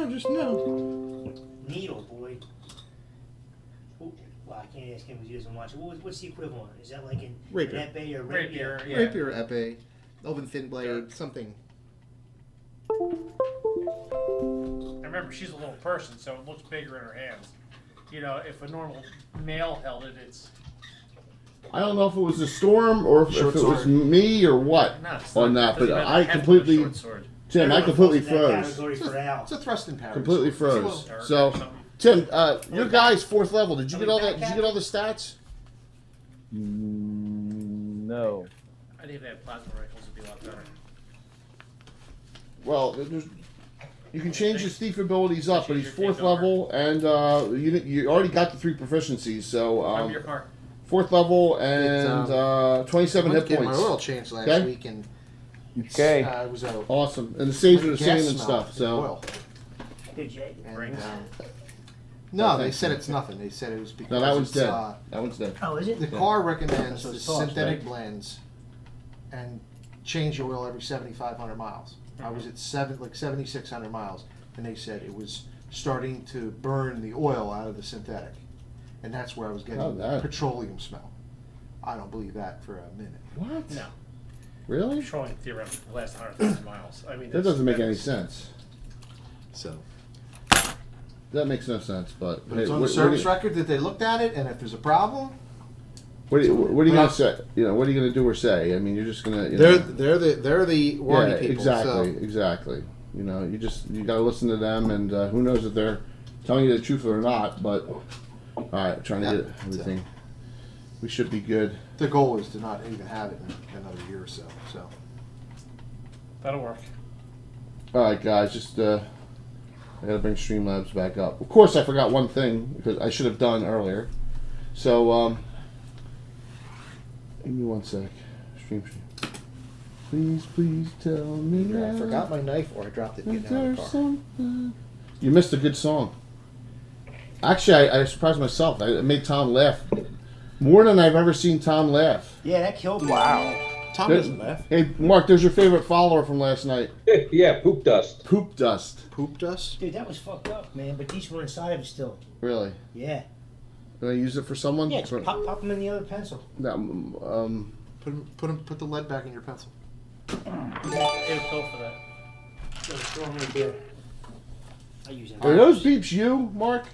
No, just no. Needle, boy. Well, I can't ask him because he doesn't watch it. What's the equivalent? Is that like an Rapier. epee or Rapier, rapier? yeah. Rapier, epee, elven thin blade, Dirk. something. Remember, she's a little person, so it looks bigger in her hands. You know, if a normal male held it, it's I don't know if it was a storm or if Short it was sword. me or what no, it's on not, that, but doesn't matter. I It has to be a completely, short sword. Tim, I Everyone completely falls in that froze. category for Al. It's a thrust and parry. Completely It's a little- froze. Dirk or So, something. Tim, your guy's 4th level. Did you get all that? Did you get all the stats? No. I think if they had plasma rifles, it'd be a lot better. Well, you can change his thief abilities up, but he's Change your 4th thief over. level, and you already got the 3 proficiencies. So Remember your car. 4th level and 27 I went hit to get my points. oil changed last Okay. week, and Okay. it was a Awesome, and the saves are the gas same and smell stuff. in So oil. Good, Jay. And, Brakes. no, they said it's nothing. They said it was because no, that one's it's, dead. That one's dead. Oh, is it? the car recommends So the it's tossed, synthetic right? blends and change the oil every 7,500 miles. I was at 7,600 miles, and they said it was starting to burn the oil out of the synthetic, and that's where I was getting Oh, that. petroleum smell. I don't believe that for a minute. What? No. Really? Patrolling theoretically the last 100,000 miles. I mean, That doesn't make any sense. So, That makes no sense. But but hey, it's on what, the service what, record that they looked at it, and if there's a problem, what are you Well, gonna say? You know, what are you gonna do or say? I mean, you're just gonna. You they're know, they're the warranty yeah, people. exactly, So. exactly. You know, you gotta listen to them, and who knows if they're telling you the truth or not. But all right, trying to Yeah, get everything. We should be good. The goal is to not even have it in another year or so. So. That'll work. All right, guys, just I gotta bring Streamlabs back up. Of course, I forgot one thing because I should have done earlier. So give me one sec. Stream. Please tell me Either I now. forgot my knife or I dropped it Is getting out there of the car. something? You missed a good song. Actually, I surprised myself. I made Tom laugh more than I've ever seen Tom laugh. Yeah, that killed me. Tom There- doesn't laugh. Hey, Mark, there's your favorite follower from last night. Yeah, poop dust. Poop Dust. Poop dust? Dude, that was fucked up, man. But these were inside of it still. Really? Yeah. Can I use it for someone? Yeah, just pop them in the other pencil. No, Put the lead back in your pencil. It would go for that. So throw them right there. I use it. are those beeps you, Mark?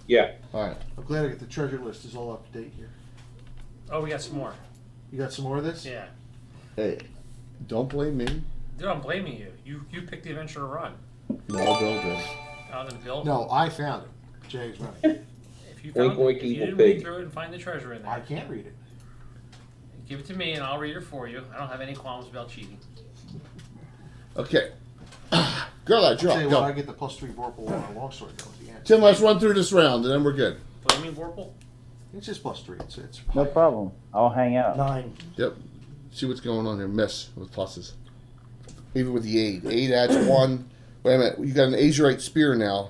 Yeah. All right. I'm glad I get the treasure list is all up to date here. Oh, we got some more. You got some more of this? Yeah. Hey, don't blame me. Dude, I'm blaming you. You picked the adventure to run. No, Bill did. Out in Bill. No, I found it. Jay's running. If you Oink, found oink, if you evil didn't pig. read through it and find the treasure in there, I can't read it. give it to me and I'll read it for you. I don't have any qualms about cheating. Okay. Girl, I I'll tell you drop. what, I Go. get the +3 Vorpal on a longsword though at the end. Tim, let's run through this round and then we're good. Blaming Vorpal? It's just +3. It's No problem. I'll hang out. 9. Yep. See what's going on here. Miss with pluses. Even with the aid. Aid adds 1. Wait a minute. You got an Azurite spear now.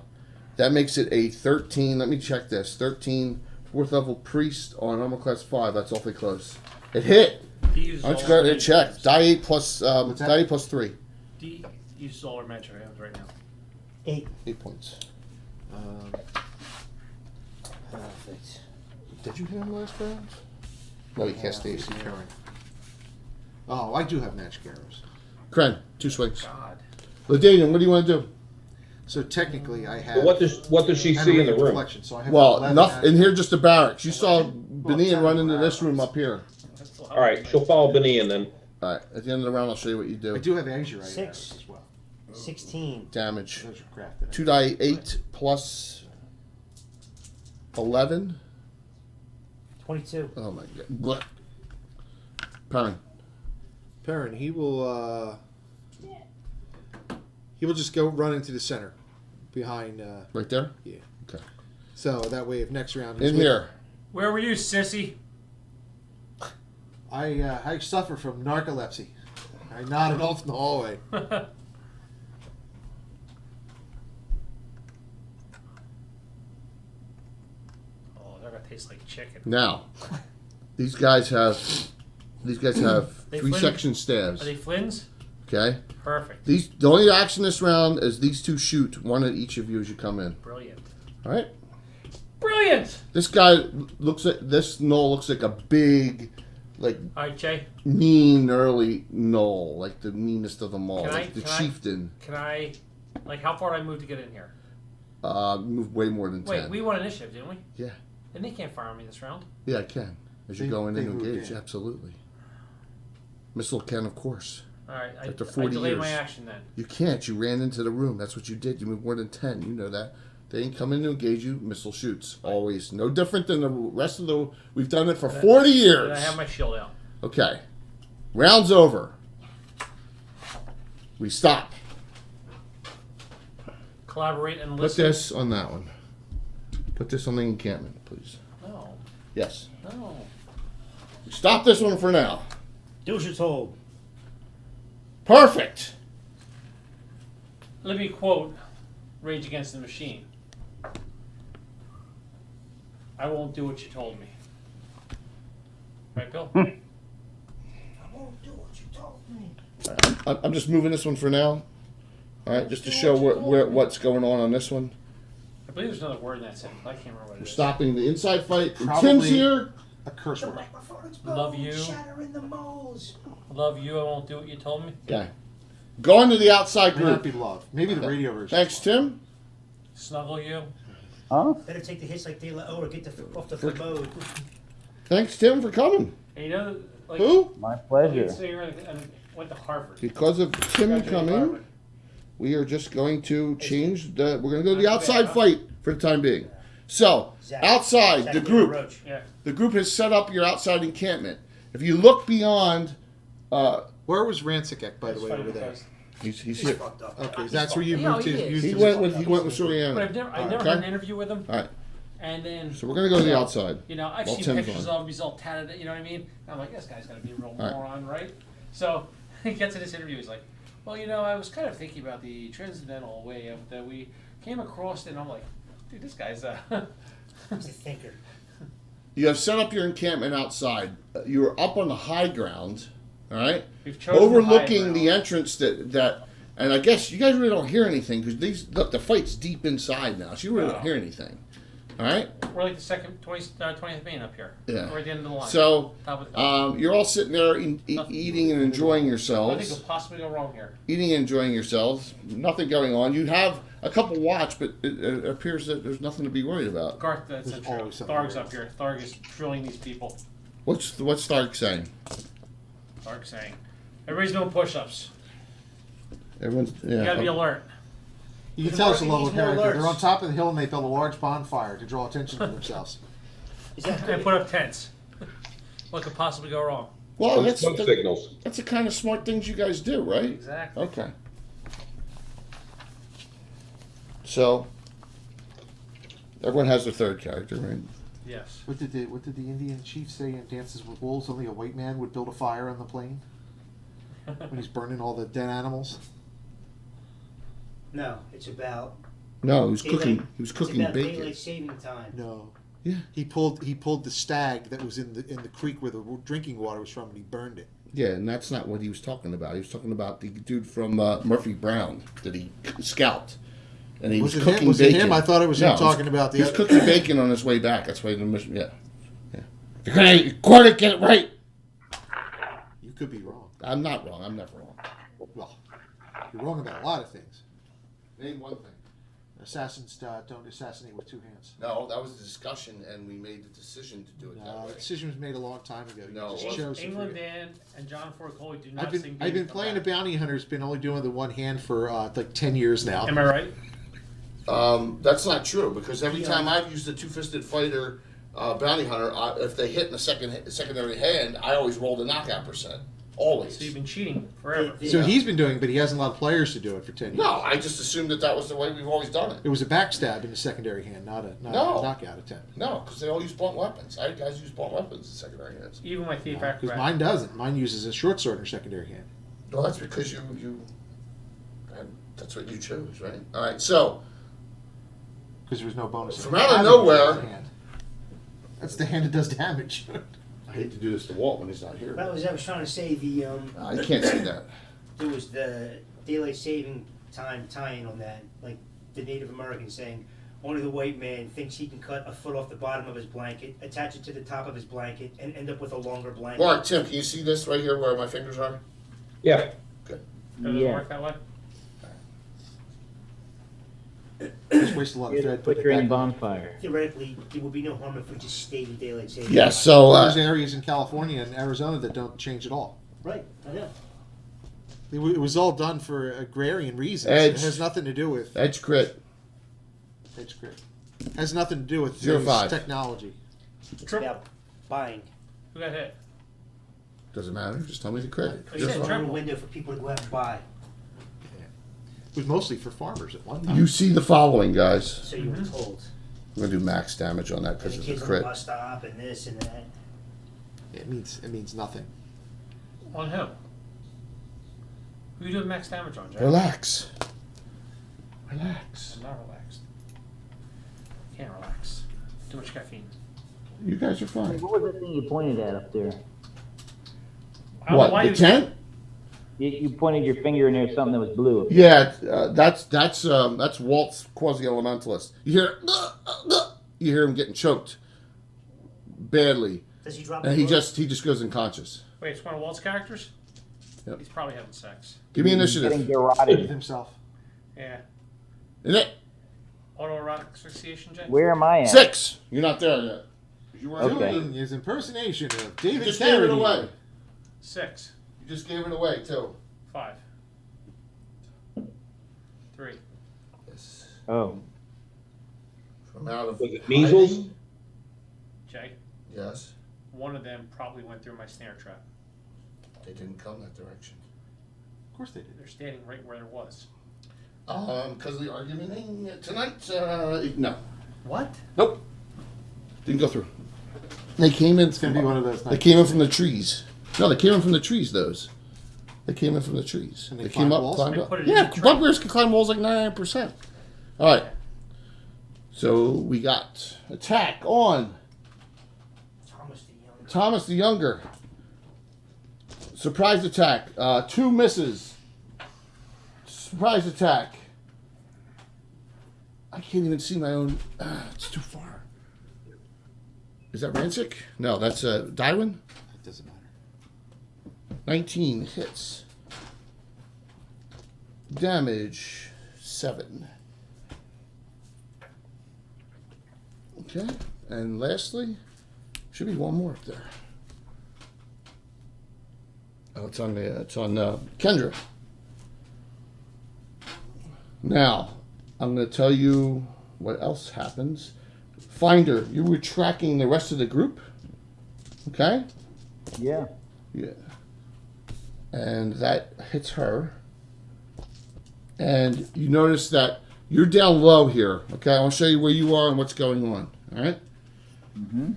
That makes it a 13. Let me check this. 13 4th level priest on armor class 5. That's awfully close. It hit. He uses Why don't you all go our ahead and check? magic Die 8 plus, What's that? die 8 plus 3. items. He uses all our magic items right now. 8. 8 points. Perfect. Did you hit him last round? No, he cast Stacy. Oh, I do have magic arrows. Kren, 2 swings. God. Ladanian, what do you want to do? So technically, I have. But what does she see in the room? Reflection, so I have Well, 11 enough in magic- here, just the barracks. You saw Well, Benin run into this room up here. That's still All right, she'll follow Benny and then. All right, at the end of the round, I'll show you what you I do. do have Azurite 6. arrows as well. 16. Damage. Those are crafted. 2 die 8 plus 11. 22. Oh my god. Blech. Perrin. Perrin, he will just go run into the center behind. Right there? Yeah. Okay. So that way, if next round he's In with- here. Where were you, sissy? I suffer from narcolepsy. I nodded off in the hallway. Oh, they're gonna taste like chicken. Now, these guys have They 3 flint? section staves. Are they Flynn's? Okay. Perfect. The only action this round is these two shoot one at each of you as you come in. Brilliant. All right. Brilliant. This guy looks at this knoll looks like a big, like All right, Jay. mean early knoll, like the meanest of them all, Can like the I- chieftain. Can I, like, how far did I move to get in here? Move way more than 10. Wait, we won initiative, didn't we? Yeah. And they can't fire me this round. Yeah, I can. As you're They- going in they to moved engage, in. absolutely. Missile can, of course. All right, After I 40 delayed years. my action then. You can't. You ran into the room. That's what you did. You moved more than 10. You know that. They ain't coming to engage you. Missile shoots. Always. No different than the rest of the... We've done it for 40 years. And I have my shield out. Okay. Round's over. We stop. Collaborate and Put listen. this on that one. Put this on the encampment, please. No, Yes. no. Stop this one for now. Do as you're told. Perfect. Let me quote Rage Against the Machine. I won't do what you told me. Right, Bill? I won't do what you told me. I'm just moving this one for now. All right, just to show what's going on this one. I believe there's another word in that sentence. I can't remember what it We're is. stopping the inside fight. And Probably- Tim's here. A curse word. Love you. Shattering the moles. Love you. I won't do what you told me. Okay. Going to the outside May not group. be love. Maybe the radio version. Thanks, Tim. Snuggle you. Huh? Better take the hits like De La O or get the off the mode. Thanks, Tim, for coming. And you know, like, Who? My you pleasure. sit here and went to Harvard. Because of Tim Graduated coming, Harvard. we are just going to change the. We're going to go to the outside fight for the time being. So, Zach. outside, Zach the De La group. Roach. Yeah. The group has set up your outside encampment. If you look beyond, Where was Rancic, by the way, Funny over there? because- he's He's here. fucked up. Okay, that's where you Yeah, moved he to. is. used He his- went with But Soriano. I've never Okay. had an interview with him. All right, And then, so we're gonna go to the outside. you know, I've Well, seen Tim's pictures on. of him. He's all tatted. You know what I mean? And I'm like, this guy's gonna be a real right. moron, right? So he gets in this interview. He's like, well, you know, I was kind of thinking about the transcendental way of that we came across, and I'm like, dude, this guy's He's a thinker. You have set up your encampment outside. You are up on the high ground, all right, we've chosen overlooking the the entrance that. And I guess you guys really don't hear anything because look, the fight's deep inside now, so you really don't hear anything. All right. We're like the second 20th main up here. Yeah. We're at the end of the line. So Top of the you're all sitting there eating and enjoying Nothing yourselves. could possibly go wrong here. Eating and enjoying yourselves. Nothing going on. You have a couple watch, but it appears that there's nothing to be worried about. Garth, that's There's not true. always something Tharg's weird. up here. Tharg is drilling these people. What's Stark saying? Tharg saying, everybody's doing push-ups. Everyone's You gotta be yeah. alert. You can He's tell us the working, level of he's more character. They're alerts. on top of the hill and they build a large bonfire to draw attention to themselves. Is that And good? put up tents. What could possibly go wrong? Well, that's Smoke signals. that's the kind of smart things you guys do, right? Exactly. Okay. So everyone has their third character, right? Yes. What did the Indian chief say in Dances with Wolves? Only a white man would build a fire on the plain when he's burning all the dead animals. No, it's about. No, he was daylight- cooking. He was cooking it's about bacon. daylight saving time. No. Yeah. He pulled the stag that was in the creek where the drinking water was from, and he burned it. Yeah, and that's not what he was talking about. He was talking about the dude from Murphy Brown that he scalped, and he was, Was it him? cooking Was it bacon. him? I thought it was him No, talking about the He was other- cooking bacon on his way back. That's why the mission. Yeah, yeah. You're gonna record it, get it right. You could be wrong. I'm not wrong. I'm never wrong. Well, you're wrong about a lot of things. Name one thing. Assassins don't assassinate with two hands. No, that was the discussion, and we made the decision to do it that No, way. the decision was made a long time ago. You No, just it wasn't. chose to England forget. Dan and John Ford Coley do not I've sing been Baby Come playing a Back. bounty hunter. Has been only doing the one hand for like 10 years now. Am I right? That's not true because every time I've used a two-fisted fighter bounty hunter, if they hit in the secondary hand, I always roll the knockout percent. Always. So you've been cheating forever. So he's been doing it, but he hasn't allowed players to do it for 10 years. No, I just assumed that was the way we've always done it. It was a backstab in the secondary hand, not a No. knockout attempt. No, because they all use blunt weapons. I had guys use blunt weapons in secondary hands. Even my thief Because acrobat. mine doesn't. Mine uses a short sword in her secondary hand. Well, that's because that's what you chose, right? All right, so Because there was no bonus. From out of nowhere- That's the hand that does damage. I hate to do this to Walt when he's not here. That was I was trying to say the I can't see that. there was the daylight saving time tie-in on that, like the Native American saying, only the white man thinks he can cut a foot off the bottom of his blanket, attach it to the top of his blanket, and end up with a longer blanket. Mark, Tim, can you see this right here where my fingers are? Yeah, It doesn't Yeah. work that way? Just waste a lot of thread. putting it Flickering back on. bonfire. Theoretically, there would be no harm if we just stayed in daylight saving. Yes. So There's areas in California and Arizona that don't change at all. Right, I know. It was all done for agrarian reasons. Edge. It has nothing to do with edge crit edge grid. Has nothing to do with 0.5. technology. It's Trip. about buying. Who got hit? doesn't matter. Just tell me the crit. You You're said fine. trip. A window for people to go out and buy. It was mostly for farmers at one time. You see the following, guys. So you were told. I'm gonna do max damage on that And because the it's kids a on the crit. bus stop and this and that. It means nothing. On who? Who you doing max damage on, Jay? Relax. Relax. I'm not relaxed. Can't relax. Too much caffeine. You guys are fine. What was the thing you pointed at up there? I don't know What? why The you- tent? You pointed your finger and there's something that was blue. Yeah, that's Walt's quasi-elementalist. You hear him getting choked badly, Does he drop and the he book? just goes unconscious. Wait, it's one of Walt's characters? Yep. He's probably having sex. Give me Getting initiative. garroted. Himself. Yeah. Isn't it? Autoerotic asphyxiation, Jay? Where am I at? 6. You're not there yet. You weren't Okay. Doing his impersonation of You David just gave it Carradine. away. 6. You just gave it away too. 5. 3. Oh. From out of Was it measles? hiding? Jay, Yes. one of them probably went through my snare trap. They didn't come that direction. Of course they did. They're standing right where there was. Because of the argument tonight, no. What? Nope. Didn't go through. They came in. It's gonna be one of those They nights. came in from the trees. No, they came in from the trees. Those. They came in from the trees. And They they came climbed up, walls? climbed They up. put it in Yeah, the tree. bugbears can climb walls like 99%. All right. So we got attack on Thomas the Young. Thomas the Younger. Surprise attack. 2 misses. Surprise attack. I can't even see my own. It's too far. Is that Rancic? No, that's Dywin. It doesn't matter. 19 hits. Damage 7. Okay, and lastly, should be one more up there. Oh, it's on Kendra. Now, I'm going to tell you what else happens. Finder, you were tracking the rest of the group. Okay? Yeah. Yeah. And that hits her. And you notice that you're down low here. Okay, I want to show you where you are and what's going on. All right? Mm-hmm.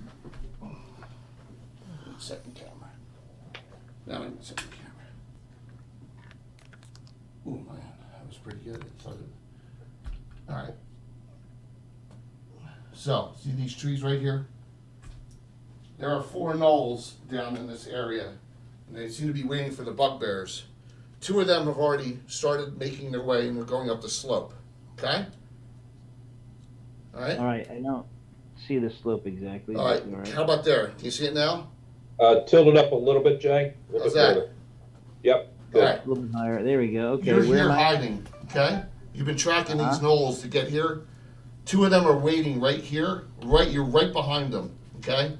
Second camera. Now I need second camera. Oh man, that was pretty good. All right. So, see these trees right here? There are 4 knolls down in this area, and they seem to be waiting for the bugbears. 2 of them have already started making their way, and they're going up the slope. Okay? All right? All right. I don't see the slope exactly. All right. How about there? Can you see it now? Tilt it up a little bit, Jay. A little How's bit that? further. Yep, All good. right. A little bit higher. There we go. Okay. You're where here am I? hiding, okay? You've been tracking these Uh-huh. knolls to get here. 2 of them are waiting right here. You're right behind them, okay?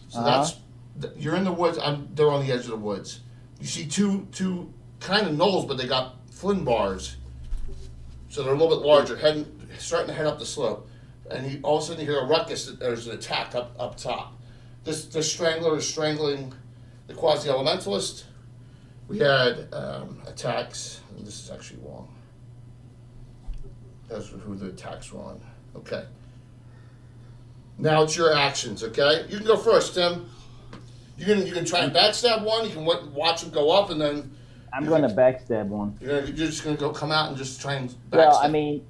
So Uh-huh. you're in the woods. They're on the edge of the woods. You see two kind of knolls, but they got flint bars, so they're a little bit larger, starting to head up the slope. And all of a sudden you hear a ruckus. There's an attack up top. This strangler is strangling the quasi-elementalist. We had attacks. And this is actually wrong. That's who the attacks were on. Okay. Now it's your actions. Okay, you can go first, Tim. You can try and backstab one. You can watch him go up, and then I'm going to backstab one. you're just gonna go come out and just try and backstab. Well, I mean,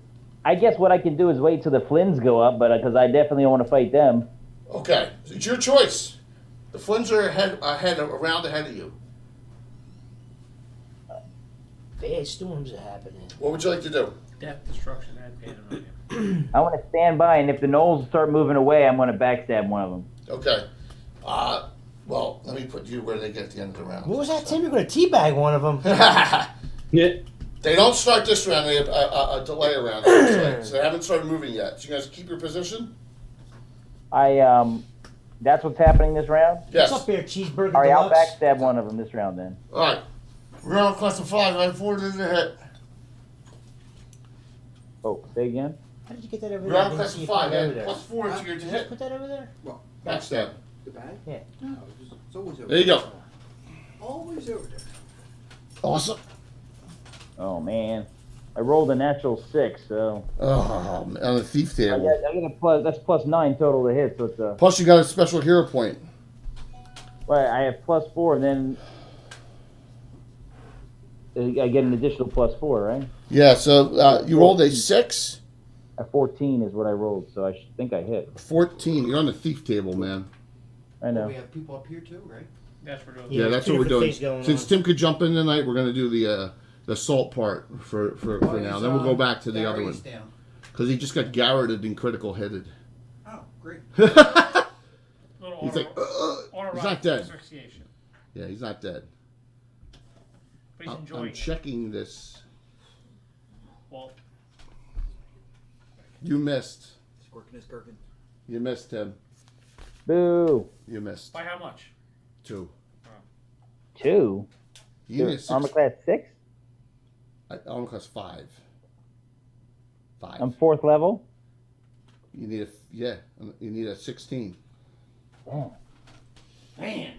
I guess what I can do is wait till the Flins go up, but because I definitely don't want to fight them. Okay, it's your choice. The Flins are around ahead of you. Bad storms are happening. What would you like to do? Death, destruction, and pandemonium. I want to stand by, and if the Knolls start moving away, I'm going to backstab one of them. Okay. Well, let me put you where they get at the end of the round. What was that, Tim? You're going to teabag one of them. Yeah. They don't start this round. They have a delay around. So they haven't started moving yet. So you guys keep your position? That's what's happening this round? Yes. What's up there, cheeseburger All right, I'll deluxe? backstab one of them this round then. All right. Round class of 5. I have 4 to the hit. Oh, say again? How did you get that over there? Round I didn't class see of you put 5. it over And there. plus 4 to your to Did you hit. put that over there? Well, Backstab. the bag? Yeah. No, it's always over There you go. Always over there. Awesome. Oh, man. I rolled a natural 6, so... Oh, man, on the thief I table. got a plus, that's plus 9 total to hit, so it's a... Plus you got a special hero point. Well, I have plus 4, and then... I get an additional plus 4, right? Yeah, so you rolled a 6. A 14 is what I rolled, so I think I hit. 14. You're on the thief table, man. I know. We have people up here too, right? That's what we're doing. Yeah, there's that's two what we're different doing. things going Since on. Tim could jump in tonight, we're going to do the assault part for now. Then we'll go back to the other one. Down. Because he just got garroted and critical hitted. Oh, great. Little He's like, he's not dead. asphyxiation. Yeah, he's not dead. But he's I'm enjoying it. checking this. Well, You missed. Squirking his gherkin. You missed, Tim. Boo! You missed. by how much? 2. 2? You need a 6. Armor class 6? Armor class 5. 5. I'm 4th level? You need you need a 16. Damn. Man.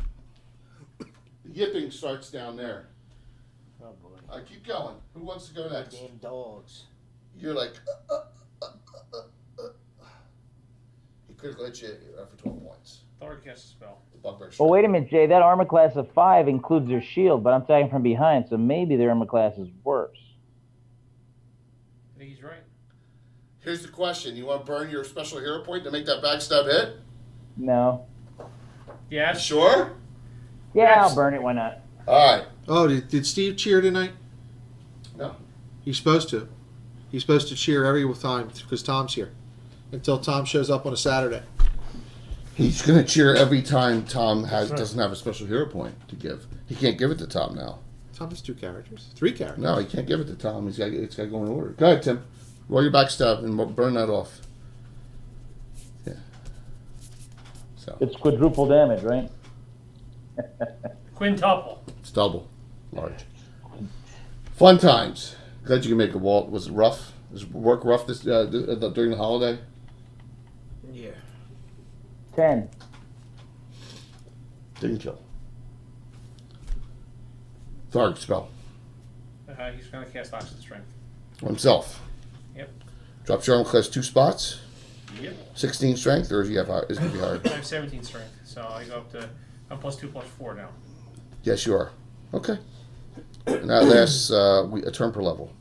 The yipping starts down there. Oh, boy. All right, keep going. Who wants to go next? Damn dogs. You're like, He critical hit you for 12 points. Thor casts a spell. The bugbear Well, strike. wait a minute, Jay. That armor class of 5 includes their shield, but I'm attacking from behind, so maybe their armor class is worse. I think he's right. Here's the question. You want to burn your special hero point to make that backstab hit? No. Yeah. Sure? Yeah, I'll burn it. Why not? All right. Oh, did Steve cheer tonight? No. He's supposed to. He's supposed to cheer every time because Tom's here. Until Tom shows up on a Saturday. He's going to cheer every time Tom doesn't have a special hero point to give. He can't give it to Tom now. Tom has 2 characters. 3 characters. No, he can't give it to Tom. It's got to go in order. Go ahead, Tim. Roll your backstab and burn that off. Yeah. So It's quadruple damage, right? Quintuple. it's double. Large. Fun times. Glad you can make it, Walt. Was it rough? Was work rough this during the holiday? Yeah. 10. Didn't kill. Tharg spell. He's going to cast Oxygen Strength. On himself. Yep. Drops your armor class 2 spots. Yep. 16 strength, or is he have is it gonna be hard? I have 17 strength, so I go up to, I'm +2/+4 now. Yes, you are. Okay. And that lasts a turn per level.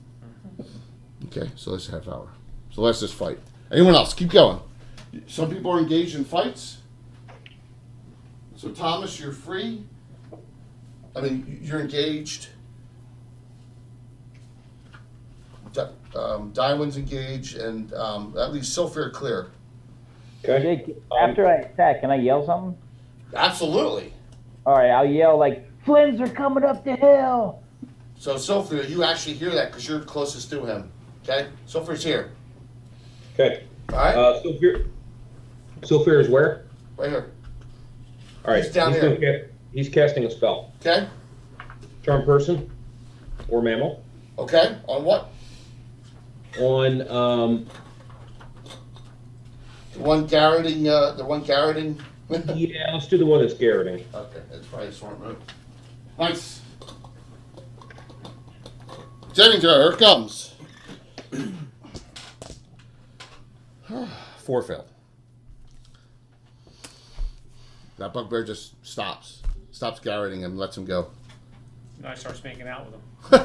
Okay, so that's a half hour. So that's this fight. Anyone else? Keep going. Some people are engaged in fights. So Thomas, you're free. I mean, you're engaged. Dywin's engaged, and that leaves Silfair clear. Okay. Jake, after I attack, can I yell something? Absolutely. All right, I'll yell like, "Flynn's are coming up the hill!" So Silfair, you actually hear that because you're closest to him. Okay, Silfair's here. Okay. All right, Silfair is where? right here. All right. He's down gonna here. he's casting a spell. Okay, Charm person or mammal okay. On what? on The one garroting. The one garroting. yeah, let's do the one that's garroting. Okay, that's probably a smart move. Nice. Jennings, here it comes. 4 failed. That bugbear just stops garroting him, lets him go. Now I start making out with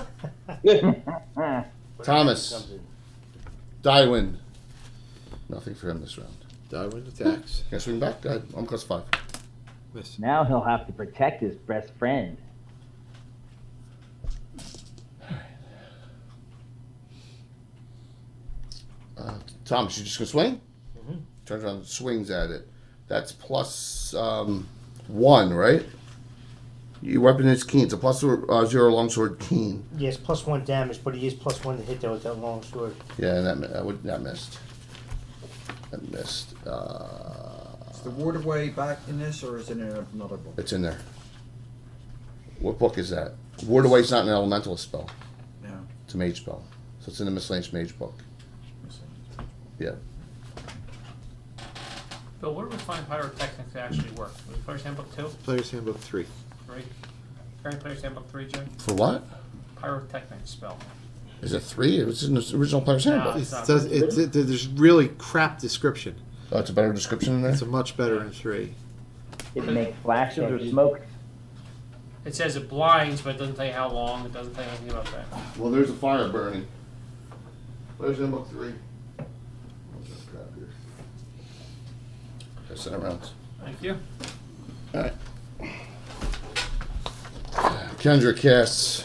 him. Thomas, Dywin. Nothing for him this round. Darwin attacks. Can I swing back? Go ahead. I'm +5. Miss. Now he'll have to protect his best friend. Thomas, you just gonna swing? Mhm. Turns around and swings at it. That's plus 1, right? Your weapon is keen. It's a plus 0 longsword keen. Yes, +1 damage, but he is +1 to hit though with that long sword. Yeah, and that missed. That missed. Is the ward away back in this, or is it in another book? It's in there. What book is that? Ward Away's not an elemental spell. No. It's a mage spell. So it's in the miscellaneous mage book. Yeah. Bill, where do we find pyrotechnics actually work? Was it Player's Handbook 2? Player's Handbook 3. 3? Carry Player's Handbook 3, Jim? For what? Pyrotechnic spell. Is it 3? It was in the original player's handbook. No. There's really crap description. Oh, it's a better description in there? It's a much better in 3. It makes flashes or smoke. It says it blinds, but it doesn't tell you how long. It doesn't tell you anything about that. Well, there's a fire burning. Player's handbook 3. What's that crap here? Pass that around. Thank you. Alright. Kendra casts.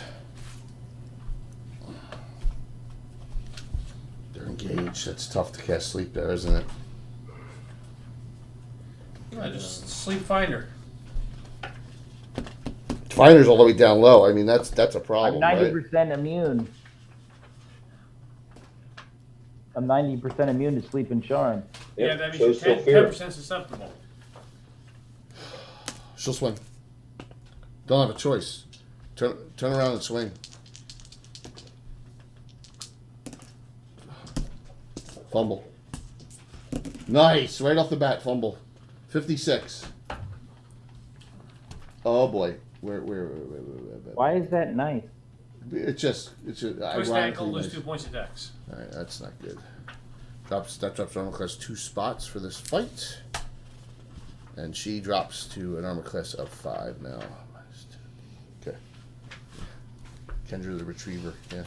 They're engaged. That's tough to cast sleep there, isn't it? Yeah, just sleep finder. Finder's all the way down low. I mean, that's a I'm problem, right? 90% immune. I'm 90% immune to sleep and charm. Yeah, that means so you're still 10, fear. 10% susceptible. She'll swing. Don't have a choice. Turn around and swing. Fumble. Nice. Right off the bat, fumble. 56. Oh boy. Where. Why is that nice? It's a Twist ironically ankle, lose nice. 2 points of dex. Alright, that's not good. That drops armor class 2 spots for this fight. And she drops to an armor class of 5 now. Okay. Kendra the Retriever, yeah.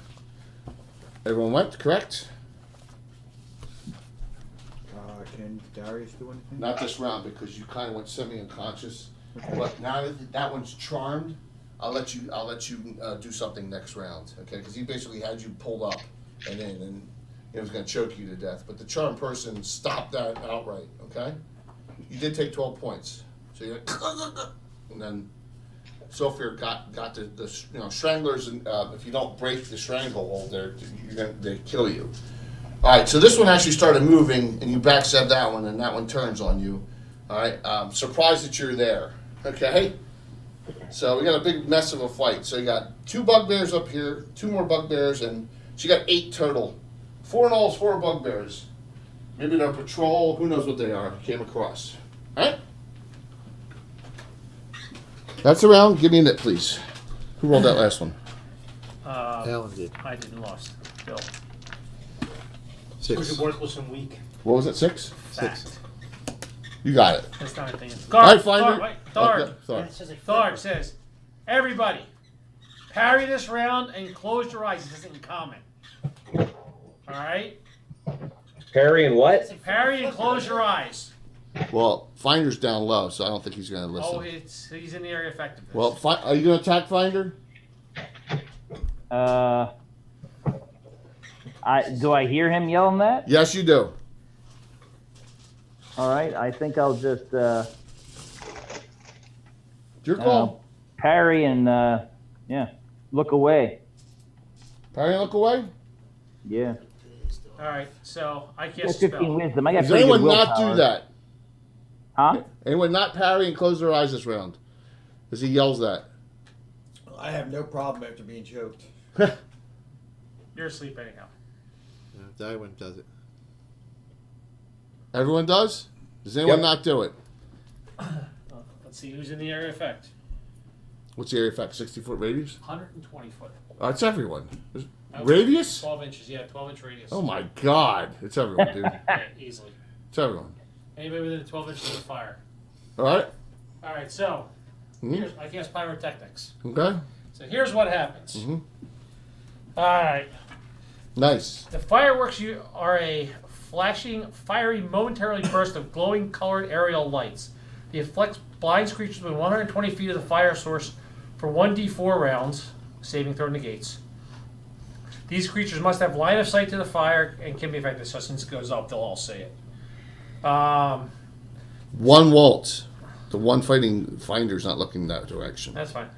Everyone went, correct? Can Darius do anything? Not this round because you kind of went semi-unconscious. But now that one's charmed, I'll let you do something next round, okay? Because he basically had you pulled up and in, and he was going to choke you to death. But the charmed person stopped that outright, okay? You did take 12 points, so you and then Sophia got the stranglers, and if you don't break the stranglehold, they kill you. All right, so this one actually started moving, and you backstab that one, and that one turns on you. All right, surprised that you're there. Okay, so we got a big mess of a fight. So you got 2 bugbears up here, 2 more bugbears, and she got 8 total. 4 gnolls, 4 bugbears. Maybe they're patrol. Who knows what they are? Came across. All right. That's around. Give me a nit, please. Who rolled that last one? Alan did. I didn't lost. Bill. It was 6. a worthless and weak. What was it? 6? Fact. You got it. That's not a thing. All right, Guard, Finder. wait. Thard. Okay, sorry. Yeah, it says like Thard says, everybody, parry this round and close your eyes. It says it in comment. Alright? Parry and what? Parry and close your eyes. Well, Finder's down low, so I don't think he's going to listen. Oh, he's in the area of effectiveness. Well, are you going to attack Finder? Do I hear him yelling that? Yes, you do. All right, I think I'll just Your call. parry and look away. Parry and look away. Yeah. Alright, so I Got cast a 15 spell. wisdom. I got Does pretty good anyone not willpower. do that? Huh? Anyone not parry and close their eyes this round? As he yells that. I have no problem after being choked. You're asleep anyhow. Dywin does it. Everyone does? Does anyone Yep. not do it? Let's see who's in the area of effect. What's the area effect? 60-foot radius? 120 foot. It's everyone. Radius? 12 inches, yeah, 12-inch radius. Oh my God! It's everyone, dude. Yeah, easily. It's everyone. Anybody within 12 inches of the fire. All right. Alright, so, Mhm. I cast pyrotechnics. Okay. So here's what happens. Mhm. Alright. Nice. The fireworks are a flashing, fiery, momentarily burst of glowing colored aerial lights. The effect blinds creatures within 120 feet of the fire source for 1d4 rounds, saving throw negates. These creatures must have line of sight to the fire and can be affected. So since it goes up, they'll all see it. One won't. The one fighting finder's not looking that direction. That's fine.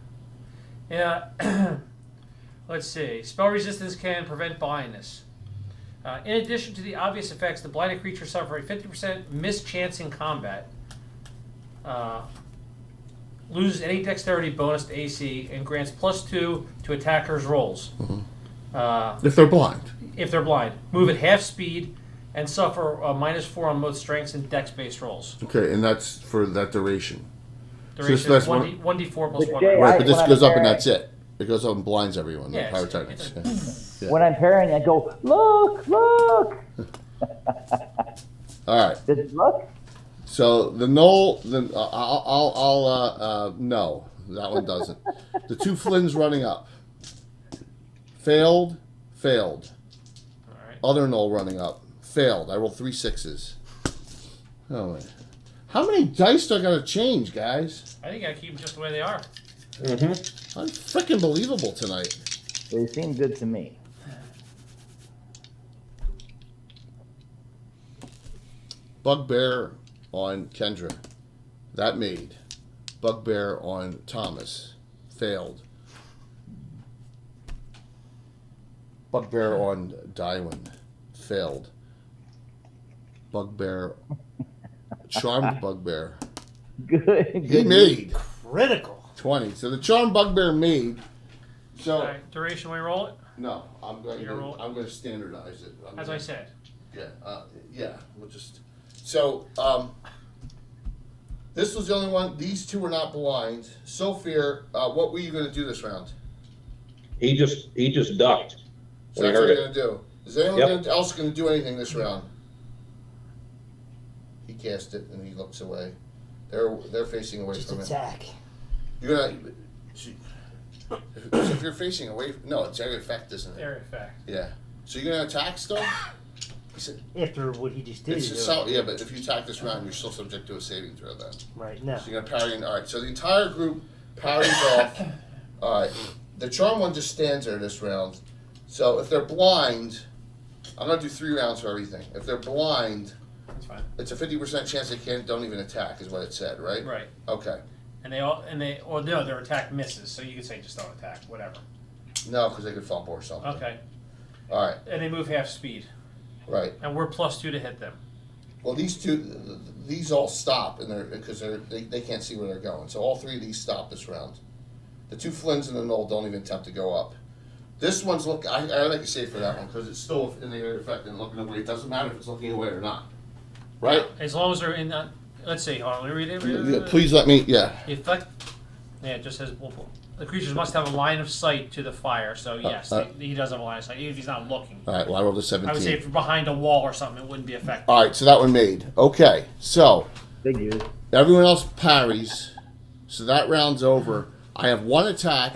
Yeah. Let's see. Spell resistance can prevent blindness. In addition to the obvious effects, the blinded creature suffer a 50% mischance in combat. Loses any dexterity bonus to AC and grants +2 to attackers' rolls. If they're blind. If they're blind. Move at half speed and suffer a -4 on both strengths and dex-based rolls. Okay, and that's for that duration. Duration that's is 1d4 plus But 1. Jay, Right, but this when I'm goes up and parrying- that's it. It goes up and blinds everyone, Yeah, the it's- pyrotechnics. Yeah. When I'm parrying, I go, look, look. All right. Does it look? So the no, no, that one doesn't. The two Flynns running up. Failed. All right. Other null running up. Failed. I rolled 3 6s. Oh, man. How many dice do I gotta change, guys? I think I keep them just the way they are. Mm-hmm. I'm freaking believable tonight. They seem good to me. Bugbear on Kendra. That made. Bugbear on Thomas. Failed. Bugbear on Dywin. Failed. Bugbear. Charmed Bugbear. Good. He Good. made Critical. 20. So the Charmed Bugbear made. So All right. Duration, we roll it? no, I'm going You're roll- to standardize it. As I said. Yeah, we'll just. So, this was the only one. These two were not blind. Sophia, what were you going to do this round? He just ducked. So We that's what heard you're it. going to do. Is anyone Yep. else going to do anything this round? He cast it and he looks away. They're facing away Just from it. attack. You're gonna. If you're facing away, no, it's area effect, isn't it? Area effect. Yeah. So you're gonna attack still? He said, After what he just did. it's just yeah, but if you attack this round, you're still subject to a saving throw then. Right now. So you're gonna parry. All right. So the entire group parries off. All right. The charm one just stands there this round. So if they're blind, I'm gonna do 3 rounds for everything. If they're blind, That's fine. it's a 50% chance they don't even attack, is what it said, right? Right. Okay. Or no, their attack misses, so you could say just don't attack, whatever. No, because they could fumble or something. Okay. All right. And they move half speed. Right. And we're +2 to hit them. Well, these all stop, and because they can't see where they're going. So all 3 of these stop this round. The 2 Flynns and the Knoll don't even attempt to go up. This one's I like to save for that one because it's still in the area effect and looking away. It doesn't matter if it's looking away or not. Right? As long as they're in that. Let's see. Hold on. Let me read it. Yeah, please let me. Yeah. The effect. Yeah, it just says the creatures must have a line of sight to the fire. So yes, he does have a line of sight, even if he's not looking. All right. Well, I rolled a 17. I would say if you're behind a wall or something, it wouldn't be effective. All right. So that one made. Okay. So Big use. everyone else parries. So that round's over. I have 1 attack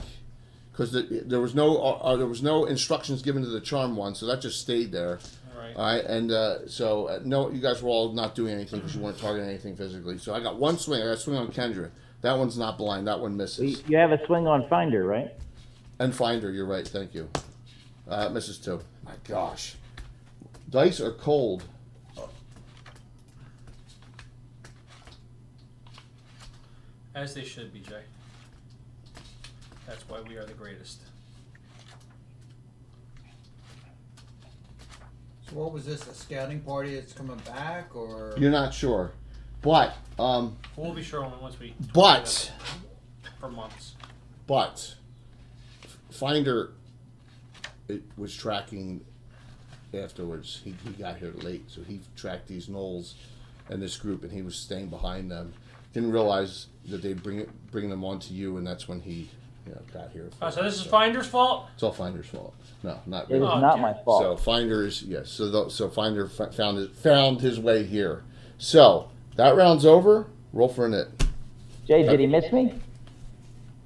because there was no instructions given to the charm one, so that just stayed there. All right. All right, and no, you guys were all not doing anything because you weren't targeting anything physically. So I got 1 swing. I got a swing on Kendra. That one's not blind. That one misses. You have a swing on Finder, right? And Finder, you're right. Thank you. Misses 2. My gosh, dice are cold. As they should be, Jay. That's why we are the greatest. So what was this, a scouting party that's coming back, or? You're not sure, but We'll be sure once we. But- For months. But Finder it was tracking afterwards. He got here late, so he tracked these Knolls and this group, and he was staying behind them. Didn't realize that they'd bring them onto you, and that's when he got here. Oh, so this is Finder's fault? It's all Finder's fault. No, not It really. is Oh, not okay. my fault. So Finder is yes. So Finder found his way here. So that round's over. Roll for a nit. Jay, did he miss me?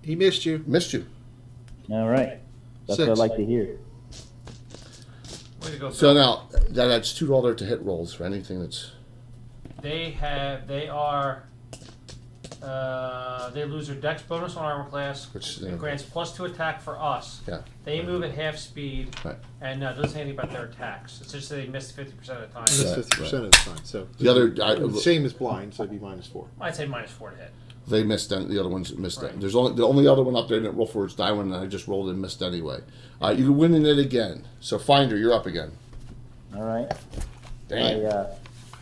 He missed you. Missed you. All right. That's 6. what I like to hear. Way to go, So Bill. now that adds $2 to hit rolls for anything that's. They are They lose their dex bonus on armor class. Which, It grants +2 attack for us. Yeah. They move at half speed, Right. and doesn't say anything about their attacks. It's just that they missed 50% of the time. That's Right, 50% of the time. So The other, same as blind, so it'd be -4. I'd say -4 to hit. they missed. The other ones missed. Right. There's only the only other one up there that didn't roll for is Tywin, and I just rolled and missed anyway. You can win in it again. So Finder, you're up again. All right. Damn.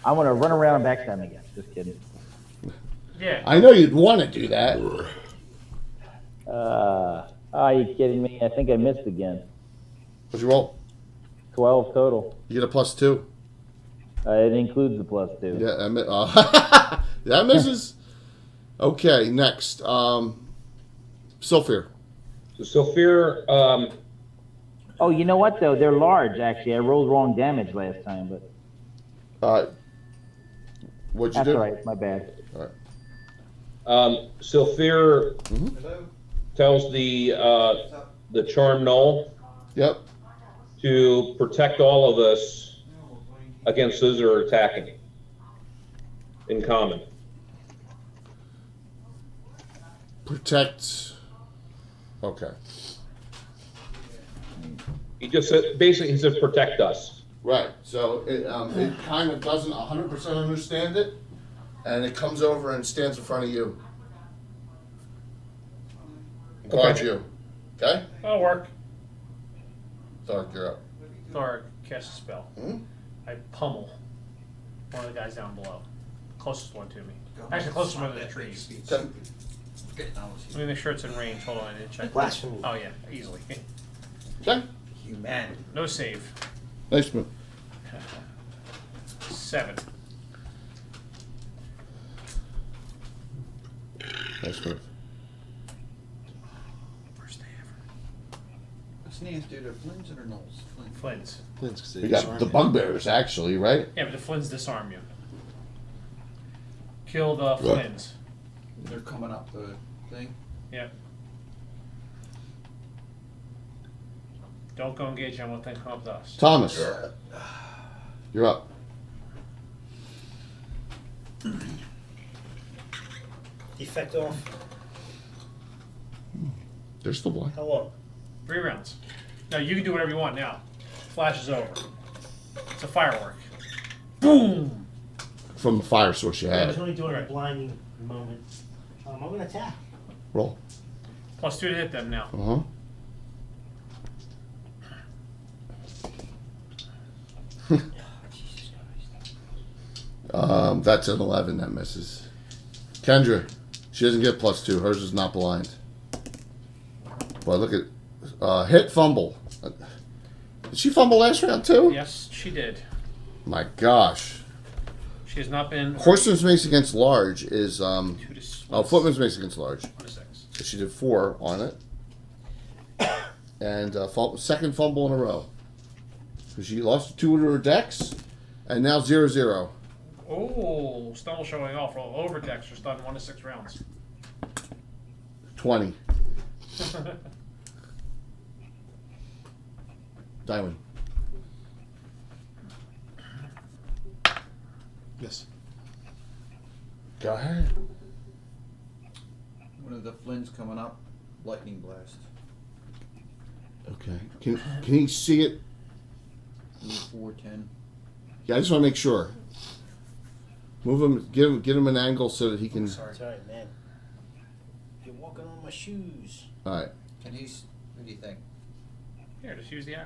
I'm gonna run around and backstab him again. Just kidding. Yeah. I know you'd want to do that. Are you kidding me? I think I missed again. What'd you roll? 12 total. You get a +2. It includes the +2. Yeah, that misses. Okay, next. Sylphir. So Sylphir, Oh, you know what though? They're large actually. I rolled wrong damage last time, but What'd you that's do? all right. My bad. Sylphir tells the Charm Knoll Yep. to protect all of us against those that are attacking in common. Protect. Okay. He just said, basically, he says protect us. Right. So it kind of doesn't 100% understand it, and it comes over and stands in front of you. And guards Okay. you. Okay? That'll work. Thark, you're up. Thor casts a spell. Hmm? I pummel one of the guys down below. Closest one to me. Actually, closest one to the trees. Okay. Let me make sure it's in range. Hold on, I didn't check. Blasphemy. Oh yeah, easily. Okay. Humanity. No save. Nice move. 7. Nice move. First day ever. What's names do? They're Flins or Knolls? Flins. We got the bugbears, actually, right? Yeah, but the Flins disarm you. Kill the Flins. They're coming up the thing. Yeah. Don't go engage them when they come up to us. Thomas, you're up. Effect off. They're still blind. How long? 3 rounds. Now you can do whatever you want now. Flash is over. It's a firework. Boom! From the fire source you I was had. only doing Right. a blinding moment. I'm gonna attack. Roll. +2 to hit them now. Uh-huh. Jesus Christ. That's an 11. That misses. Kendra, she doesn't get +2. Hers is not blind. Boy, look at hit fumble. Did she fumble last round too? Yes, she did. My gosh. She has not been. Horseman's mace against large is 2 to 6. footman's mace against large. 1 to 6. So she did 4 on it. And second fumble in a row. So she lost 2 to her dex, and now 0-0. Oh, stumble showing off. Roll over text. You're stunned 1 to 6 rounds. 20. Diamond. Yes. Go ahead. One of the Flins coming up. Lightning blast. Okay. Can he see it? 410. Yeah, I just want to make sure. Move him, get him an angle so that he can. Sorry, man. You're walking on my shoes. All right. Can he? What do you think? Here, just use the I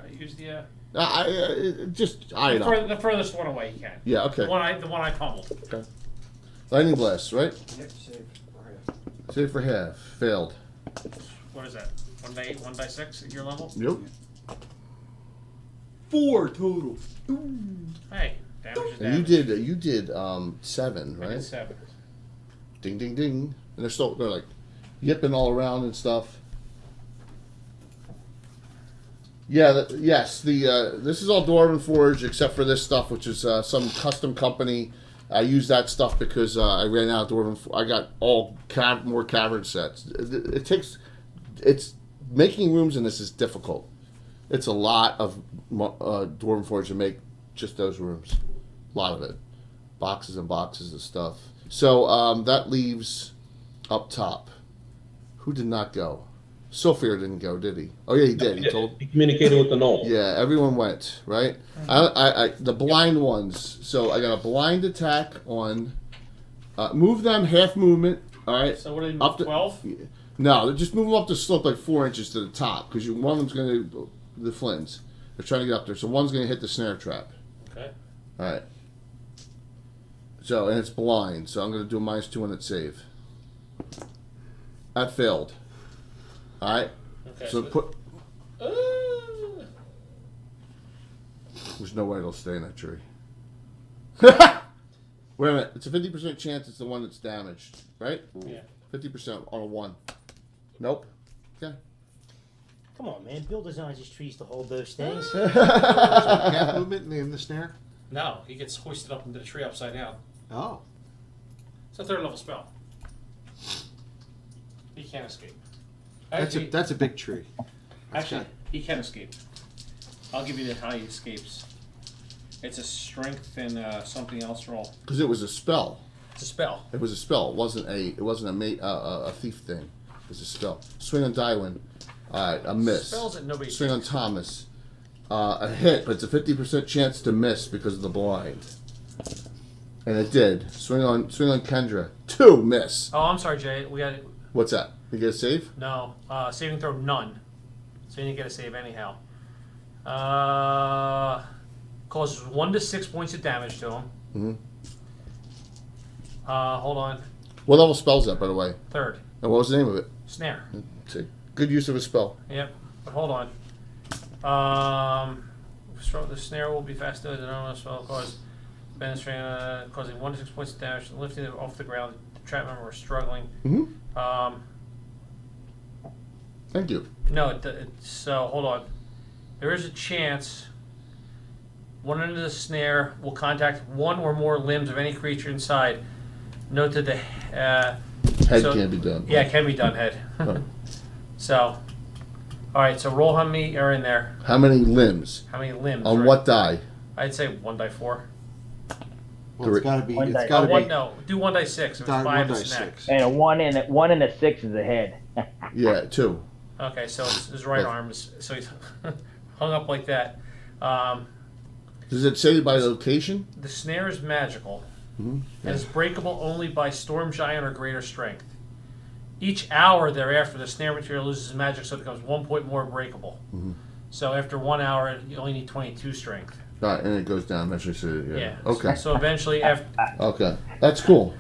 the furthest one away you can. Yeah. Okay. The one I pummeled. Okay. Lightning blast, right? Yep, save. Save for half. Failed. What is that? 1 die 6 at your level? Yep. 4 total. Hey, damage is And damage. you did 7, I did right? 7. Ding ding ding. And they're like yipping all around and stuff. Yeah, yes. This is all Dwarven Forge except for this stuff, which is some custom company. I use that stuff because I ran out of Dwarven. I got all more cavern sets. It's making rooms in this is difficult. It's a lot of Dwarven Forge to make just those rooms. A lot of it, boxes and boxes of stuff. So that leaves up top. Who did not go? Sophia didn't go, did he? Oh yeah, he did. He told. He communicated with the knoll. Yeah, everyone went, right? I the blind ones. So I got a blind attack on. Move them half movement. All right. So what did Up to 12? No, just move them up the slope like 4 inches to the top because one of them's going to the Flins. They're trying to get up there, so one's going to hit the snare trap. Okay. All right. So and it's blind, so I'm going to do a -2 on its save. That failed. All right. Okay. So put. There's no way it'll stay in that tree. Wait a minute. It's a 50% chance it's the one that's damaged, right? Yeah. 50% on a 1. Nope. Okay. Come on, man. Bill designs his trees to hold those things. Half movement in the snare? No, he gets hoisted up into the tree upside down. Oh. It's a 3rd level spell. He can't escape. That's a big tree. That's Actually, got- he can escape. I'll give you the how he escapes. It's a strength and something else roll. Because it was a spell. It's a spell. It was a spell. It wasn't a thief thing. It was a spell. Swing on Dywin. A miss. Spells that nobody. Swing on Thomas. A hit, but it's a 50% chance to miss because of the blind. And it did. Swing on Kendra. 2 miss. Oh, I'm sorry, Jay. We got What's that? You get a save? no saving throw none. So you didn't get a save anyhow. Causes 1 to 6 points of damage to him. Mm-hmm. Hold on. What level spell's that, by the way? 3rd And what was the name of it? snare. It's a good use of a spell. Yep. But hold on. The snare will be faster than normal spell cause causing 1 to 6 points of damage, lifting it off the ground. The trap member is struggling. Mm-hmm. Thank you. No, so hold on. There is a chance one end of the snare will contact one or more limbs of any creature inside. Note that the Head can't be done. Yeah, it can be done, head. Huh. So, all right. So roll how many are in there? How many limbs? How many limbs? On right? what die? I'd say 1 die 4. Well, it's got to be. One It's die. got to be. No, do 1 die 6. If it's Die 5, 1 die it's neck. 6. And a 1 and a 6 is a head. Yeah, 2. Okay, so his right arm is so he's hung up like that. Does it say by location? The snare is magical. Mm-hmm. And is breakable only by storm giant or greater strength. Each hour thereafter, the snare material loses magic, so it becomes 1 point more breakable. Mm-hmm. So after 1 hour, you only need 22 strength. All right, and it goes down eventually. So, Yeah. Okay. So eventually, after Okay. That's cool.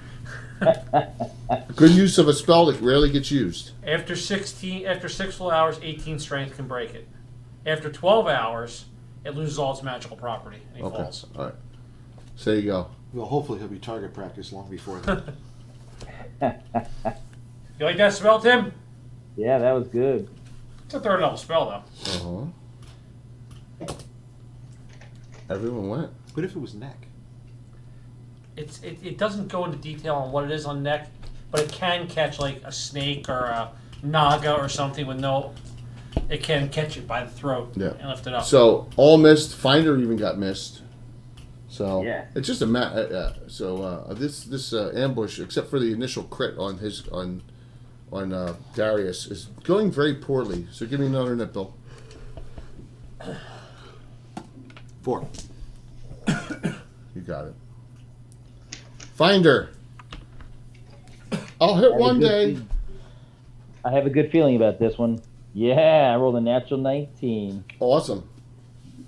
Good use of a spell that rarely gets used. after 6 full hours, 18 strength can break it. After 12 hours, it loses all its magical property and he Okay. falls. All right. So there you go. Well, hopefully he'll be target practice long before then. You like that spell, Tim? Yeah, that was good. It's a 3rd level spell, though. Everyone went. What if it was neck? It doesn't go into detail on what it is on neck, but it can catch like a snake or a naga or something with no. It can catch it by the throat and lift it up. So all missed. Finder even got missed. So Yeah. it's just a this ambush, except for the initial crit on Darius, is going very poorly. So give me another nipple. 4. You got it. Finder. I'll hit one day. I have a good feeling about this one. Yeah, I rolled a natural 19. Awesome.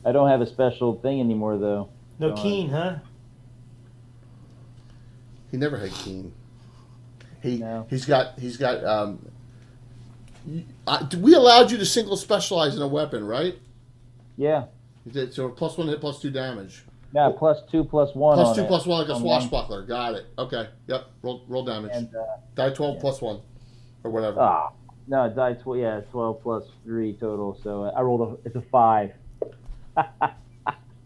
I don't have a special thing anymore, though. No So, keen, huh? He never had Keen. No. He's got we allowed you to single specialize in a weapon, right? Yeah. You did, so +1 hit, +2 damage. Yeah, +2, +1. +2, on it. +1 like a On swashbuckler. Got it. Okay. Yep. Roll damage. And, Die 12 +1 or whatever. no, it died 12. Yeah, 12 +3 total. So I rolled it's a 5.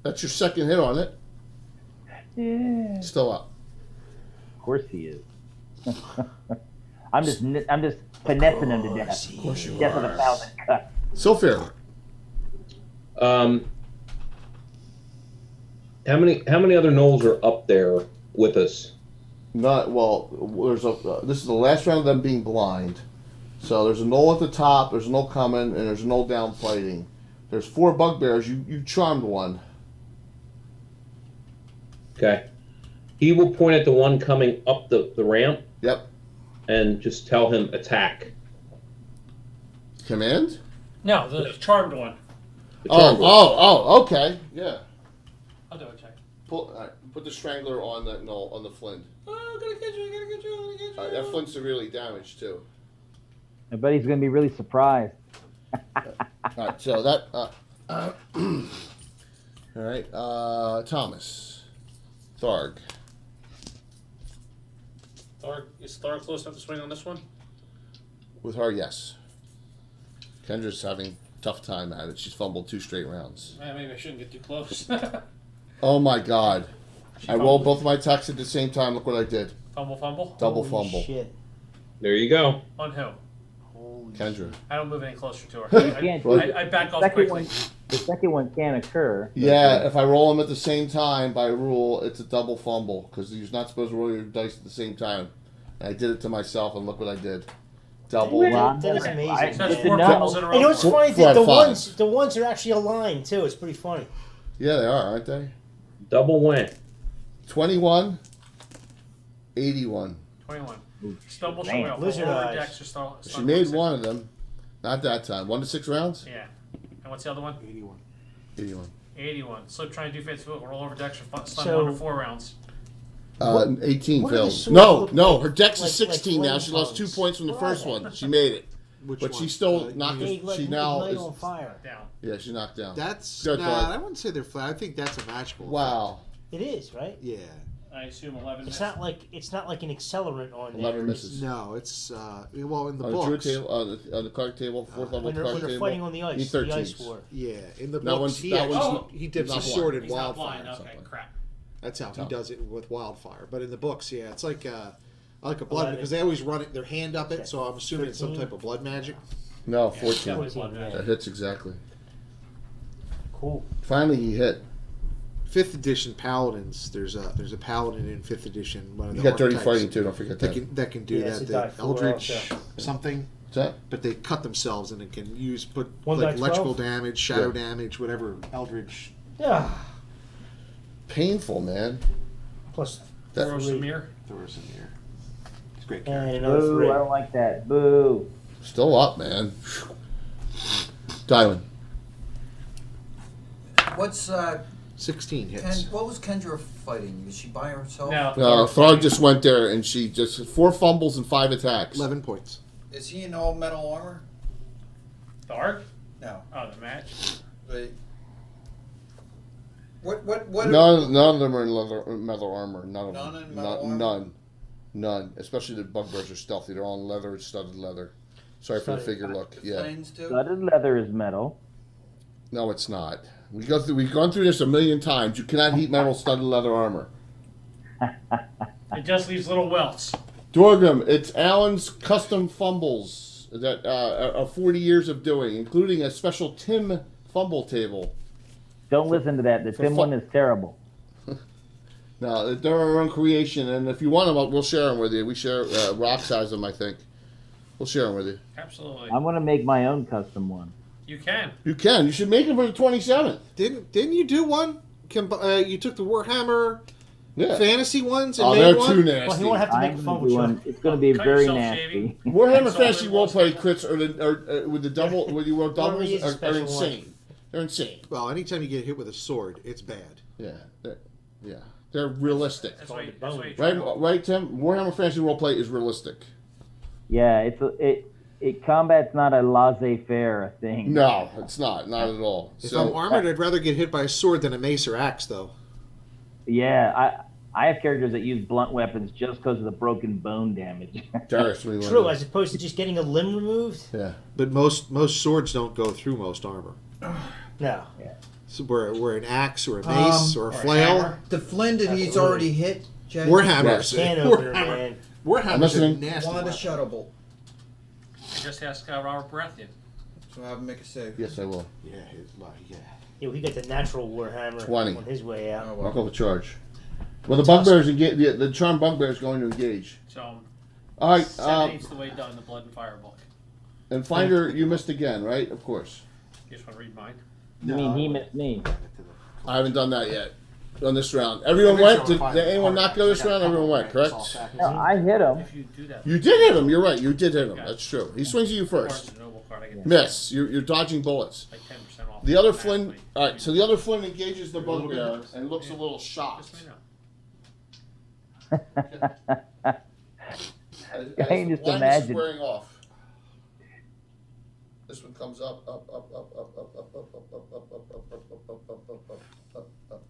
That's your second hit on it. Yeah. Still up. Of course he is. I'm just finessing him to death. Of course you Death of are. 1,000 cuts. Sophia. How many other gnolls are up there with us? Not well. There's a. This is the last round of them being blind. So there's a knoll at the top. There's a knoll coming, and there's a knoll down fighting. There's 4 bugbears. You charmed one. Okay. He will point at the one coming up the ramp Yep. and just tell him attack. Command. No, the charmed one. The charmed one. Okay. Yeah. I'll do it, Jack. Put the strangler on that knoll on the flint. Oh, I'm gonna get you, I'm gonna get you, I'm gonna get you. That flint's severely damaged too. I bet he's gonna be really surprised. Alright, so that alright, Thomas. Tharg. Is Thor close enough to swing on this one? With her, yes. Kendra's having a tough time at it. She's fumbled 2 straight rounds. Maybe I shouldn't get too close. Oh my god. I rolled both of my attacks at the same time. Look what I did. Fumble. Double Holy fumble. Shit. There you go. On who? Holy Kendra. I don't move any closer to her. can't I back off Second quickly. one, the second one can't occur. Yeah, if I roll them at the same time, by rule, it's a double fumble. Because you're not supposed to roll your dice at the same time. And I did it to myself, and look what I did. Double. Well, That is amazing. So that's man. 4 No. fumbles in a row. You know what's Four- funny? four out The of five. ones are actually aligned too. It's pretty funny. Yeah, they are, aren't they? Double win. 21, 81. 21. Stumble Man. showing off. Lizard Over eyes. decks or start. She made one of them. Not that time. 1 to 6 rounds? Yeah. And what's the other one? 81. 81. 81. Slip, try and do fancy foot, roll over decks or stun So- 1 to 4 rounds. 18 what are the failed. swords No, look no, like? her dex Like- is 16 like now. She lost 2 flame points from the tongues. first Right. one. She made it. Which But one? she still knocked you- They, like, She now ignite is. on fire. Down. Yeah, she knocked down. That's Good nah, thought. I wouldn't say they're flat. I think that's a magical. Wow. It is, right? Yeah. I assume 11. It's not like an accelerant on there. 11 misses. No, it's well in the On the druid books. table, on the card table, 4th level When they're, card when they're table. fighting on the ice, Need the 13s. ice war. Yeah, in the That books, one's- he that actually one's- he dips not his blind. sword in He's not wildfire. blind. Okay, Something. crap. That's how he No. does it with wildfire. But in the books, yeah, it's like a blood 11. because they always run it their hand up it. So I'm assuming it's some 13. type of blood magic. No, 14. 14, That yeah. hits exactly. Cool. Finally, he hit. 5th edition paladins. There's a paladin in 5th edition. One of You the got dirty archetypes fighting too, don't forget that. that can do Yeah, it's that. a die The 4 Eldritch also. something. What's that? But they cut themselves and it can put 1 like die electrical 12? damage, shadow Yeah. damage, whatever Eldritch. Yeah. Painful, man. Plus, That- Throw some mirror. Throws in here. It's a great character. and another Boo! 3. I don't like that. Boo! Still up, man. Diamond. What's 16 hits. what was Kendra fighting? Is she by herself? No. Tharg just went there and she just 4 fumbles and 5 attacks. 11 points. Is he in all metal armor? Dark? No. Oh, the match. But what? None of them are in metal armor. None of None them. in metal armor? None. Especially the bugbears are stealthy. They're all in leather, studded leather. Sorry for the Studded. figure look. The Yeah. planes too? Studded leather is metal. No, it's not. We've gone through this a million times. You cannot heat metal studded leather armor. It just leaves little welts. Dorgrim, it's Alan's custom fumbles that are 40 years of doing, including a special Tim fumble table. Don't listen to that. The For Tim one is terrible. Now, they're our own creation, and if you want them, we'll share them with you. We share, Rox has them, I think. We'll share them with you. Absolutely. I'm gonna make my own custom one. You can. You can. You should make them for the 27th. Didn't you do one? You took the Warhammer Yeah. fantasy ones and Oh, made they're one? too Well, nasty. he won't have to make a I'm fumble gonna do shot. one. It's gonna be Cut very yourself nasty. shaving. Warhammer That's Fantasy all it Roleplay was. crits with the double, when you roll doubles, Whatever is are special insane. They're insane. Well, anytime you get hit with a sword, it's bad. Yeah. They're realistic. That's why you Right, Tim? Warhammer Fantasy Roleplay is realistic. Yeah, combat's not a laissez-faire thing. No, it's not. Not at all. If So, I'm armored, I'd rather get hit by a sword than a mace or axe, though. Yeah, I have characters that use blunt weapons just because of the broken bone damage. Darius, what do you True, want as opposed to just getting a limb removed. to do? Yeah. But most swords don't go through most armor. No. So where an axe or a mace or a flail, The Flynn that he's Absolutely. already hit, Jay? Warhammers. Can opener, man. Warhammer's a listening. nasty One of the weapon. shuttle bolt. Just ask Robert Baratheon. So have him make a save. Yes, I will. Yeah, yeah. Yeah, he got the natural Warhammer 20. on his way out. Oh, I'll well. go with charge. Well, the bugbear's the charmed bugbear is going to engage. So, All right, 7/8 the way done, the Blood and Fire book. and Finder, you missed again, right? Of course. You just want to read mine? You mean he missed me? I haven't done that yet on this round. Everyone Make went. sure Did I'm anyone fine. not go this I got round? a Everyone went, couple correct? of bags, No, I hit him. If you do that, You did hit him. You're right. You did hit him. Okay. That's true. He swings at you first. Barnes & Noble card, I get Miss. You're dodging bullets. like 10% off. The other automatically. Flynn. All right. So the other Flynn engages the A little bit bugbear nervous. and looks a little shocked. Just so you know. As I can the just blind is imagine. squaring off. This one comes up.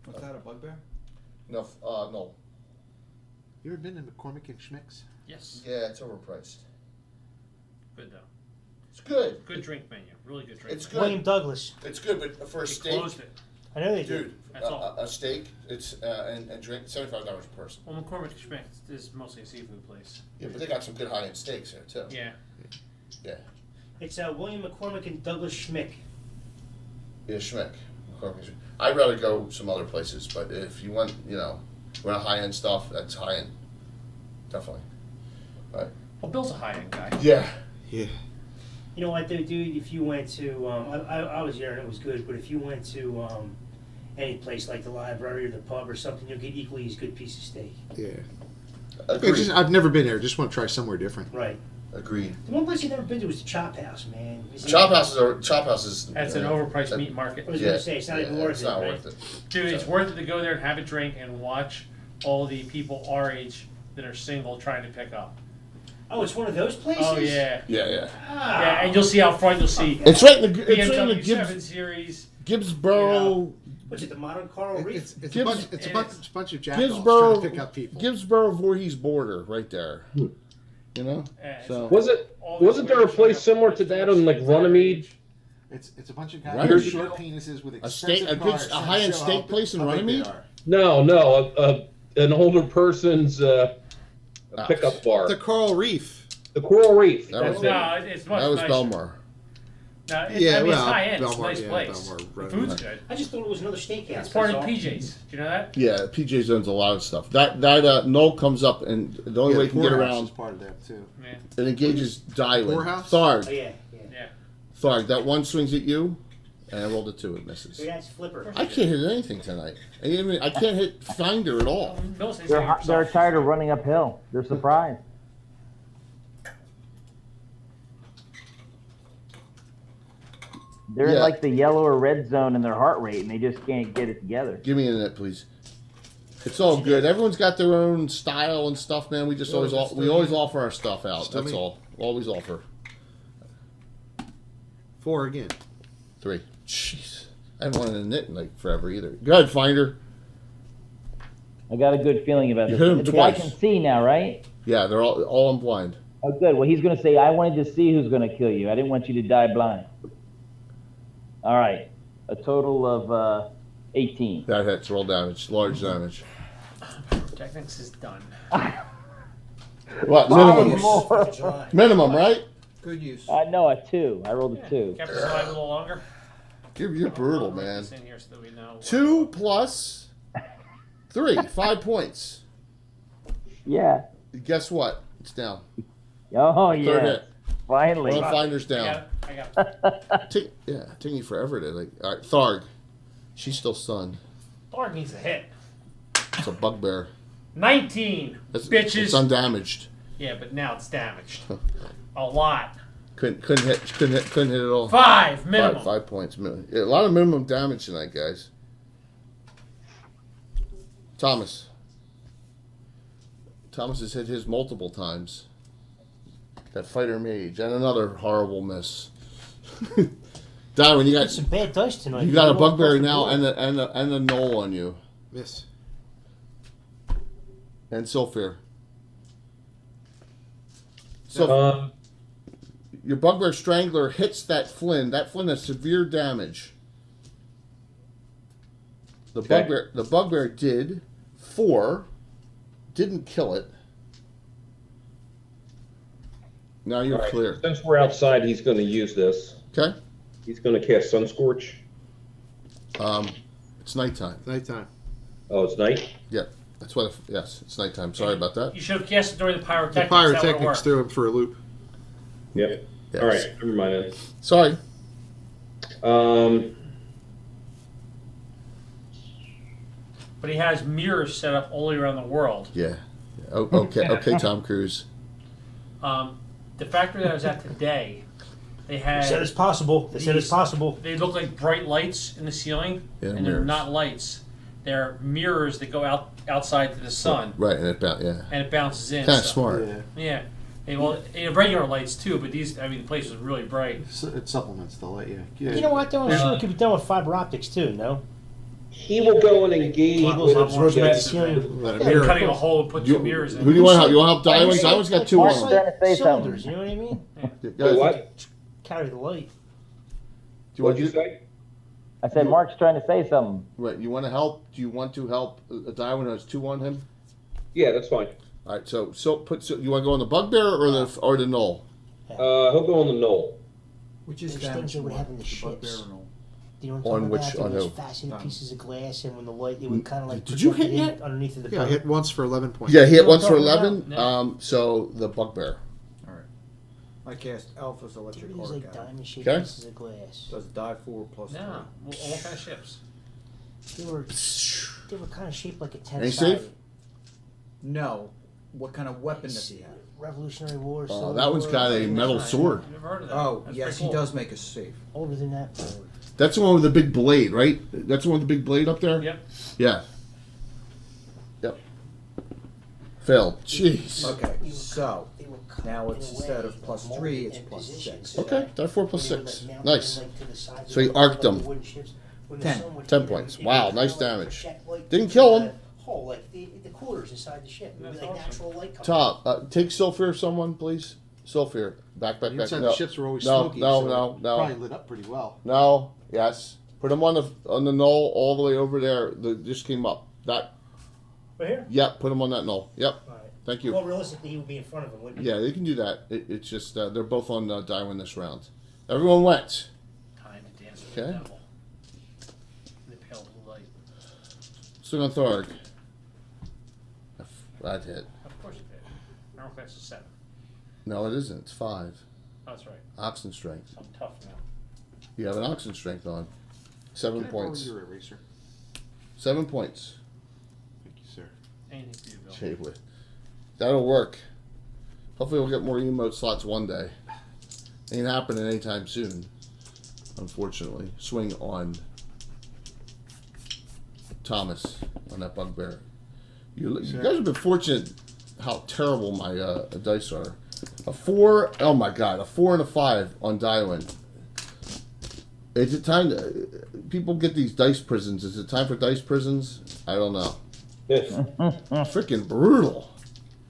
What's that, a bugbear? No, no. You ever been to McCormick and Schmick's? Yes. Yeah, it's overpriced. Good though. It's good. Good drink menu. Really good drink It's menu. good. William Douglas. It's good, but for a They steak, closed it. I know they dude, did. That's all. a steak, it's and drink $75 a person. Well, McCormick Schmick is mostly a seafood place. Yeah, but they got some good high-end steaks there too. Yeah. Yeah, It's William McCormick and Douglas Schmick. yeah, Schmick. McCormick. I'd rather go some other places, but if you want, you want high-end stuff, that's high-end, definitely. Well, Bill's a high-end guy. Yeah. Yeah. You know what, though, dude? If you went to, I was there and it was good, but if you went to any place like the library or the pub or something, you'll get equally as good piece of steak. Yeah. Agreed. I've never been there. Just want to try somewhere different. Right. Agreed. The one place I've never been to was the Chop House, man. Chop houses. That's an overpriced meat market. I was going to say, it's not even worth it's it, not right? worth it. Dude, it's worth it to go there and have a drink and watch all the people our age that are single trying to pick up. Oh, it's one of those places? Oh, yeah. Yeah. Ah. Yeah, and you'll see out front, you'll see It's right in the BMW 7 Gibbs, Series. Gibbsboro. What's it, the modern Coral Reef? It's a Gibbs- bunch of jackals trying to pick up people. Gibbsboro Voorhees border right there. You know? And So- Wasn't there a place similar to that on like Runnymede? It's a bunch of guys Runnymede. with short penises with steak- expensive a good- cars a trying to high-end show steak how place in big they Runnymede? are. No, an older person's pickup bar. The Coral Reef. The Coral Reef. That That's was- it. No, it's much That was nicer. Belmar. No, Yeah, I mean, well, it's high end. It's a Belmar, nice yeah, place. Belmar, The right. food's good. I just thought it was another steakhouse. It's part that's of all. PJ's. Do you know that? Yeah, PJ's owns a lot of stuff. That Knoll comes up, and the only way you can get Poorhouse around, is part of that too. Yeah. it engages Dylan. Poorhouse? Oh, Tharg. yeah. Yeah. Tharg. That one swings at you, and I rolled a 2. It misses. So that's Flipper. I can't hit anything tonight. I can't hit Finder at all. Bill says They're tired of running uphill. They're surprised. They're in Yeah. like the yellow or red zone in their heart rate, and they just can't get it together. Give me a net, please. It's all good. Everyone's got their own style and stuff, man. We just always offer our stuff out. Still That's me. all. Always offer. 4 again. 3. Jeez, I haven't wanted a knit in like forever either. Go ahead, Finder. I got a good feeling about You this. hit him The guy twice. can see now, right? Yeah, they're all in blind. Oh, good. Well, he's going to say, I wanted to see who's going to kill you. I didn't want you to die blind. All right. A total of 18. That hits. Roll damage. Large damage. Technics is done. What? Oh, Minimum. more. July. Minimum, right? Good use. No, a 2. I rolled a 2. Kept us alive a little longer. You're brutal, I'll write man. this in here so that we know. 2 plus 3. 5 points. Yeah. Guess what? It's down. Oh, Third yeah. hit. Finally. Well, Finder's I down. got it. I got it. Taking you forever to like. All right, Tharg. She's still stunned. Thorn needs a hit. It's a bugbear. 19, It's bitches. undamaged. Yeah, but now it's damaged. A lot. Couldn't hit at all. 5 minimum. 5 points. Yeah, a lot of minimum damage tonight, guys. Thomas has hit his multiple times. That fighter mage and another horrible miss. Darwin, you got Some bad dice tonight. you got a They're all bugbear across the now board. and a knoll on you Miss. and Sylphir. Uh, So your bugbear strangler hits that Flynn. That Flynn has severe damage. The Okay. bugbear did 4, didn't kill it. Now you're All right, clear. Since we're outside, he's going to use this. Okay. He's going to cast Sunscorch. It's nighttime. Nighttime. Oh, it's night? Yeah. That's what. Yes, it's nighttime. Sorry about that. You should have guessed it during the The pyrotechnics. That would've pyrotechnics worked. threw him for a loop. Yep. Yes. All right, never mind then. Sorry. But he has mirrors set up all around the world. Yeah. Okay. Okay, Tom Cruise. The factory that I was at today, they had. They said it's possible. They said it's these- possible. They look like bright lights in the ceiling, Yeah, and they're mirrors. not lights. They're mirrors that go outside to the sun, Right, and yeah. and it bounces in. Kind of so- smart. Yeah. Yeah. Well, regular lights too, but these, I mean, the place was really bright. It supplements the light, yeah. You know what, though? I'm sure it could be done with fiber optics, too, no? He will go and engage Cables with on it. the ceiling. Let it Yeah, mirror. Cutting a hole and put two mirrors in. Who do you want to help? You want to help Darwin? Like, Darwin's got two Mark's on trying him. to say cylinders, something. you know what I mean? Wait, what? Carry the light. Do you want What'd you say? I said Mark's trying to say something. Right, you want to help? Do you want to help Darwin who has two on him? Yeah, that's fine. All right, so you want to go on the bugbear or the knoll? He'll go on the knoll. Which is Those things damaged they would more, have in the the bugbear ships. or no? Do you know what On I'm which- talking about? on Those who? faceted Um, pieces of glass, and when the light, it would kind of like. Did you project hit in yet? underneath of the Yeah, I boat. hit once for 11 points. Yeah, he hit You know once for what I'm talking 11. about? So the bugbear. Alright. I cast Alpha's They're electric these arc like out. diamond-shaped Okay. pieces of glass. Does die 4 plus 3. No, what kind of ships? They were kind of shaped like a Any 10-sided. safe? No. What kind of weapon does he have? Revolutionary War. Oh, Civil that one's War, got a metal sword. Never heard of that. Oh, That's yes, pretty he cool. does make a safe. Older than that. Probably. That's the one with the big blade, right? That's the one with the big blade up there? Yep. Yeah. Yep. Failed. Jeez. Okay, They were so They were cut now in it's a instead way of plus that 3, molded it's in plus position 6. so Okay, that die 4 plus when they would, 6. like, mount Nice. them, like, to the sides So of he the- arced like them. the wooden ships, when the 10. sun would 10 hit them, points. it Wow, would nice kinda, like, damage. project light Didn't into kill the him. Hole, like the quarters inside the ship. It would be That's like awesome. natural light coming. Tom, take Sulfur, someone, please. Sulfur. Back, back, The back. inside No. the ships were always No, smoky. no, so no, it no. Probably lit up pretty well. No, yes. Put them on the knoll all the way over there. Just came up. That. Right here? Yep, put them on that knoll. Yep. Alright. Thank you. Well, realistically, he would be in front of him, wouldn't he? Yeah, they can do that. It's just they're both on Darwin this round. Everyone went. Time to dance with Okay. the devil. In the pale blue light. Swing on Thorg. That hit. Of course it did. Armor class is 7. No, it isn't. It's 5. Oh, that's right. Oxen strength. I'm tough now. You have an oxen strength on. 7 Can I borrow points. your eraser? 7 points. Thank you, sir. Anything for you, Bill. Gee whiz. That'll work. Hopefully we'll get more emote slots one day. Ain't happening anytime soon. Unfortunately. Swing on Thomas on that bugbear. You guys have been fortunate how terrible my dice are. A 4, oh my god, a 4 and a 5 on Darwin. Is it time to, people get these dice prisons. Is it time for dice prisons? I don't know. Freaking brutal.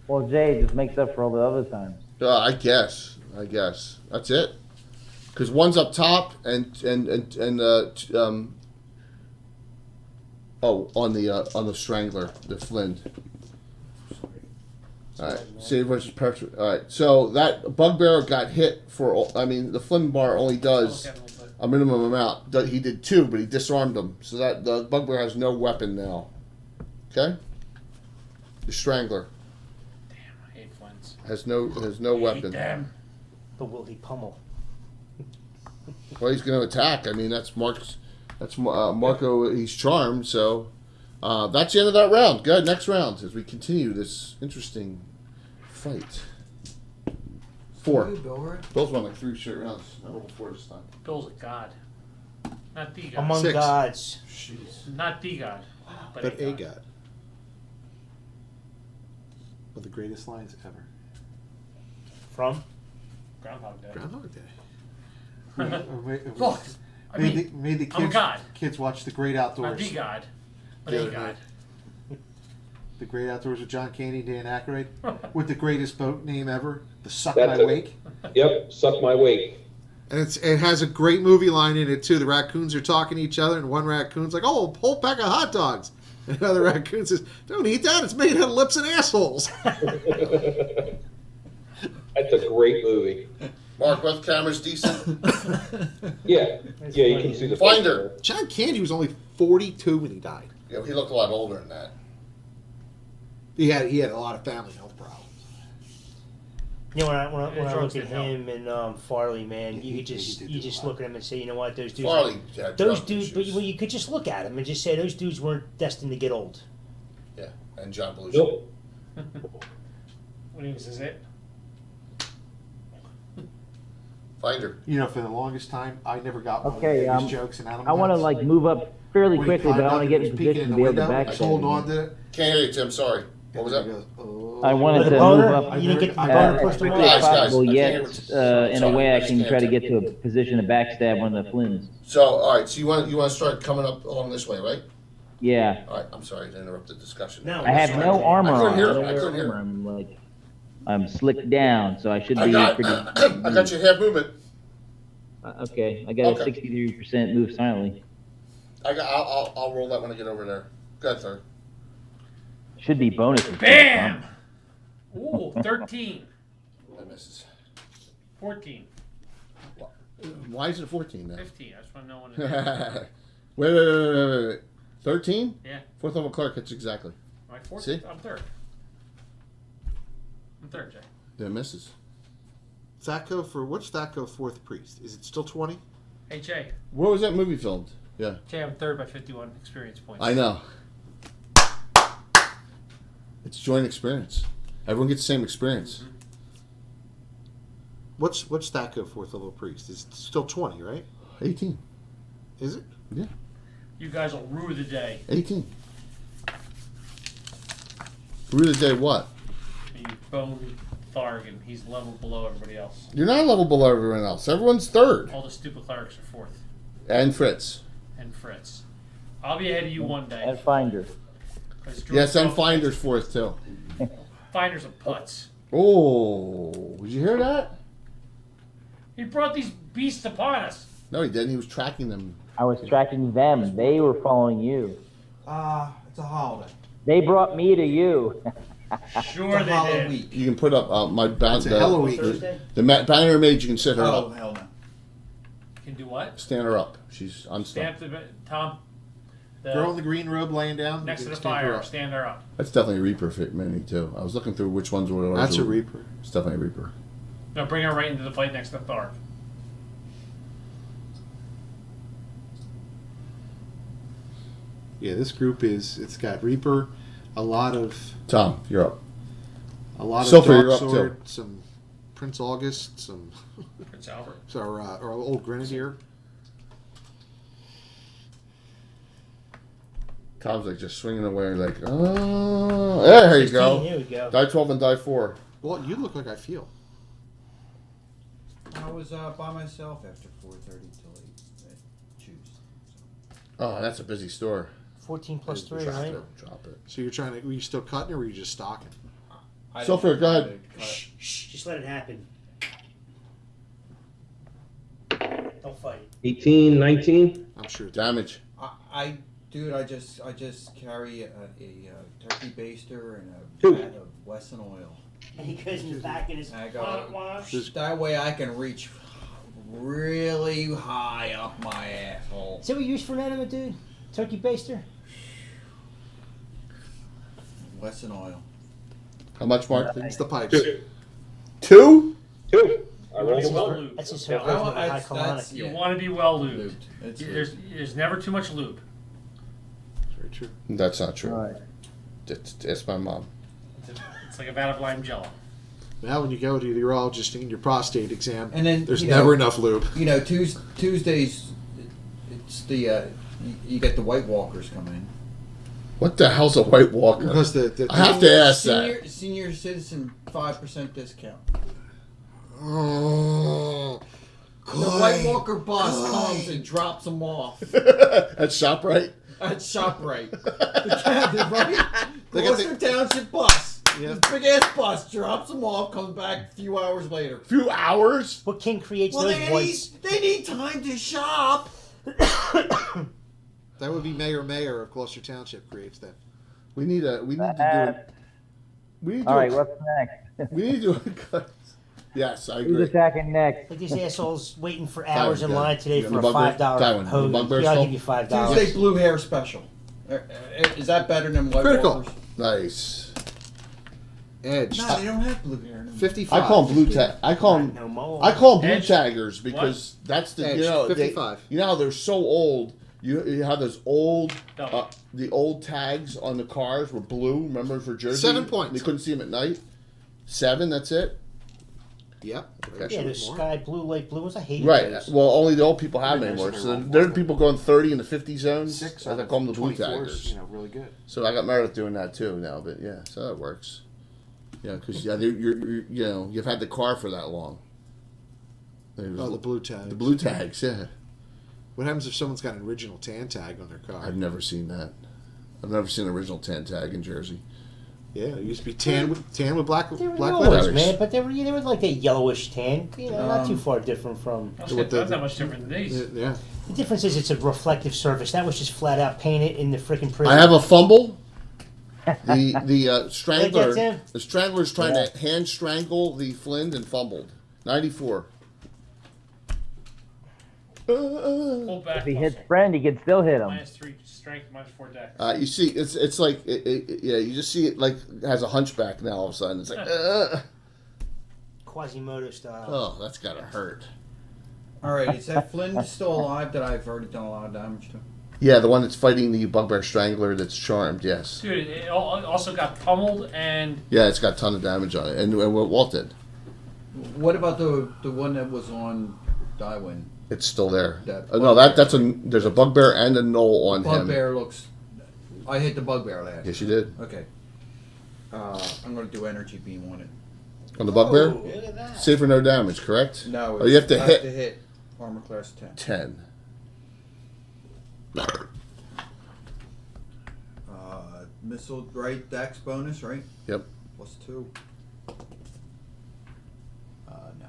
Well, Jay just makes up for all the other times. I guess. That's it. Because one's up top and on the strangler, the Flint. All right, save versus pressure. All right, so that bugbear got hit for. I mean, the Flint bar only does Look at it a little bit. a minimum amount. He did 2, but he disarmed them, so that the bugbear has no weapon now. Okay. The strangler Damn, I hate Flints. has no Hate weapon. them. But will he pummel? Well, he's going to attack. I mean, that's Mark's. That's Marco. He's charmed. So that's the end of that round. Good. Next round as we continue this interesting fight. 4. Bill's won like 3 straight rounds. Not over 4 this time. Bill's a god. Not the god. Among 6. gods. Not the god. But, But a god. One of the greatest lines ever. From? Groundhog Day. Groundhog Day. Look, I mean, made the I'm a kids, god. kids watch The Great Not Outdoors. the god. But The a other god. night. The Great Outdoors with John Candy, Dan Aykroyd, with the greatest boat name ever, the Suck That's My it. Wake. Yep, suck my wake. And it has a great movie line in it too. The raccoons are talking to each other, and one raccoon's like, "Oh, a whole pack of hot dogs." And another raccoon says, "Don't eat that. It's made out of lips and assholes." That's a great movie. Mark, both cameras decent. Yeah, yeah, you can see the Finder. John Candy was only 42 when he died. Yeah, he looked a lot older than that. He had a lot of family health problems. You know, when I drugs look at didn't help. him and Farley, man, Yeah, you could he just did you do a just lot. look at him and say, you know what, those dudes. Farley had Those drug dudes, but issues. you could just look at them and just say those dudes weren't destined to get old. Yeah, and John Belushi. Nope. What is it? Finder. You know, for the longest time, I never got one Okay, of his jokes and animal I want to House. like move up fairly When he quickly, but climbed I up want to and get he in was peeking position in to the be able to window, I was holding on backstab. to it. Can't hear you, Tim. Sorry. What was And that? he goes, "Oh." I wanted The to boner? move up You didn't get the I boner heard- pushed as him quickly off? as Guys, possible, I yet can't hear in a sorry, way I I just can can't try to take get to a position to backstab one of the Flynns. So, all right. So you want to start coming up along this way, right? Yeah. All right. I'm sorry to interrupt the discussion. No, I have no armor I couldn't on. hear I him. don't I wear couldn't hear armor. I'm slicked down, so I should I be got pretty. I got your half movement. Okay, I got Okay. a 63% move silently. I'll roll that when I get over there. Go ahead, sir. Should be bonuses. Bam! Ooh, 13. That misses. 14. Why is it 14 then? 15. I just want to know when it is. Wait. 13? Yeah. Fourth level clerk hits exactly. Am I fourth? See? I'm third. I'm third, Jay. Yeah, misses. Thaco for what's Thaco fourth priest? Is it still 20? Hey, Jay. Where was that movie filmed? Yeah. Jay, I'm third by 51 experience points. I know. It's joint experience. Everyone gets the same experience. What's Thaco fourth level priest? It's still 20, right? 18. Is it? Yeah. You guys will rue the day 18. Rue the day what? you bone Thargan. He's level below everybody else. You're not a level below everyone else. Everyone's third. All the stupid clerics are fourth. And Fritz. And Fritz. I'll be ahead of you one day. And Finder. 'Cause Yes, and George- Finder's fourth too. Finder's a putz. Oh, did you hear that? He brought these beasts upon us. No, he didn't. He was tracking them. I was tracking them. They were following you. It's a holiday. They brought me to you. Sure It's a they holiday did. week. You can put up my It's a hell of a week. Thursday? the banner mage. You can sit her Oh, up, hell no. Can do what? stand her up. She's unstuck. Stamp the Tom. The, Girl in the green robe laying down. next you to the can stand her fire. up. Stand her up. That's definitely a Reaper fit mini too. I was looking through which ones were. That's a Reaper. It's definitely a Reaper. No, bring her right into the fight next to Tharg. Yeah, this group it's got Reaper, a lot of Tom, you're up. Dark Silver, you're up, Sword, some Prince August, some Prince Albert. our old Grenadier. Tom's like just swinging away, like, oh, there you 16, go. Here we go. Die 12 and die 4. Well, you look like I feel. I was by myself after 4:30 till 8. Choose. Oh, that's a busy store. 14 plus 3, Drop right? it. Drop it. So you're trying to? Were you still cutting, or were you just stocking? I Sulfur, didn't go know ahead. how to cut. Shh, shh, just let it happen. Don't fight. 18, 19. I'm sure. Damage. Dude, I just carry a turkey baster and a Two. vat of Wesson oil. And he goes in the back in his I go- wah, wah. That way I can reach really high up my asshole. Is that what you use for an enema, dude? Turkey baster? Wesson oil. How much, Mark? It's the pipes. Two? Two. I You rolled want to be a well one. lubed. That's his No, whole version of a That's- high that's- colonic. You yeah. want to be well lubed. Lubed. It's There's never too much lube. Very true. That's not true. All right. It's my mom. It's like a vat of lime jello. Now, when you go to the urologist and get your prostate exam, And then, there's you know- never enough lube. Tuesdays, it's the you get the White Walkers come in. What the hell's a White Walker? Because the I have to ask that. Senior citizen 5% discount. Oh, The White Walker bus comes and drops them off At ShopRite? at ShopRite. Right? They got the- Gloucester Township bus. Yeah. This big ass bus drops them off, comes back a few hours later. Few hours? What king creates Well, those they whites? need time to shop. that would be Mayor of Gloucester Township creates that. We need to do it. We need to All do right, a- what's next? We need to do a Yes, I Who's agree. attacking next? Like these assholes waiting for hours in yeah. line today You for a got the bugbear? $5 Tywin, the hose. bugbear Yeah, I'll skull? give you $5. Tuesday blue hair special. Is that better than White Critical. Walkers? Nice. Edge. No, they don't have blue hair. No. 55. I call them blue tag. I call them. No more. I call them blue Edge. taggers because that's the Edge, 55. you know how they're so old. You have those old Double. the old tags on the cars were blue. Remember for Jersey? 7 points. They couldn't see them at night. 7. That's it. Yep. Okay. Yeah, the sky blue, light blue ones. I hate Right. those. Well, only the old people have them Yeah, anymore. they're So all there are white. people going 30 in the 50 zones. 6 I call them the blue 24s, taggers. you know, really good. So I got Meredith doing that too now, but yeah, so that works. Yeah, because you're you know you've had the car for that long. Oh, the blue tag. The blue tags, yeah. What happens if someone's got an original tan tag on their car? I've never seen that. I've never seen an original tan tag in Jersey. Yeah, it used to be tan with black They were black yellowish, letters. man, but they were like a yellowish tan. You know, not too far different from. That's With not the- that much different than these. Yeah. The difference is it's a reflective surface. That was just flat out painted in the freaking prison. I have a fumble. The strangler. Like that, Tim? The strangler's trying to hand strangle the Flynn and fumbled. 94. Pull back. If he hits friend, he can still hit him. -3 strength, -4 dex. You see, it's like yeah. You just see it like it has a hunchback now. All of a sudden, it's like Quasimodo style. oh, that's gotta hurt. All right, is that Flynn still alive that I've already done a lot of damage to? Yeah, the one that's fighting the bugbear strangler that's charmed. Yes. Dude, it also got pummeled and Yeah, it's got a ton of damage on it, and what Walt did. What about the one that was on Dywin? It's still there. That No, there's a bugbear and a knoll on him. Bugbear looks. I hit the bugbear last. Yes, you did. Okay. I'm gonna do energy beam on it. On the bugbear, Oh, look at that. save for no damage, correct? No, Oh, you have to I hit have to hit armor class 10. 10. Missile right dex bonus, right? Yep. +2. No.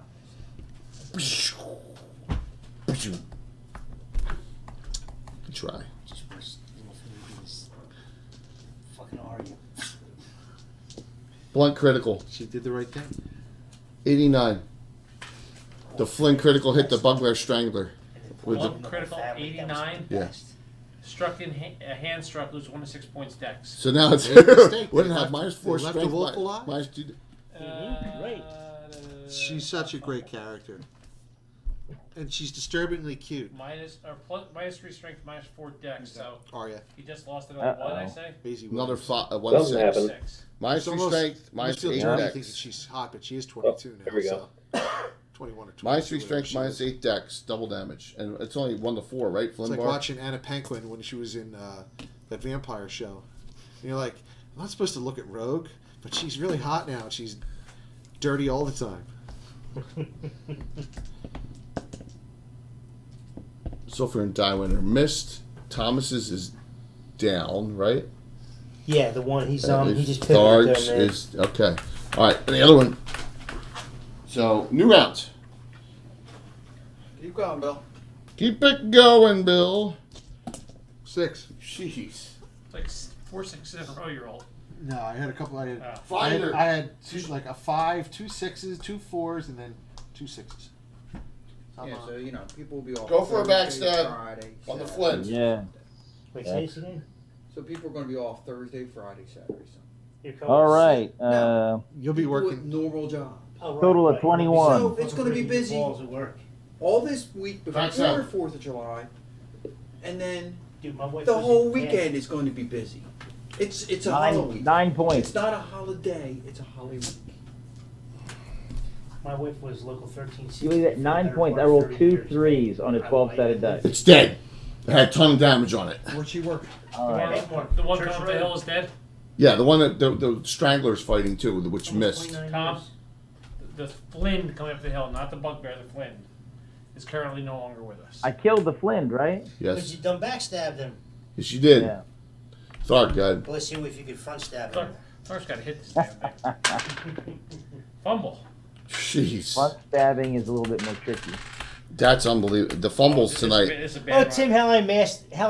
Good try. Just worse. Fucking argue. Blunt critical, She did the right thing. 89. The Flynn critical hit the bugbear strangler. With Blunt the, critical, 89. yeah. Struck in hand struck, lose 1 to 6 points dex. So now it's They made a mistake. wouldn't They have left- -4 they left the strength, wolf alive? -2. Right. She's such a great character, and she's disturbingly cute. -3 strength, -4 dex. So Arya, he just lost another one, I Uh-oh. say. Maisie Another Williams. 1 Doesn't 6. happen. 6. -3 strength, Almost feel -8 Johnny dex. thinks that she's hot, but she is 22 now. there we go. So 21 or 22. -3 whatever strength, she is. -8 dex, double damage, and it's only 1 to 4, right? It's Flynn like bar. watching Anna Paquin when she was in that vampire show. And you're like, I'm not supposed to look at Rogue, but she's really hot now. She's dirty all the time. Sulfur and Dywin are missed. Thomas's is down, right? Yeah, the one he's he just Tharg's pivoted there, man. is okay. All right, and the other one. So new round. Keep going, Bill. Keep it going, Bill. 6. Jeez. It's like 4 6s in a row, you're old. No, I had a couple. I had, Oh. I had two, like a 5, 2 6s, 2 4s, and then 2 6s. Yeah, so you know, people will be off. Go for a Thursday, backstab Friday, on the Saturday. Flint. Yeah. Wait, say this again? So people are going to be off Thursday, Friday, Saturday, Sunday. Here comes- All right. You'll be People with working. normal job. Oh, right, Total of right. 21. So it's going to be busy Balls at work. all this week before Thanks, Sam. 4th of July, and then Dude, my wife the was whole in- weekend is going to be busy. It's a Halloween. 9 points. It's not a holiday. It's a Halloween. My wife was local 13. You believe that? 9 points. I rolled 2 3s on a 12-sided dice. It's dead. It had a ton of damage on it. Where'd she work? All right. The one Church coming up the Road. hill is dead. Yeah, the one that the strangler's fighting too, which missed. 29 Tom, years. the Flynn coming up the hill, not the bugbear, the Flynn, is currently no longer with us. I killed the Flint, right? But Yes, you done backstabbed him. yes, you did. Yeah. Tharg, God. Let's see if you could front stab him. Thor's got to hit this damn thing. Fumble. Jeez, Front stabbing is a little bit more tricky. that's unbelievable. The fumbles tonight. It's a Oh, bad Tim, one. how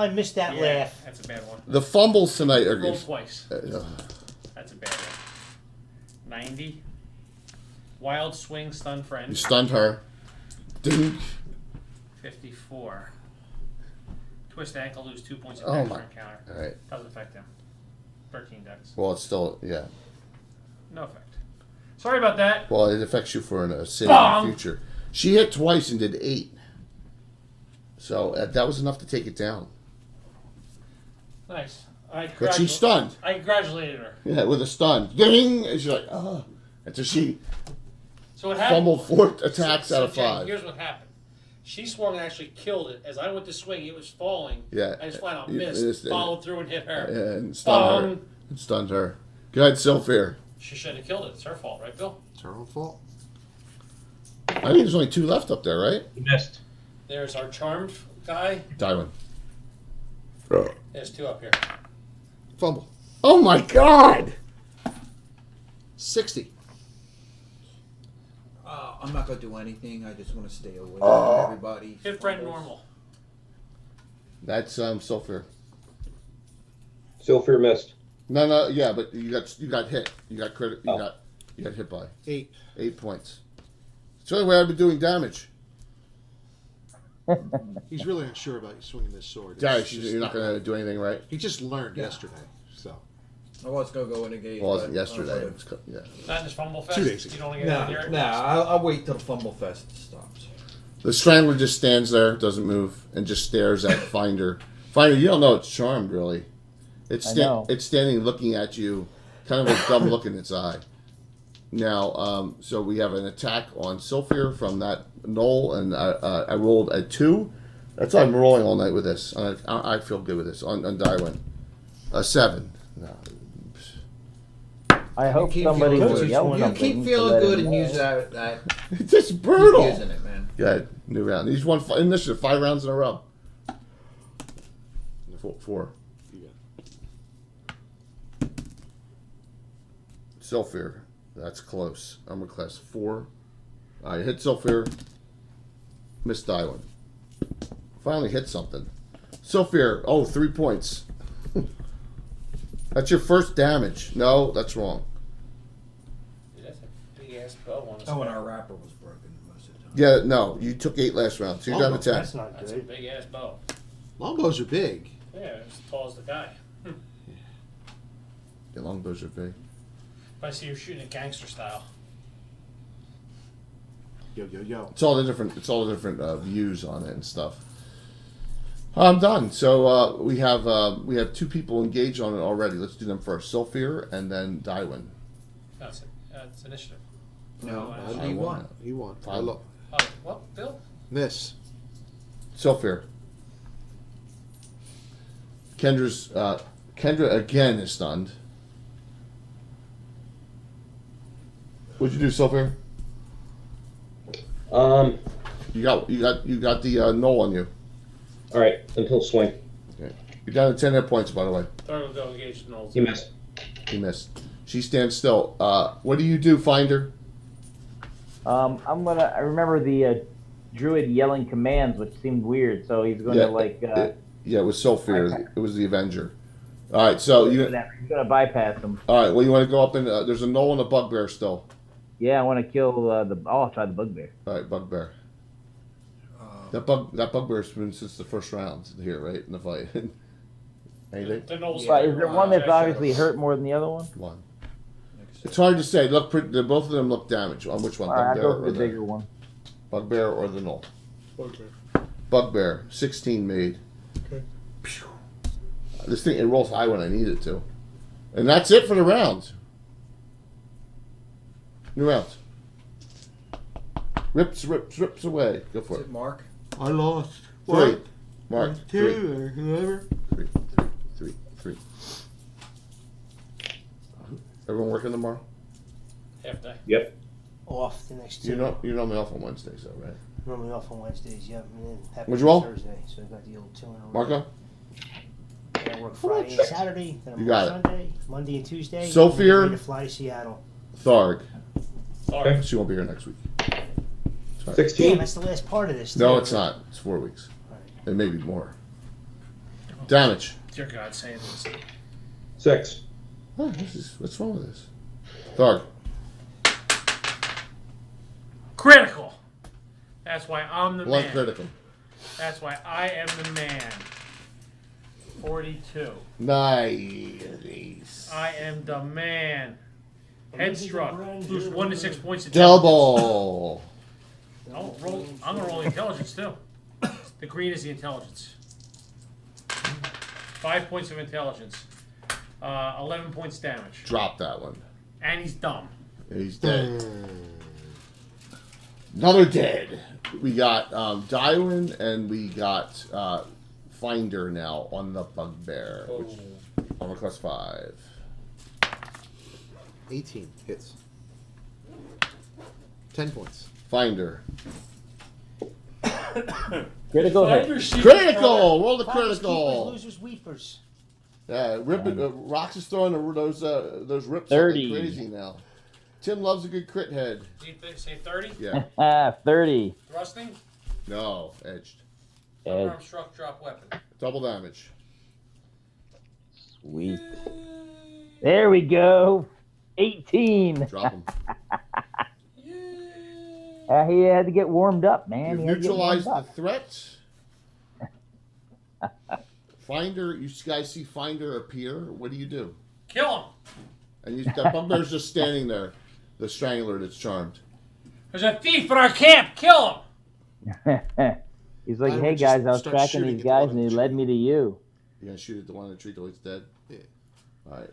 I missed that Yeah, laugh. That's a bad one. The fumbles tonight are. Roll twice. Uh, That's a bad one. 90. Wild swing, stun you friend. stunned her. Ding. 54. Twist ankle, lose 2 points of Oh damage my- for encounter. All right. Doesn't affect him. 13 dex. Well, it's still yeah. No effect. Sorry about that. Well, it affects you for a save Bong! in the future. She hit twice and did 8. So that was enough to take it down. Nice. But she's stunned. I congratulated her. Yeah, with a stun. Ding! And she's like, oh. Until she So what happened? fumbled 4 attacks out of Jay, 5. Here's what happened. She swung and actually killed it. As I went to swing, it was falling. Yeah. I just flat out You missed, missed it. followed through and hit her. And stunned her. Bong! And stunned her. Go ahead, Sylphir. She shouldn't have killed it. It's her fault, right, Bill? It's her own fault. I think there's only 2 left up there, right? You missed. There's our charmed guy. Darwin. There's 2 up here. Fumble. Oh my God! 60. I'm not gonna do anything. I just want to stay away from everybody. Hit friend normal. That's Sylphir. Sylphir missed. No, yeah, but you got hit. You got credit. You Oh. got hit by 8. 8 points. It's the only way I've been doing damage. He's really unsure about you swinging this sword. It's Darius, just you're not going to do anything, right? He just learned yesterday, so. I was gonna go in a gate. Well, it wasn't but yesterday. I'm It was, yeah. Not in this fumble fest. 2 days ago. You don't want to get out Nah, there. nah. I'll wait till the Fumble Fest stops. The Strangler just stands there, doesn't move, and just stares at Finder. Finder, you don't know it's charmed, really. I know. It's standing looking at you, kind of a dumb look in its eye. Now, so we have an attack on Sylphir from that knoll, and I rolled a 2. That's why I'm rolling all night with this. I feel good with this on Darwin. A 7. No. I hope keep somebody feeling will good. yell You something. keep to feeling let good him and know. use that. It's just Keep brutal. using it, man. Go ahead, new round. He's won initiative 5 rounds in a row. 4. Sylphir, that's close. Armor class 4. I hit Sylphir. Missed Dylan. Finally hit something. Sylphir, 3 points. That's your first damage. No, that's wrong. Dude, that's a big ass bow on his Oh, and head. our wrapper was broken most of the time. Yeah, no, you took 8 last round, so you're down to 10. That's not That's a good. big ass bow. Longbows are big. Yeah, it's as tall as the guy. Yeah, longbows are big. If I see you shooting it gangster style. Yo, yo, yo. It's all the different views on it and stuff. I'm done. So we have 2 people engaged on it already. Let's do them first. Sylphir and then Dywin. That's it. That's initiative. No, I he won. He won. Fine. I look. Oh, what, Bill? Miss. Sylphir. Kendra again is stunned. What'd you do, Sylphir? You got the knoll on you. All right, until swing. Okay. You're down to 10 hit points, by the way. Third will go engage the Knowles. You missed. You missed. She stands still. What do you do, Finder? I remember the druid yelling commands, which seemed weird. So he's going to Yeah, it was Sylphir. It was the Avenger. All right, so he's going to bypass him. All right, well, you want to go up and there's a knoll and a bugbear still. Yeah, I want to kill I'll try the bugbear. All right, bugbear. That bugbear's been since the first round here, right, in the fight. Anything? The Knowles. But is there one that's obviously hurt more than the other one? One. It's hard to say. Look, both of them look damaged. On which one? All right, I'll Bugbear go for or the bigger one. Bugbear or the knoll? Bugbear. 16 made. Okay. Phew. This thing, it rolls high when I need it to. And that's it for the round. New round. Rips away. Go for Is it. it Mark? I lost. 3. Mark. 3. 2 or whoever. 3. Everyone working tomorrow? Half day. Yep. Off the next 2. You're normally off on Wednesdays, though, right? Normally off on Wednesdays, yep. And then happy What'd you roll? Thursday, so I got the old 2 in a row. Marco? Then I work Friday and Saturday, then I You work got it. Sunday, Monday and Tuesday. Sylphir? and then ready to fly to Seattle. Tharg. Sorry. She won't be here next week. Sorry. 16. Damn, that's the last part of this. No, too. it's not. It's 4 weeks. Alright. It may be more. Damage. Dear God, say this. 6. Oh, what's wrong with this? Tharg. Critical. That's why I'm the One man. critical. That's why I am the man. 42. Nice. I am the man. Head struck. Lose 1 to 6 points. To Double. I'm gonna roll the intelligence too. The green is the intelligence. 5 points of intelligence. 11 points damage. Drop that one. And he's dumb. He's dead. Another dead. We got Dywin and we got Finder now on the Bugbear. Which armor class 5. 18 hits. 10 points. Finder. Critical hit. Critical! Roll the Finders, keepers, critical. losers, weepers. Rocks is throwing those rips 30. like crazy now. Tim loves a good crit head. Say 30? Yeah. 30. Thrusting? No, edged. Edge. Arm struck, drop weapon. Double damage. Sweet. There we go. 18. Drop him. He had to get warmed up, man. You He had to get neutralize warmed the up. threat. Finder, you guys see Finder appear. What do? Kill him! And that bugbear's just standing there. The strangler that's charmed. There's a thief in our camp! Kill him! He's like, I hey would just guys, I was start tracking shooting these at the guys one and in he the led tree. me to you. You gonna shoot at the one in the tree till he's dead? Yeah. All right.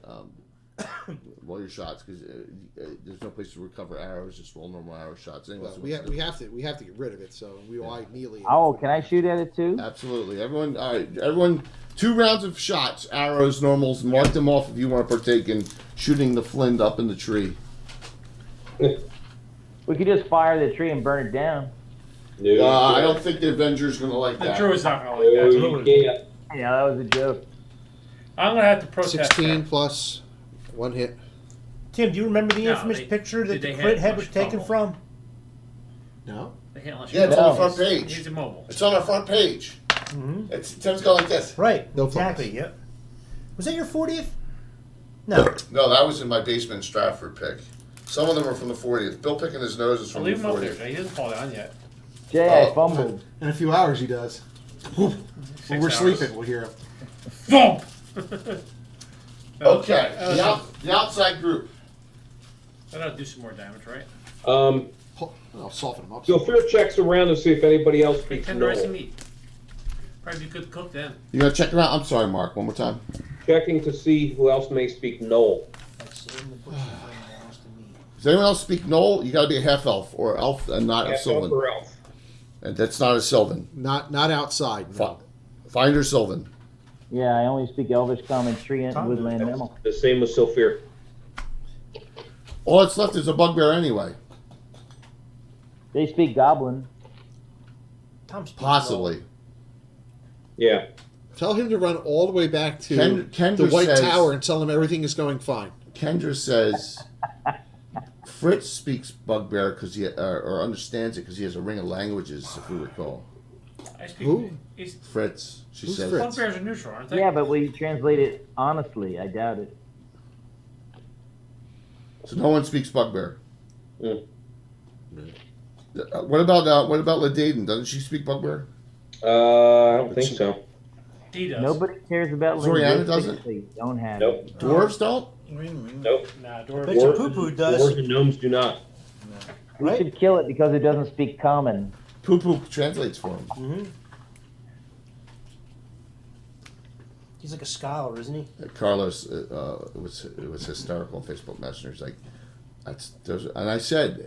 Roll your shots because there's no place to recover arrows. Just roll normal arrow shots. Anyone Well, else we wants have to- we have to get rid of it, so we all immediately. Oh, can I shoot at it too? Absolutely. Everyone. All right. Everyone. 2 rounds of shots, arrows, normals. Mark them off if you want to partake in shooting the flint up in the tree. We could just fire the tree and burn it down. No, I don't think the Avenger's gonna like The that. Druid's not gonna No, like that. you can't. Yeah, that was a joke. I'm gonna have to protest 16 that. plus 1 hit. Tim, do you remember the No, infamous they- picture that did the they crit have head was much taken trouble? from? No. They can't let Yeah, it's you on No. the front page. He's immobile. It's on our front page. Mm-hmm. Tim's going like this. Right, No exactly, focus. yep. Was that your 40th? No. No, that was in my basement in Stratford pick. Some of them are from the 40th. Bill picking his nose is I'll from the leave him up there. 40th. He doesn't fall down yet. Jay, Oh. I fumbled. In a few hours, he does. Whoop. When we're 6 hours. sleeping, we'll hear him. Boom! Okay, the outside group. That'll do some more damage, right? I'll soften him up. So fear checks around to see if anybody else Make speaks tenderizing Knoll. meat. Probably be good to cook then. You gonna check them out? I'm sorry, Mark. One more time. Checking to see who else may speak Knoll. Does anyone else speak Knoll? You gotta be a half elf or elf and not a Half elf Sylvan. or elf. And that's not a Sylvan. Not outside. No. Finder Sylvan. Yeah, I only speak Elvish, Common, Tree, and Tom, Woodland Mammal. The same with Sylphir. All that's left is a bugbear anyway. They speak Goblin. Tom speaks Possibly. Yeah. Tell him to run all the way back to Kendra the White says- Tower and tell him everything is going fine. Kendra says Fritz speaks bugbear because he or understands it because he has a ring of languages, if we recall. I speak. Who? Fritz, she Who's says. Fritz? Bugbears are neutral, aren't they? Yeah, but we translate it honestly. I doubt it. So no one speaks bugbear. Mm. What about Ladaiden? Doesn't she speak bugbear? I don't think so. He does. Nobody cares about Zoriana linguistics. doesn't? They don't have Nope. it. Dwarves don't? Nope. Nah, Bet Dwarf. your poo-poo does. Dwarves and gnomes do not. We Right? should kill it because it doesn't speak Common. Poo Poo translates for him. Mm-hmm. He's like a scholar, isn't he? Carlos, it was hysterical on Facebook Messenger. He's like, and I said,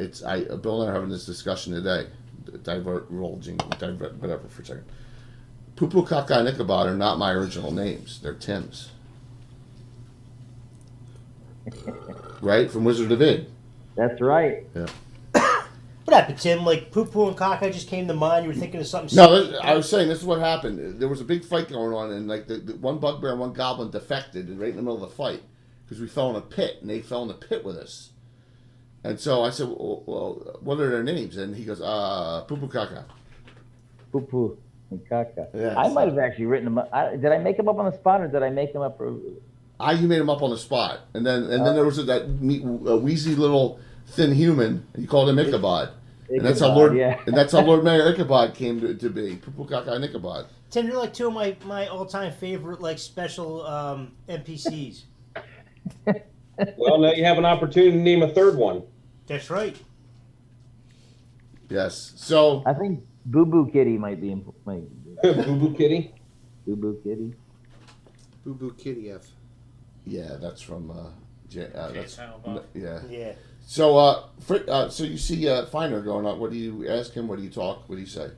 Bill and I are having this discussion today. Divert whatever for a second. Poo Poo, Kaka, and Ichabod are not my original names. They're Tim's. Right? From Wizard of Id. That's right. Yeah. What happened, Tim? Like poo-poo and caca just came to mind. You were thinking of something. No, I was saying this is what happened. There was a big fight going on, and like the one bugbear and one goblin defected right in the middle of the fight because we fell in a pit, and they fell in the pit with us. And so I said, well, what are their names? And he goes, Poo Poo Kaka. Poo poo and caca. Yeah, I so- might have actually written them up. Did I make them up on the spot or did I make them up for? You made him up on the spot, and then there was that wheezy little thin human, and you called him Ichabod, and that's how Ichabod, yeah. and that's how Lord Mayor Ichabod came to be. Poo Poo Kaka and Ichabod. Tim, you're like two of my all-time favorite like special NPCs. Well, now you have an opportunity to name a third one. That's right. Yes. So I think Boo Boo Kitty might be Boo Boo Boo Kitty. Boo Kitty. Boo Boo Kitty F. yeah, that's from that's Silent Bob. yeah. Yeah. So so you see Finder going on. What do you ask him? What do you talk? What do you say?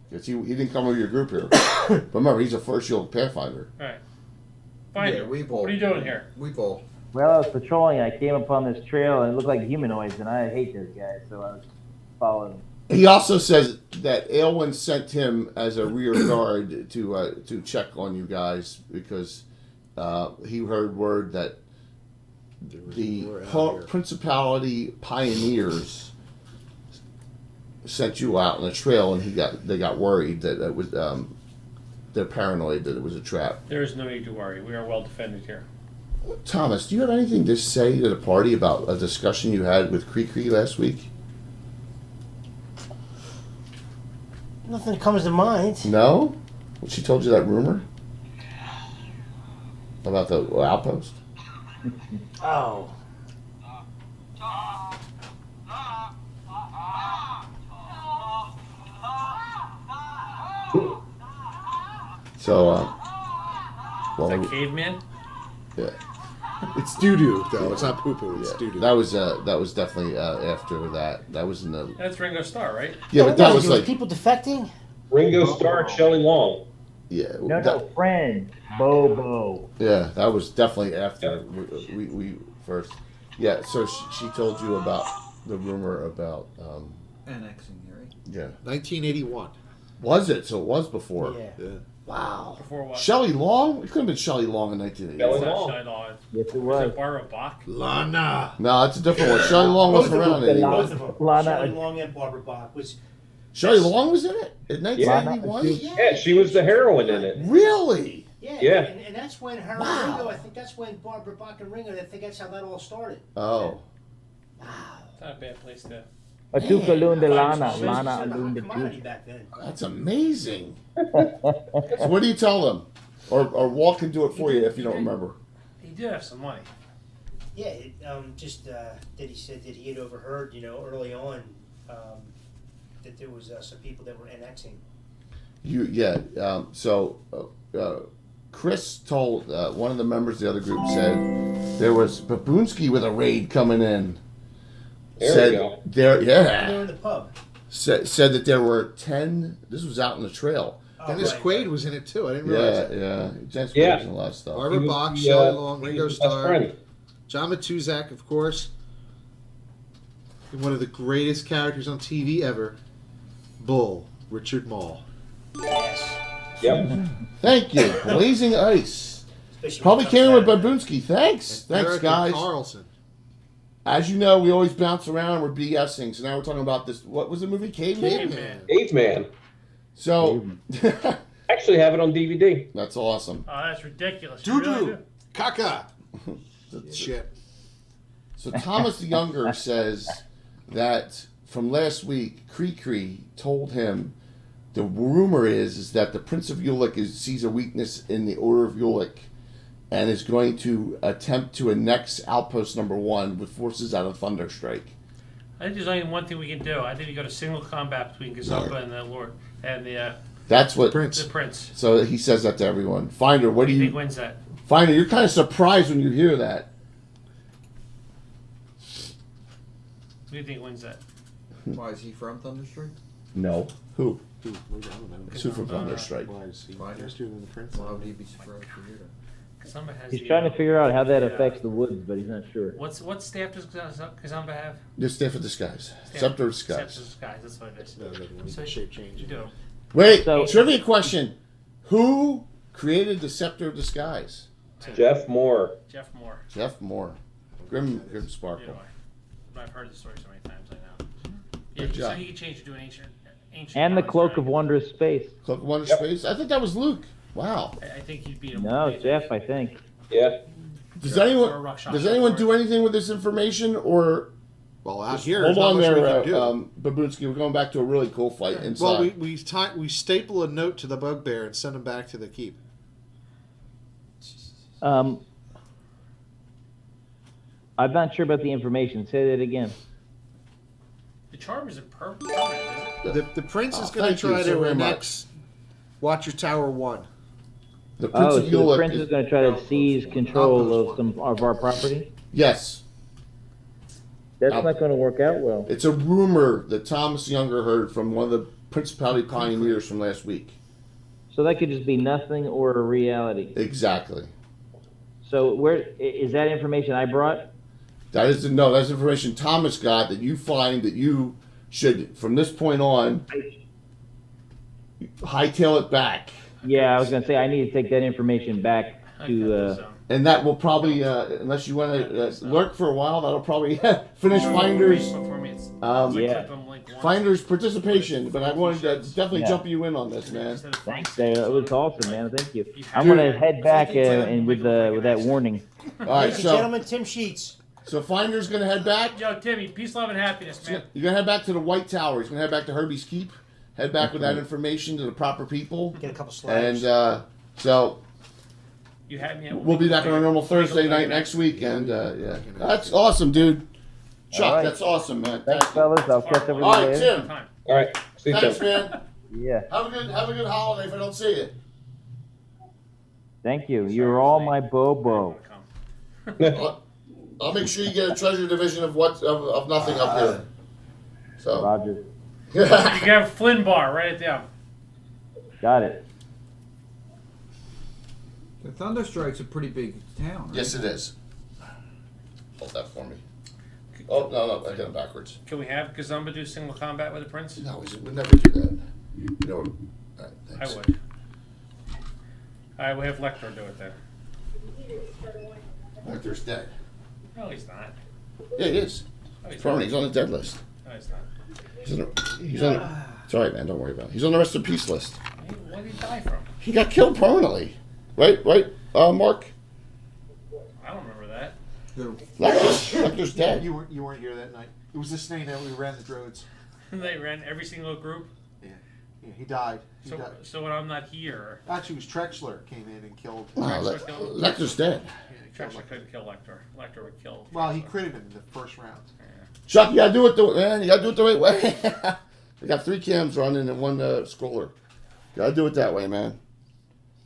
Because he didn't come with your group here. But remember, he's a first yield Pathfinder. All right. Finder, we've all. what are you doing here? We've all. Well, I was patrolling. I came upon this trail and it looked like humanoids, and I hate those guys, so I was following them. He also says that Aylwin sent him as a rear guard to check on you guys because he heard word that the Principality Pioneers sent you out on a trail, and they got worried that it was they're paranoid that it was a trap. There is no need to worry. We are well defended here. Thomas, do you have anything to say to the party about a discussion you had with Cree last week? Nothing comes to mind. No? When she told you that rumor? About the outpost? Oh. So, Is well, that caveman? yeah. It's doo-doo, though. It's not poo-poo. It's Yeah, doo-doo. that was definitely after that. That was in the That's Ringo Starr, right? yeah, but that was like people defecting. Ringo Starr and Shelley Long. yeah, No, friend. Bobo. yeah, that was definitely after we first. Yeah, so she told you about the rumor about Annexing, right? yeah. 1981. Was it? So it was before. Yeah. Yeah. Wow. Before what? Shelley Long? It couldn't have been Shelley Long in It's 1980. not Long. Shine On. Yes, it Was was. it Barbara Bach? Lana. No, it's a different one. Shelley Long wasn't Both of around them. in Both 81. of them. Lana- Shelley Long and Barbara Bach was. Shelley Long was in it in Lana- 1981. Yeah, she was the heroine in it. Really? Yeah. Yeah. And that's when her Wow. and Ringo. I think that's when Barbara Bach and Ringo. I think that's how that all started. Oh. It's not a bad place to. Atuka Lunda Yeah. Lana. She was Lana considered a hot Lunda commodity Tuka. back then. That's amazing. So what do you tell them? Or Walt can do it for you if you don't remember. He did have some money. Yeah, just that he said that he had overheard, early on, that there was some people that were annexing. Chris told one of the members of the other group said there was Babunski with a raid coming in. There we go. They were in the pub. Said that there were 10. This was out in the trail. Dennis right, Quaid right. was in it too. I didn't realize Yeah, it. yeah. Dennis Yeah. Quaid was in a lot of stuff. Barbara He was Bach, the, Shelley Long, he Ringo was his best Starr, friend. John Matuzak, of course. One of the greatest characters on TV ever, Bull, Richard Mall. Yes. Yep. Thank you. Blazing Ice. Especially Probably when it came in with comes down Babunski. Thanks. Thanks, Eric guys. Carlson. As you know, we always bounce around. We're BSing. So now we're talking about this. What was the movie? Caveman? Caveman. Caveman. So, Actually have it on DVD. that's awesome. Oh, that's ridiculous. You really Doo-doo. do? Caca. Shit. So Thomas the Younger says that from last week, Cree told him the rumor is that the Prince of Ulick sees a weakness in the Order of Ulick and is going to attempt to annex Outpost Number 1 with forces out of Thunderstrike. I think there's only one thing we can do. I think you go to single combat between Gazumba and the Lord and the That's what. Prince. Prince. So he says that to everyone. Finder, what Who do do you think you? wins that? Finder, you're kind of surprised when you hear that. Who do you think wins that? Why is he from Thunderstrike? No. Who? Dude, I don't know. Who from Thunderstrike? Why is he Why? faster than the Prince? Why would he be surprised to hear that? Gazumba has He's the, trying to figure out how that yeah. affects the woods, but he's not sure. What staff does Gazumba have? Just stay for disguise. Staff- Scepter of Scepter disguise. of Disguise, that's what it is. No, no, no, So shape change. You do. Wait, So- trivia question. Who created the Scepter of Disguise? Jeff Moore. Jeff Moore. Jeff Moore. Grim You Sparkle. know, I've heard the story so many times, I know. Yeah, Good so job. he could change it to an ancient And the monster. Cloak of Wondrous Space. Cloak of Wonder Yep. Space? I think that was Luke. Wow. I think he'd beat him. No, Jeff, I think. Yeah. Does Or a anyone rock shot does shot anyone for do it. anything with this information or Well, out just here, hold there's not on much there, we can do. Babunski? We're going back to a really cool fight inside. Well, we staple a note to the bugbear and send him back to the keep. I'm not sure about the information. Say that again. The charm isn't permanent, is it? The Prince is Oh, going to thank you try so to very much. annex Watcher Tower 1. The Prince Oh, of so the Ulick prince is going to try to seize control of some of our property? Yes. That's Now- not going to work out well. It's a rumor that Thomas Younger heard from one of the Principality pioneers from last week. So that could just be nothing or a reality. Exactly. So where is that information I brought? That's information Thomas got that you find that you should, from this point on, hightail it back. Yeah, I was going to say I need to take that information back to. And that will probably, unless you want to lurk for a while, that'll probably finish Finder's Yeah. Finder's participation. But I wanted to definitely Yeah. jump you in on this, man. Thanks, that was awesome, man. Thank you. I'm going to head back and with that warning. All right, Ladies and so gentlemen, Tim Sheets. Finder's gonna head back. Yo, Timmy, peace, love, and happiness, man. You're gonna head back to the White Tower. He's gonna head back to Herbie's Keep. Head back with that information to the proper people. Get a couple And slabs. so You had me at we'll be back on our normal Thursday night next week. And yeah, that's awesome, dude. Chuck, All right. that's awesome, man. Thanks, fellas. I'll catch up with All you right, later. Tim. All right, see you, Thanks, Tim. man. Yeah. Have a good holiday if I don't see you. Thank you. You're all my bobo. I'll make sure you get a treasure division of nothing up here. So. Roger. You can have Flynn Bar, write it down. Got it. The Thunderstrike's a pretty big town. Right? Yes, it is. Hold that for me. Oh no, I got it backwards. Can we have Gazumba do single combat with the prince? No, we'd never do that. You know. All right, I thanks. would. Alright, we'll have Lecter do it then. Hector's dead. No, he's not. Yeah, he is. No, he's Permanent. not. He's on the dead list. No, he's not. He's on. It's all right, man. Don't worry about it. He's on the rest of peace list. Hey, what did he die from? He got killed permanently. Right, Mark. I don't remember that. Lecter's dead. You weren't here that night. It was the snake that we ran the roads. They ran every single group. Yeah, he died. He died. So when I'm not here, Actually, it was Trexler came in and killed. Wow, Lecter's dead. Trexler couldn't kill Lecter. Lecter would kill. Well, he Trexler. critted him in the first round. Chuck, you gotta do it the right way. We got 3 cams running and 1 scroller. Gotta do it that way, man.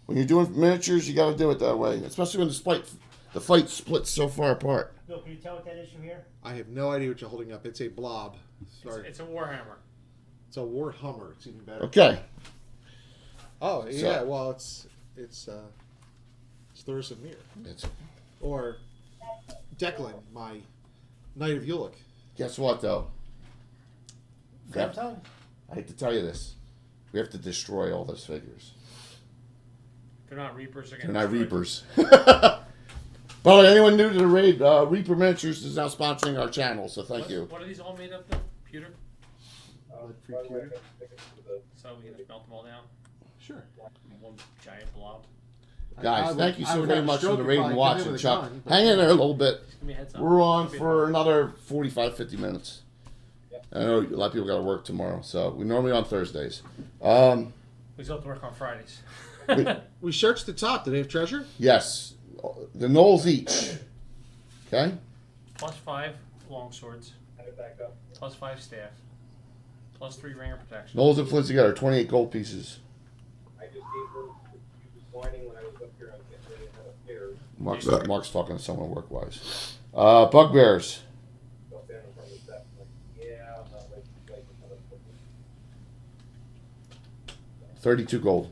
When you're doing miniatures, you gotta do it that way, especially when the fight splits so far apart. Bill, can you tell what that is from here? I have no idea what you're holding up. It's a blob. Sorry. It's a Warhammer. It's a war Hummer. It's even better. Okay. Oh yeah. Well, it's Thursamir or Declan, my Knight of Ulick. Guess what, though? Graviton? I hate to tell you this. We have to destroy all those figures. They're not Reapers. They're not Reapers. By the way, anyone new to the raid, Reaper Miniatures is now sponsoring our channel, so thank you. What are these all made up of? Pewter? Free pewter. So we can just melt them all down? Sure. One giant blob. Guys, thank you I so would very have a much for stroke the if raid I and came in watching, with a Chuck. gun, but- Hang in there a little bit. Just give me a heads up. We're on It'll be for fun. another 45, 50 minutes. I know a lot of people got to work tomorrow, so we're normally on Thursdays. We still have to work on Fridays. We searched the top. Did they have treasure? Yes, the Knolls each. Okay? +5 longswords. +5 staff. +3 ringer protection. Knolls and Flints together, 28 gold pieces. I just gave her, she was whining when I was up here, I was getting ready to head upstairs. Mark's talking to someone work-wise. Bugbears. Fell down in front of the steps, like, yeah, I'm not ready to play for another football. 32 gold.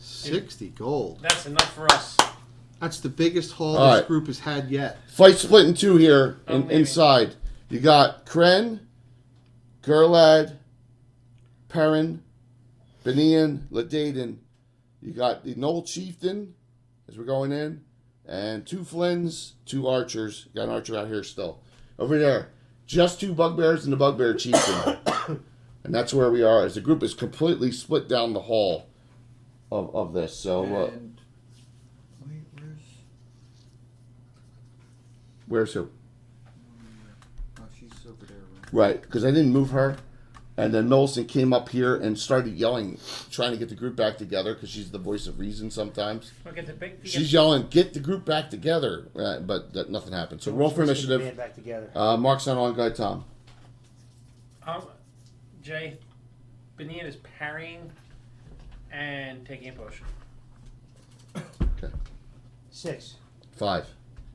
60 gold. That's enough for us. That's the biggest haul All this right. group has had yet. Fight split in 2 here I'm leaving. inside. You got Kren, Gerlad, Perrin, Benian, Ladaden. You got the Knoll Chieftain as we're going in, and 2 Flins, 2 archers. Got an archer out here still. Over there, just 2 bugbears and the bugbear chieftain. And that's where we are as the group is completely split down the hall of this. So And, wait, where's who? oh, she's over there. Right, because I didn't move her. And then Millicent came up here and started yelling, trying to get the group back together because she's the voice of reason sometimes. We'll get the big, She's yelling, "Get the group back together!" But nothing happened. So roll for Let's get the initiative. band back together. Mark's not on. Go ahead, Tom. Jay, Benin is parrying and taking a potion. Okay. 6. 5.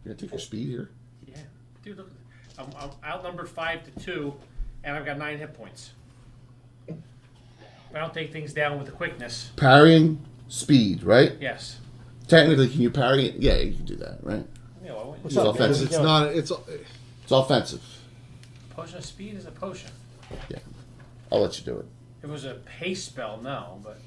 You're gonna take your speed here. Yeah, dude, look, I'm outnumbered 5-2, and I've got 9 hit points. I don't take things down with the quickness. Parrying, speed, right? Yes. Technically, can you parry it? Yeah, you can do that, right? Yeah, well, It's offensive. It's not. It's. It's offensive. potion of speed is a potion. I'll let you do it. If it was a pace spell, no, but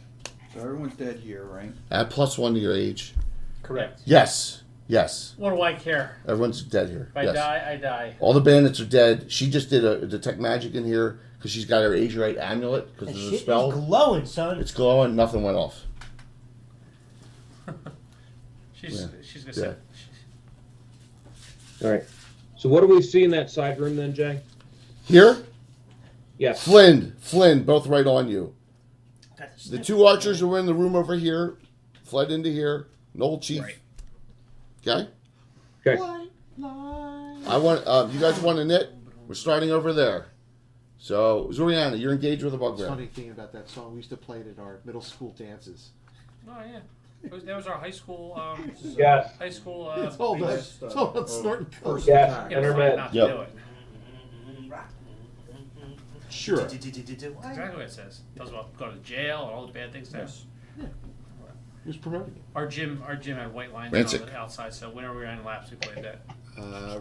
So everyone's dead here, right? Add +1 to your age. Correct. Yes. Yes. what do I care? Everyone's dead here. If I Yes. die, I die. All the bandits are dead. She just did a detect magic in here because she's got her Azurite amulet because That of the shit spell. is glowing, son. It's glowing. Nothing went off. She's Yeah. she's gonna Yeah. say. All right. So what do we see in that side room then, Jay? Here, Yes. Flynn, both right on you. Got the The sniff. two archers who were in the room over here fled into here. Noel Chief. Right. Okay. Okay. I want. You guys want to knit? We're starting over there. So Zoriana, you're engaged with a It's bugbear. funny thinking about that song. We used to play it at our middle school dances. Oh yeah, that was our high school. Yes. High school. It's all about, it's all about snorting coke. First Yes. attack. You know, Internet. not to Yep. do it. Sure. That's exactly what it says. It tells about going to jail and all the bad things there. Yes. He was promoting it. Our gym had white lines Rancic. on the outside, so whenever we were in laps, we played that.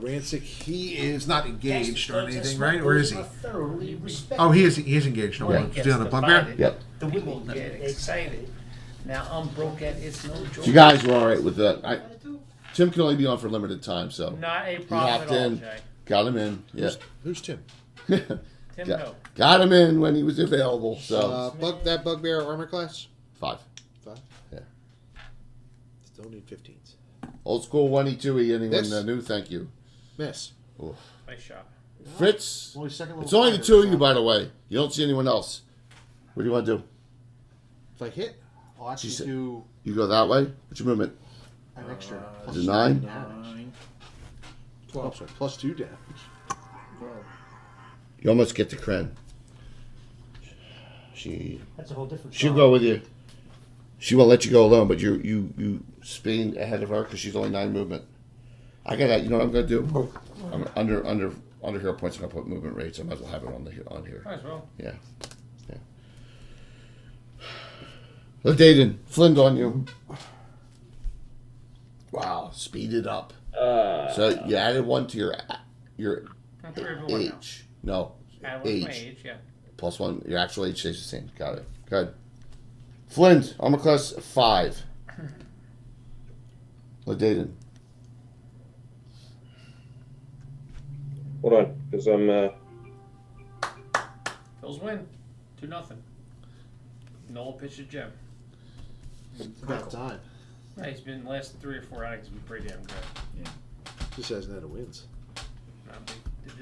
Rancic, he is not engaged or Folks, anything, that's right? what Or those is he? are thoroughly respected. Oh, he is engaged. No, When more. it He's gets doing a bugbear. divided, Yep. The people women get excited. Now I'm broke at it's no joke. You guys were all right with that. Tim can only be on for a limited time, so Not a problem hopped at all, in. Jay. got him in. Yeah. Who's Tim? Tim got, who? got him in when he was available. So That bugbear armor class? 5. 5? Yeah. Still need 15s. Old school 1E2E. Anyone This? new? Thank you. Miss. Oof. Nice shot. Fritz. Only second level It's only the fighter, two of so you, by the way. You don't see anyone else. What do you want to do? If I hit, I'll actually said- do You go that way. What's your movement? an extra Is it 9? damage. 9, Oh, 12. sorry, plus 2 damage. 12. You almost get to Kren. That's a whole different She'll song. go with you. She won't let you go alone, but you spin ahead of her because she's only 9 movement. I got that. You know what I'm gonna do? I'm under hero points. I'm gonna put movement rates. I might as well have it on here. Might as well. Yeah. Look, Dayton, Flynn's on you. Wow, speed it up. So you added 1 to your I'm 3 of 1 now. age. No, Add 1 to my age. age, yeah. Plus 1. Your actual age stays the same. Got it. Good. Flynn, armor class 5. Look, Dayton. Hold on, because I'm. Phil's win. 2-0. Noel pitched a gem. It's about time. Yeah, he's been the last 3 or 4 outings been pretty damn good. Just hasn't had a wins.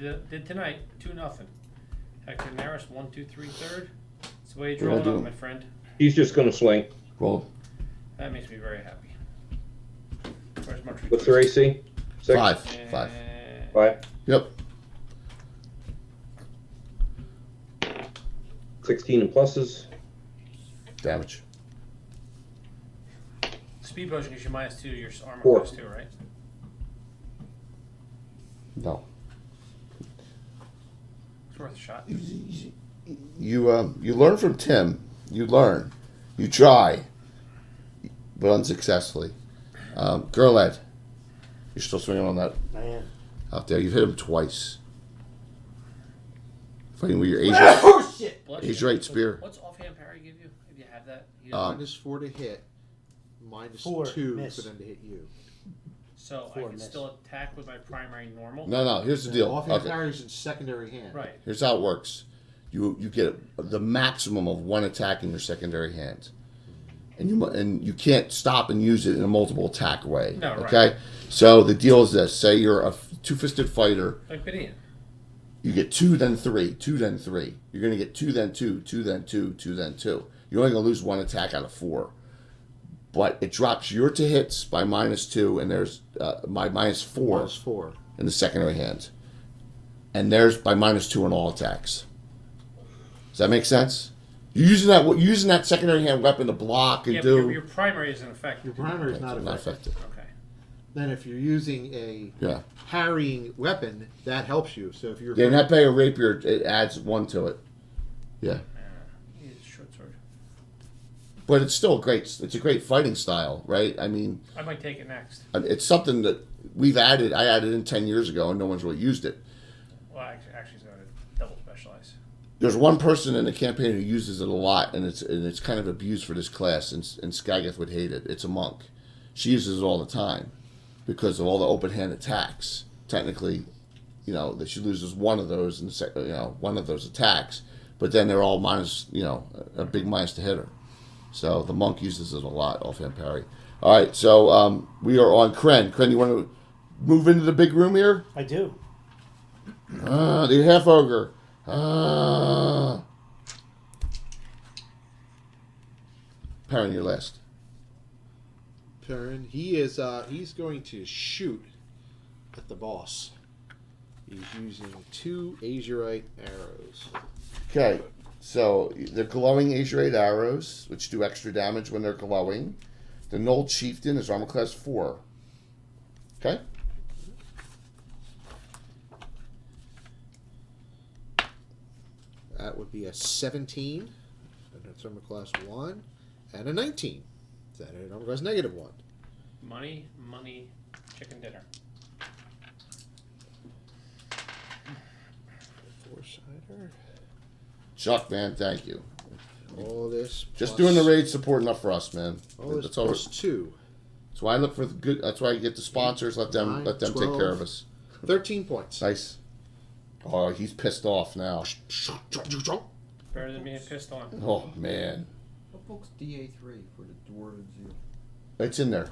Did tonight 2-0. Hector Naris 1, 2, 3, third. That's the way you What do I draw it up, do? my friend. He's just going to swing. Roll. That makes me very happy. Where's my What's their AC? 6? 5. 5. 5. Yep. 16 and pluses. Damage. Speed potion gives you -2 to your armor 4. class too, right? No. It's worth a shot. You learn from Tim. You learn. You try, but unsuccessfully. Girl Ed, you're still swinging on that I am. out there. You've hit him twice. Fighting with your Oh shit! Bless Age you. right spear. What's offhand parry give you? If you have that? You -4 to hit. Four, -2 miss. for them to hit you. so I 4 can miss. still attack with my primary normal? No. Here's the deal. Offhand Okay. parries in secondary hand. Right. Here's how it works. You get the maximum of 1 attack in your secondary hand, and you can't stop and use it in a multiple attack way. No, right. Okay. So the deal is this: say you're a 2-fisted fighter. Like Benin. You get 2, then 3, 2, then 3. You're going to get 2, then 2, 2, then 2, 2, then 2. You're only going to lose 1 attack out of 4. But it drops your to hits by -2, and there's by -4 -4 in the secondary hand. And there's by -2 on all attacks. Does that make sense? You're using that secondary hand weapon to block and Yeah, do. but your primary isn't effective. Your primary is not effective. effective. Okay. Then if you're using a Yeah. parrying weapon, that helps you. So if you're Yeah, not pay a rapier, it adds 1 to it. Yeah. Use short sword. But it's still it's a great fighting style, right? I mean, I might take it next. it's something that I added in 10 years ago and no one's really used it. Well, actually, it's going to double specialize. There's one person in the campaign who uses it a lot, and it's kind of abused for this class, and Skagith would hate it. It's a monk. She uses it all the time because of all the open hand attacks. Technically, that she loses one of those one of those attacks, but then they're all minus, a big minus to hit her. So the monk uses it a lot, offhand parry. All right, so we are on Kren. Kren, you want to move into the big room here? I do. The half ogre. Perrin, you're last. Perrin, he's going to shoot at the boss. He's using 2 azurite arrows. Okay, so they're glowing azurite arrows, which do extra damage when they're glowing. The Knoll Chieftain is armor class 4. Okay? That would be a 17, and that's armor class 1, and a 19. Is that it? Armor class -1. Money, chicken dinner. 4-sider. Chuck, man, thank you. All this. Just plus- doing the raid support enough for us, man. All this That's all. plus 2. That's why I look for the good. That's why I get the sponsors. Let them 9, take 12. care of us. 13 points. Nice. Oh, he's pissed off now. Better than being pissed on. Oh man, What book's DA3 for the Dwarven Zeal? it's in there.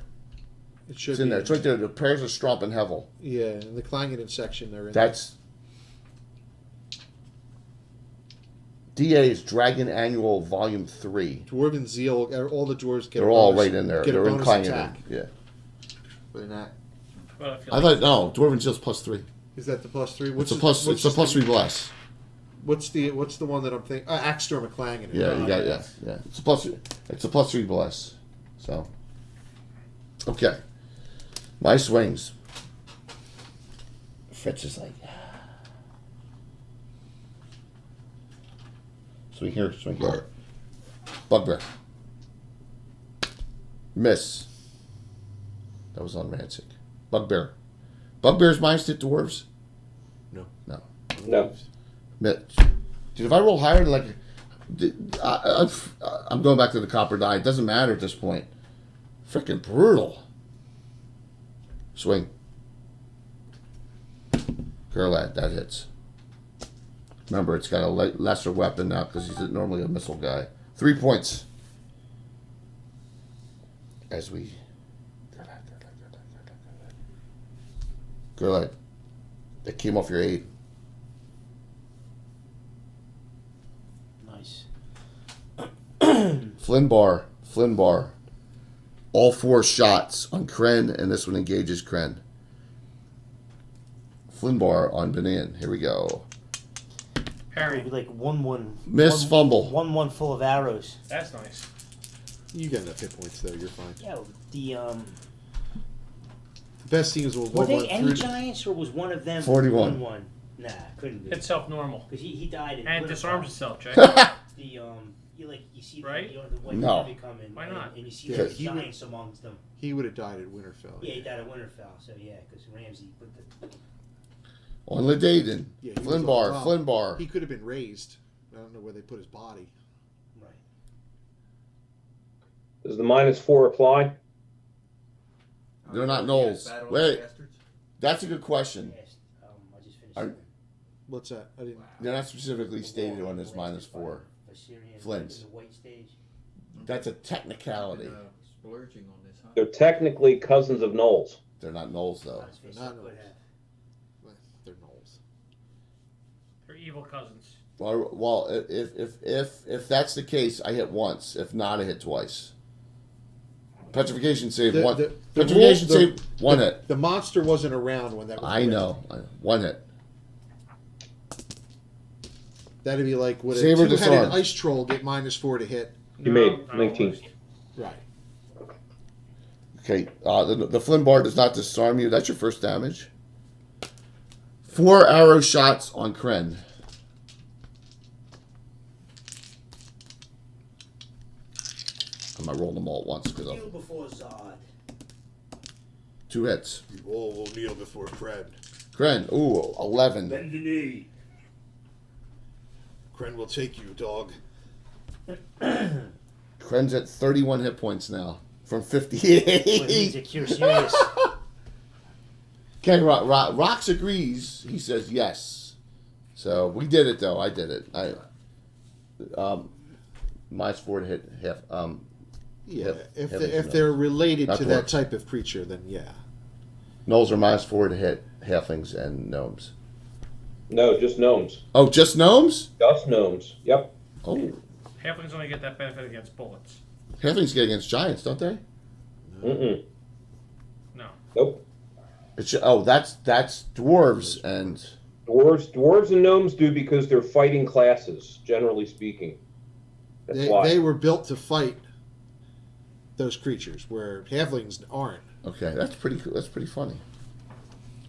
It should It's in be. there. It's right there. The prayers of Stromp and Hevel. Yeah, in the Klangenin section, they're in That's DA's Dragon Annual Volume 3. there. Dwarven Zeal, all the dwarves get They're a all bonus, right in there. Get They're a in bonus Klangenin. attack. Yeah. But in that, Well, if you I like, thought no. Dwarven Seal's +3. is that the +3? It's a plus. It's a +3 bless. What's the one that I'm thinking? Axstorm of Klangenin. Yeah, you got yeah. It's a plus. It's a +3 bless. So, okay, my swings. Fritz is like, swing here, swing here. Bugbear. Miss. That was on Rancic. Bugbear. Bugbear's minus hit dwarves. No. No. No. Dude, if I roll higher than I'm going back to the copper die. It doesn't matter at this point. Freaking brutal. Swing. Girlad, that hits. Remember, it's got a lesser weapon now because he's normally a missile guy. 3 points. As we... Girlad. That came off your aid. Nice. Flynn bar. All 4 shots on Kren, and this one engages Kren. Flynn bar on Benin. Here we go. Parry. Maybe like 1-1. Miss fumble. 1-1 full of arrows. That's nice. You got enough hit points though. You're fine. Yeah, The best thing is we'll were they 1-1 any through. giants or was one of them 41. 1-1? Nah, couldn't be. Itself normal. Because he died in And Winterfell. disarms itself, Jay. You see Right? the white No. Navy coming. Why not? And you see Yeah, the he would- giants amongst them. He would have died at Winterfell. Yeah, he died at Winterfell. So yeah, because Ramsay put the. On Ledaden. Yeah, he Flynn was on bar. top. Flynn bar. He could have been raised. I don't know where they put his body. Right. Does the -4 apply? They're not Knolls. Wait. That's a good question. Yes. I just finished. Are- it. What's that? I didn't. They're not specifically stated on this -4. Assyrian Flints. in the white stage. That's a technicality. Splurging on this, huh? They're technically cousins of Knowles. They're not Knolls, though. Not his face, Not he could Knolls. have. They're gnolls. They're evil cousins. Well, if that's the case, I hit once. If not, I hit twice. Petrification save one. Petrification save one hit. The monster wasn't around when that was. I know. One hit. That'd be like would a Save or two-headed disarm. ice troll get -4 to hit? You made 19. Right. Okay. The Flynn bar does not disarm you. That's your first damage. 4 arrow shots on Kren. I'm not rolling them all at once because Kneel before Zod. 2 hits. You all will kneel before Kren. Kren, ooh, 11. Bend the knee. Kren will take you, dog. Kren's at 31 hit points now from Well, he's 58. a cure serious. Okay, Rox agrees. He says yes. So we did it though. I did it. -4 to hit half. Yeah, Hip- if hip- if they're related Not to dwarves. that type of creature, then yeah. Gnolls are -4 to hit halflings and gnomes. No, just gnomes. Oh, just gnomes? Just gnomes. Yep. Oh, Halflings only get that benefit against bullets. halflings get against giants, don't they? Mm-mm. No. Nope. That's dwarves and Dwarves and gnomes do because they're fighting classes, generally speaking. That's why. They were built to fight those creatures, where halflings aren't. okay. That's pretty cool. That's pretty funny.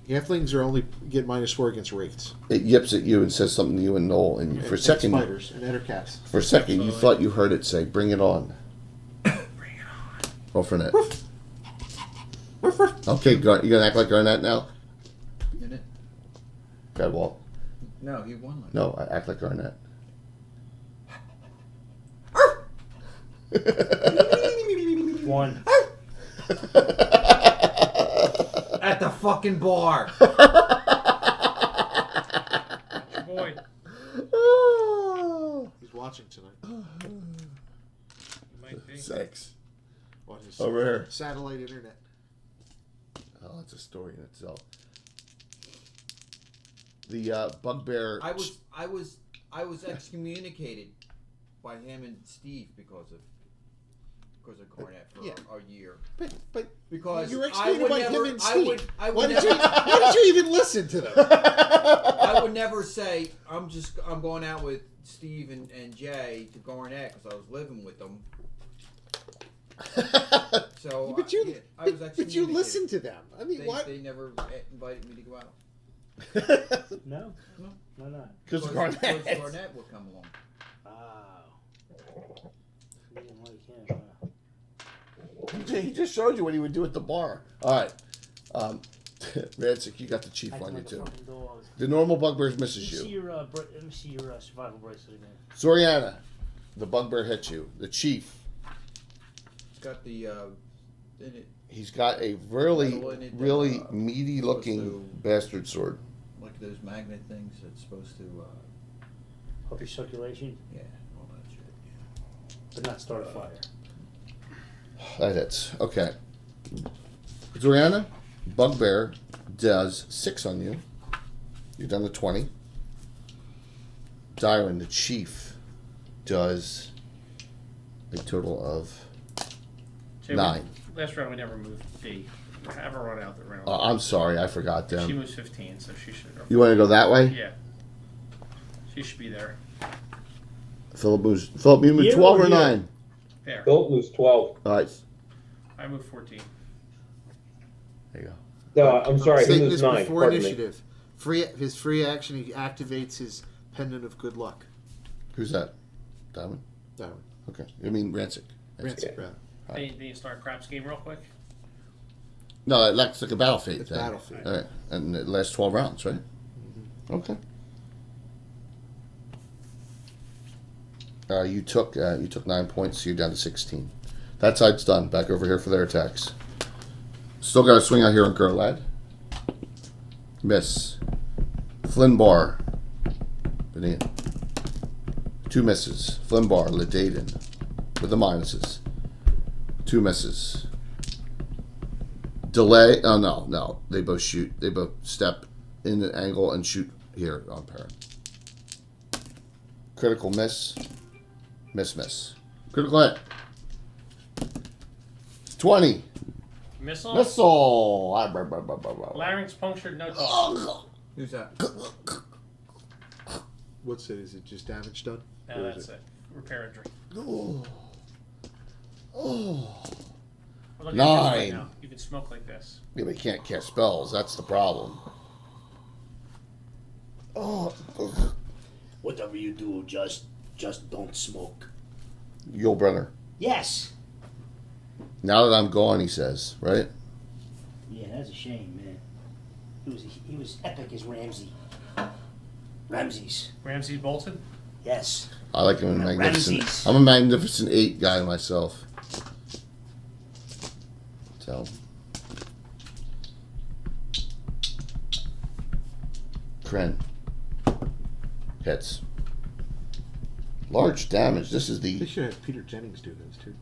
Halflings are only get -4 against wraiths. It yips at you and says something to you and Noel, and for a And second, spiders and ettercaps. for a second, you thought you heard it say, "Bring it on." Bring it on. Roll for net. Okay, you gonna act like Garnett now? In it? Okay, Walt. No, he won like No, I act like Garnett. One. at the fucking bar. Your boy. He's watching tonight. Might be. 6. Watching Over here. satellite internet. Oh, it's a story in itself. The bugbear. I was excommunicated by him and Steve because of Cornet for Yeah. a year. But Because you're I explaining would by never, him and I Steve. would, I Why would did you? never, Why did you even listen to them? I would never say I'm going out with Steve and Jay to Garnett because I was living with them. So but you, I was but you excommunicated. listen to them. I mean, They, what? they never invited me to go out. No? No, why not? Because Because Garnett. Garnett would come along. Wow. You didn't like him, He just showed you what he would do at the bar. All right. Rancic, you got the chief on you too. The normal bugbear misses Let me see you. your, let me see your survival bracelet again. Zoriana, the bugbear hits you. The chief, It's got the in it he's got a really, Metal in it, really meaty looking supposed bastard sword. like those magnet things that's supposed to Help your circulation, yeah, all that shit. but not start a fire. That hits. Okay. Zoriana, bugbear does 6 on you. You're down to 20. Dyron, the chief, does a total of See, 9. Last round we never moved D. Have her run out the round. I'm sorry, I forgot She them. moves 15, so she should. You want to go that way? Yeah. She should be there. Philip, you move Here 12 or or here? 9? There. Philip moves 12. All right. I move 14. There you go. No, I'm sorry, he Saying moves this 9. before Pardon me. initiative. His free action, he activates his pendant of good luck. Who's that? Diamond? That one. Okay. You mean Rancic? Rancid, rather. Then you start a craps game real quick. No, that's like a battle fate It's thing. battle fate. All right. And it lasts 12 rounds, right? Okay. You took 9 points, so you're down to 16. That side's done. Back over here for their attacks. Still got to swing out here on Gerlad. Miss. Flynnbar. Benin. 2 misses. Flynnbar, Ledaden. With the minuses. 2 misses. Delay. Oh, no. They both shoot. They both step in an angle and shoot here on Perrin. Critical miss. Miss. Critical hit. 20. Missile. Missile. Larynx punctured. No. Who's that? What's it? Is it just damage done? No, Or is that's it. Repair injury. Oh. We're looking at this 9. right now. You can smoke like this. Yeah, but you can't cast spells. That's the problem. Oh. Whatever you do, just don't smoke. Yulbrenner. Yes. Now that I'm gone, he says, right? Yeah, that's a shame, man. He was epic as Ramsey. Ramses. Ramsey Bolton. Yes. I like him in Magnificent. Ramses. I'm a Magnificent 8 guy myself. So. Kren. Hits. Large damage. This is They the. should have Peter Jennings do those too.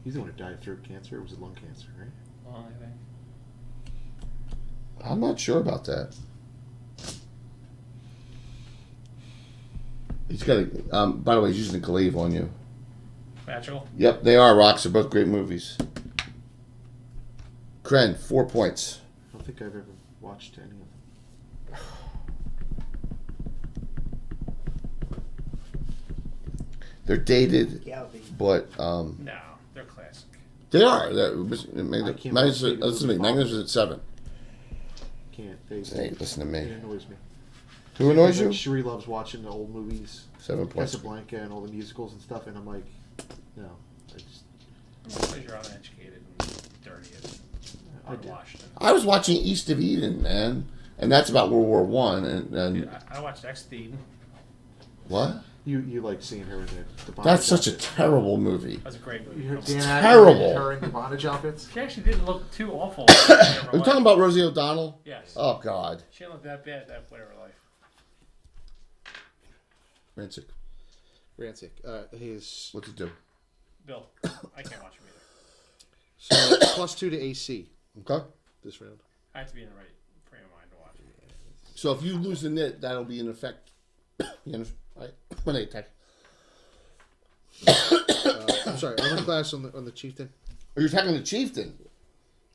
He's the one who died of throat cancer. Or was it lung cancer, right? Well, I think. I'm not sure about that. He's got a. By the way, he's using a glaive on you. Magical. Yep, they are. Rocks are both great movies. Kren, 4 points. I don't think I've ever watched any of them. They're dated, Galloping. but No, they're classic. they are. Magnificent 7. Can't. Hey, listen to It me. annoys me. Who annoys Like, you? Cherie loves watching the old movies, 7 points. Casablanca and all the musicals and stuff, and I'm like, no, I just Because you're uneducated and dirty I and did. unwashed. I was watching East of Eden, man, and that's about World War One. And Dude, I watched Ex Eden. what? You like seeing her in the bondage That's such a outfit. terrible movie. That was a great movie. You heard She Dan Aykroyd terrible. and her in the bondage outfits. actually didn't look too awful. Are you talking about Rosie O'Donnell? Yes. Oh God, She didn't look that bad that point of her life. Rancic. Rancic. His What's it do? Bill, I can't watch him either. so +2 to AC Okay. this round. I have to be in the right frame of mind to watch it. So if you lose the knit, that'll be in effect. You know, right? When they attack. I'm sorry. Armor class on the chieftain. Are you attacking the chieftain?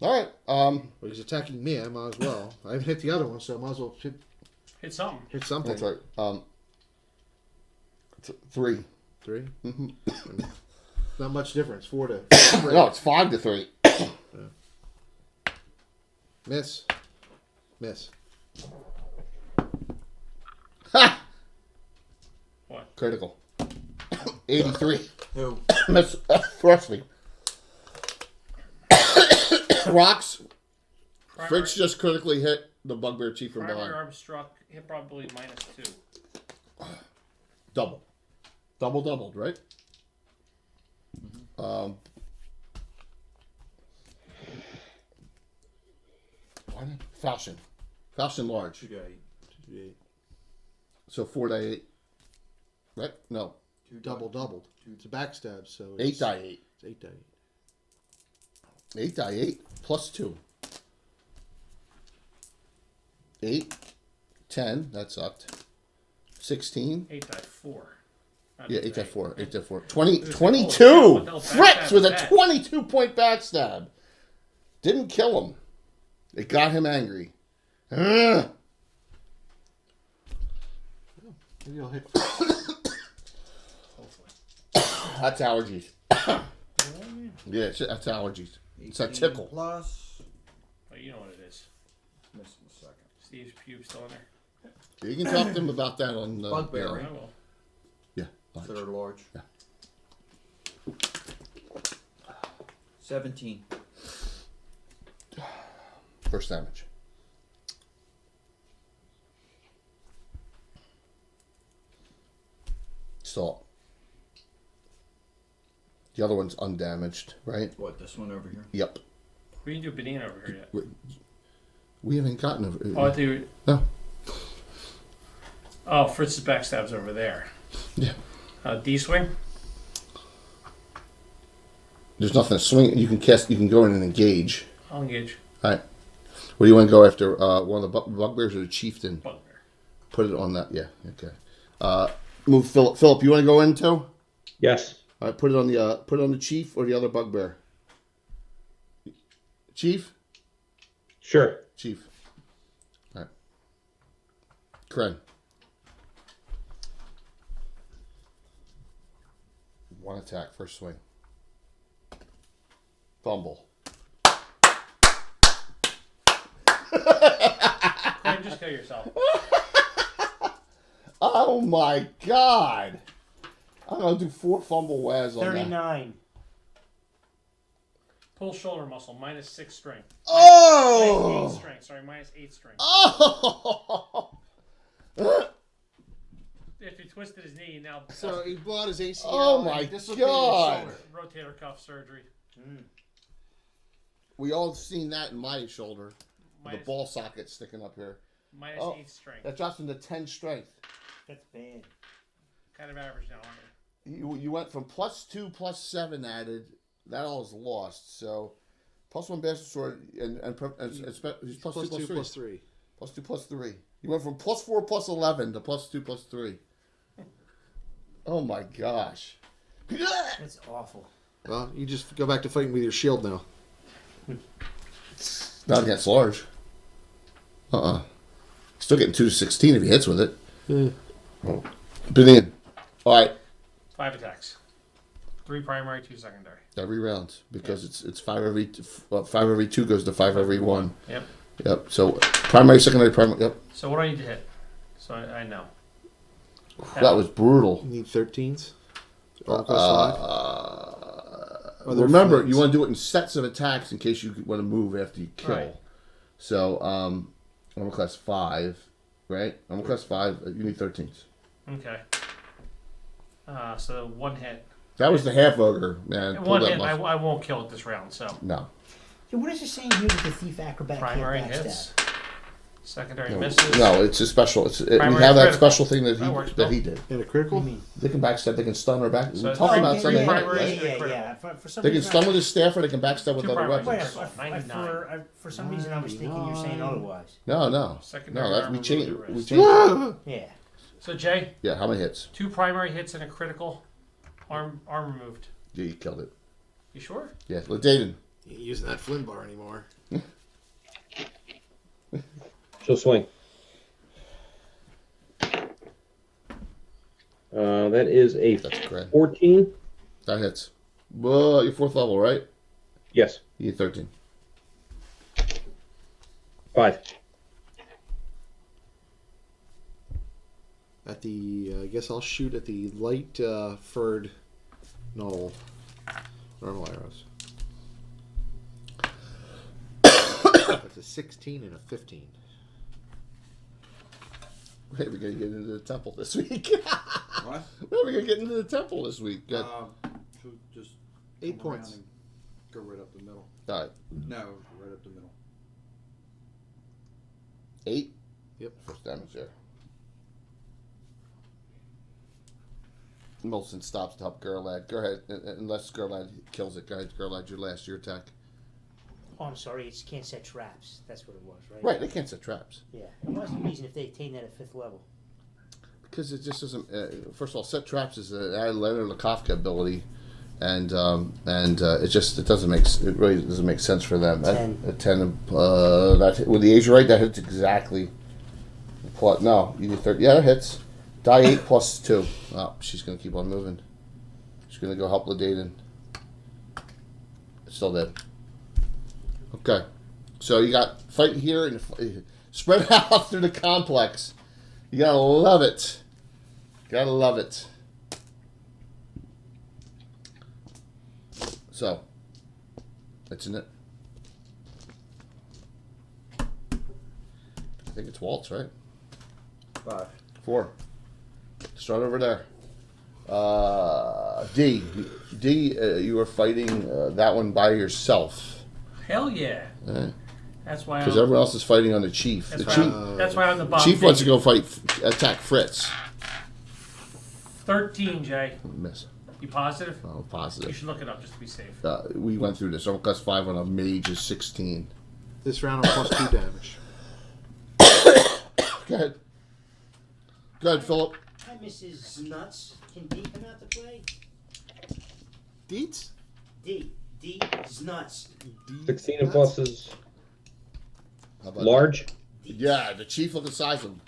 All right. Well, he's attacking me. I might as well. I haven't hit the other one, so I might as well Hit something. hit something. That's right. 3. 3. Mm-hmm. Not much difference. 4 to No, it's 5 to 3. miss. Ha! What? Critical. 83. Who? Miss. Thrust me. Rocks. Fritz just critically hit the bugbear chief from Primary behind. arm struck. Hit probably -2. Double. Doubled, right? Falchion. Falchion large. 2 to 8. So 4 die 8. Right? No. Doubled. It's a backstab, so 8 it's die 8. It's 8 die 8. 8 die 8 plus 2. 8. 10. That sucked. 16. 8 die 4. Not Yeah, eight 8 die die 4. 8 die 4. It 20, was 22! oh, what the hell Fritz backstab with a is that? 22-point backstab. Didn't kill him. It got him angry. Ugh. Maybe I'll hit. Hopefully. That's allergies. Yeah, that's allergies. It's a 18 tickle. Plus. Oh, you know what it is. Missing a second. Steve's pubes still in there. You can talk to him about that on Bugbear, I right? will. Yeah. large. Third large. Yeah. 17. First damage. Salt. The other one's undamaged, right? What, this one over here? Yep. We didn't do banana over here yet. We haven't gotten a. Oh, I think. No. Oh, Fritz's backstab's over there. Yeah. D swing. There's nothing to swing. You can cast. You can go in and engage. I'll engage. All right. Where do you want to go after one of the bugbears or the chieftain? Bugbear. Put it on that. Yeah. Okay. Move Philip. Philip, you want to go in too? Yes. All right, put it on the chief or the other bugbear. Chief. Sure. Chief. All right. Kren. One attack, first swing. Fumble. Craig, just kill yourself. Oh my God! I'm gonna do 4 fumble whaz on that. 39. Pull shoulder muscle, -6 strength. Oh! -8 strength, sorry, -8 strength. Oh! If he twisted his knee, now So he blew out his ACL. Oh and my he dislocated his God. shoulder. rotator cuff surgery. We all seen that in my shoulder. The Minus- ball socket sticking up here. -8 Oh. strength. That drops into 10 strength. That's bad. Kind of average now, aren't you? You went from +2, +7 added. That all is lost. So +1 bastard sword and he's +2, Plus two, +3. plus 3. +2, +3. You went from +4, +11 to +2, +3. Oh my gosh. That's awful. Well, you just go back to fighting with your shield now. Not against large. Still getting 2 to 16 if he hits with it. Been in. All right. 5 attacks. 3 primary, 2 secondary. Every round because it's 5 every 2 goes to 5 every 1. Yep. So primary, secondary, primary. Yep. So what do I need to hit? So I know. That was brutal. You need 13s? All plus 5? Remember, you want to do it in sets of attacks in case you want to move after you kill. Right. So armor class 5, right? Armor class 5. You need 13s. Okay. So 1 hit. That was the half ogre, man. Pull 1 that hit. muscle. I won't kill it this round. So No. So what is it saying here that the thief acrobat primary can't backstab? hits. Secondary No, misses. no, it's a special. We Primary have that critical. special thing that works, he Bill. did. And a critical? They can backstab. They can stun or back. So We talked about three Sunday night, primaries. right? Yeah. For some They can reason, stun with his staff or they can backstab with 2 other primaries. weapons. Wait, 99. for some reason I was thinking you're saying otherwise. No. Secondary No, that's armor we changed. with the We wrist. changed. it. Yeah. So Jay, Yeah, how many hits? 2 primary hits and a critical. Arm removed. Yeah, you killed it. You sure? Yeah, Dayton. You ain't using that Flynn bar anymore. She'll swing. That is a That's correct. 14. That hits. Well, you're 4th level, right? Yes. You need 13. 5. At the, I guess I'll shoot at the light furred knoll. Normal arrows. That's a 16 and a 15. Hey, we're gonna get into the temple this week. What? We're gonna get into the temple this week. Good. So just 8 come around points. and go right up the middle. All right. No, right up the middle. 8. Yep. First damage there. Milton stops to help Gerlad. Go ahead, unless Gerlad kills it. Go ahead, Gerlad, your last, your attack. Oh, I'm sorry. It can't set traps. That's what it was, right? Right, they can't set traps. Yeah. And what's the reason if they attain that at 5th level? Because it just doesn't. First of all, set traps is an added Leonard Kafka ability, and it doesn't make it really doesn't make sense for them. 10. At 10, that with the Azurite that hits exactly. Plus, no, you need 30. Yeah, that hits. Die 8 plus 2. Oh, she's gonna keep on moving. She's gonna go help Ladaden. It's still dead. Okay, so you got fight here and spread out through the complex. You gotta love it. Gotta love it. So, that's in it. I think it's Waltz, right? 5. 4. Start over there. D, you were fighting that one by yourself. Hell yeah. That's why. Because everyone else is fighting on the chief. That's The why. chief, That's why I'm the bottom. chief wants to go attack Fritz. 13, Jay. Miss. You positive? Oh, You positive. should look it up just to be safe. We went through this. Class 5 on a mage is 16. This round on plus 2 damage. Go ahead. Go ahead, Philip. I guy, Mrs. Nuts? Can D come out to play? Deets? D. D. Nuts. 16 and pluses. How about Large. that? Yeah, the chief look the size of him.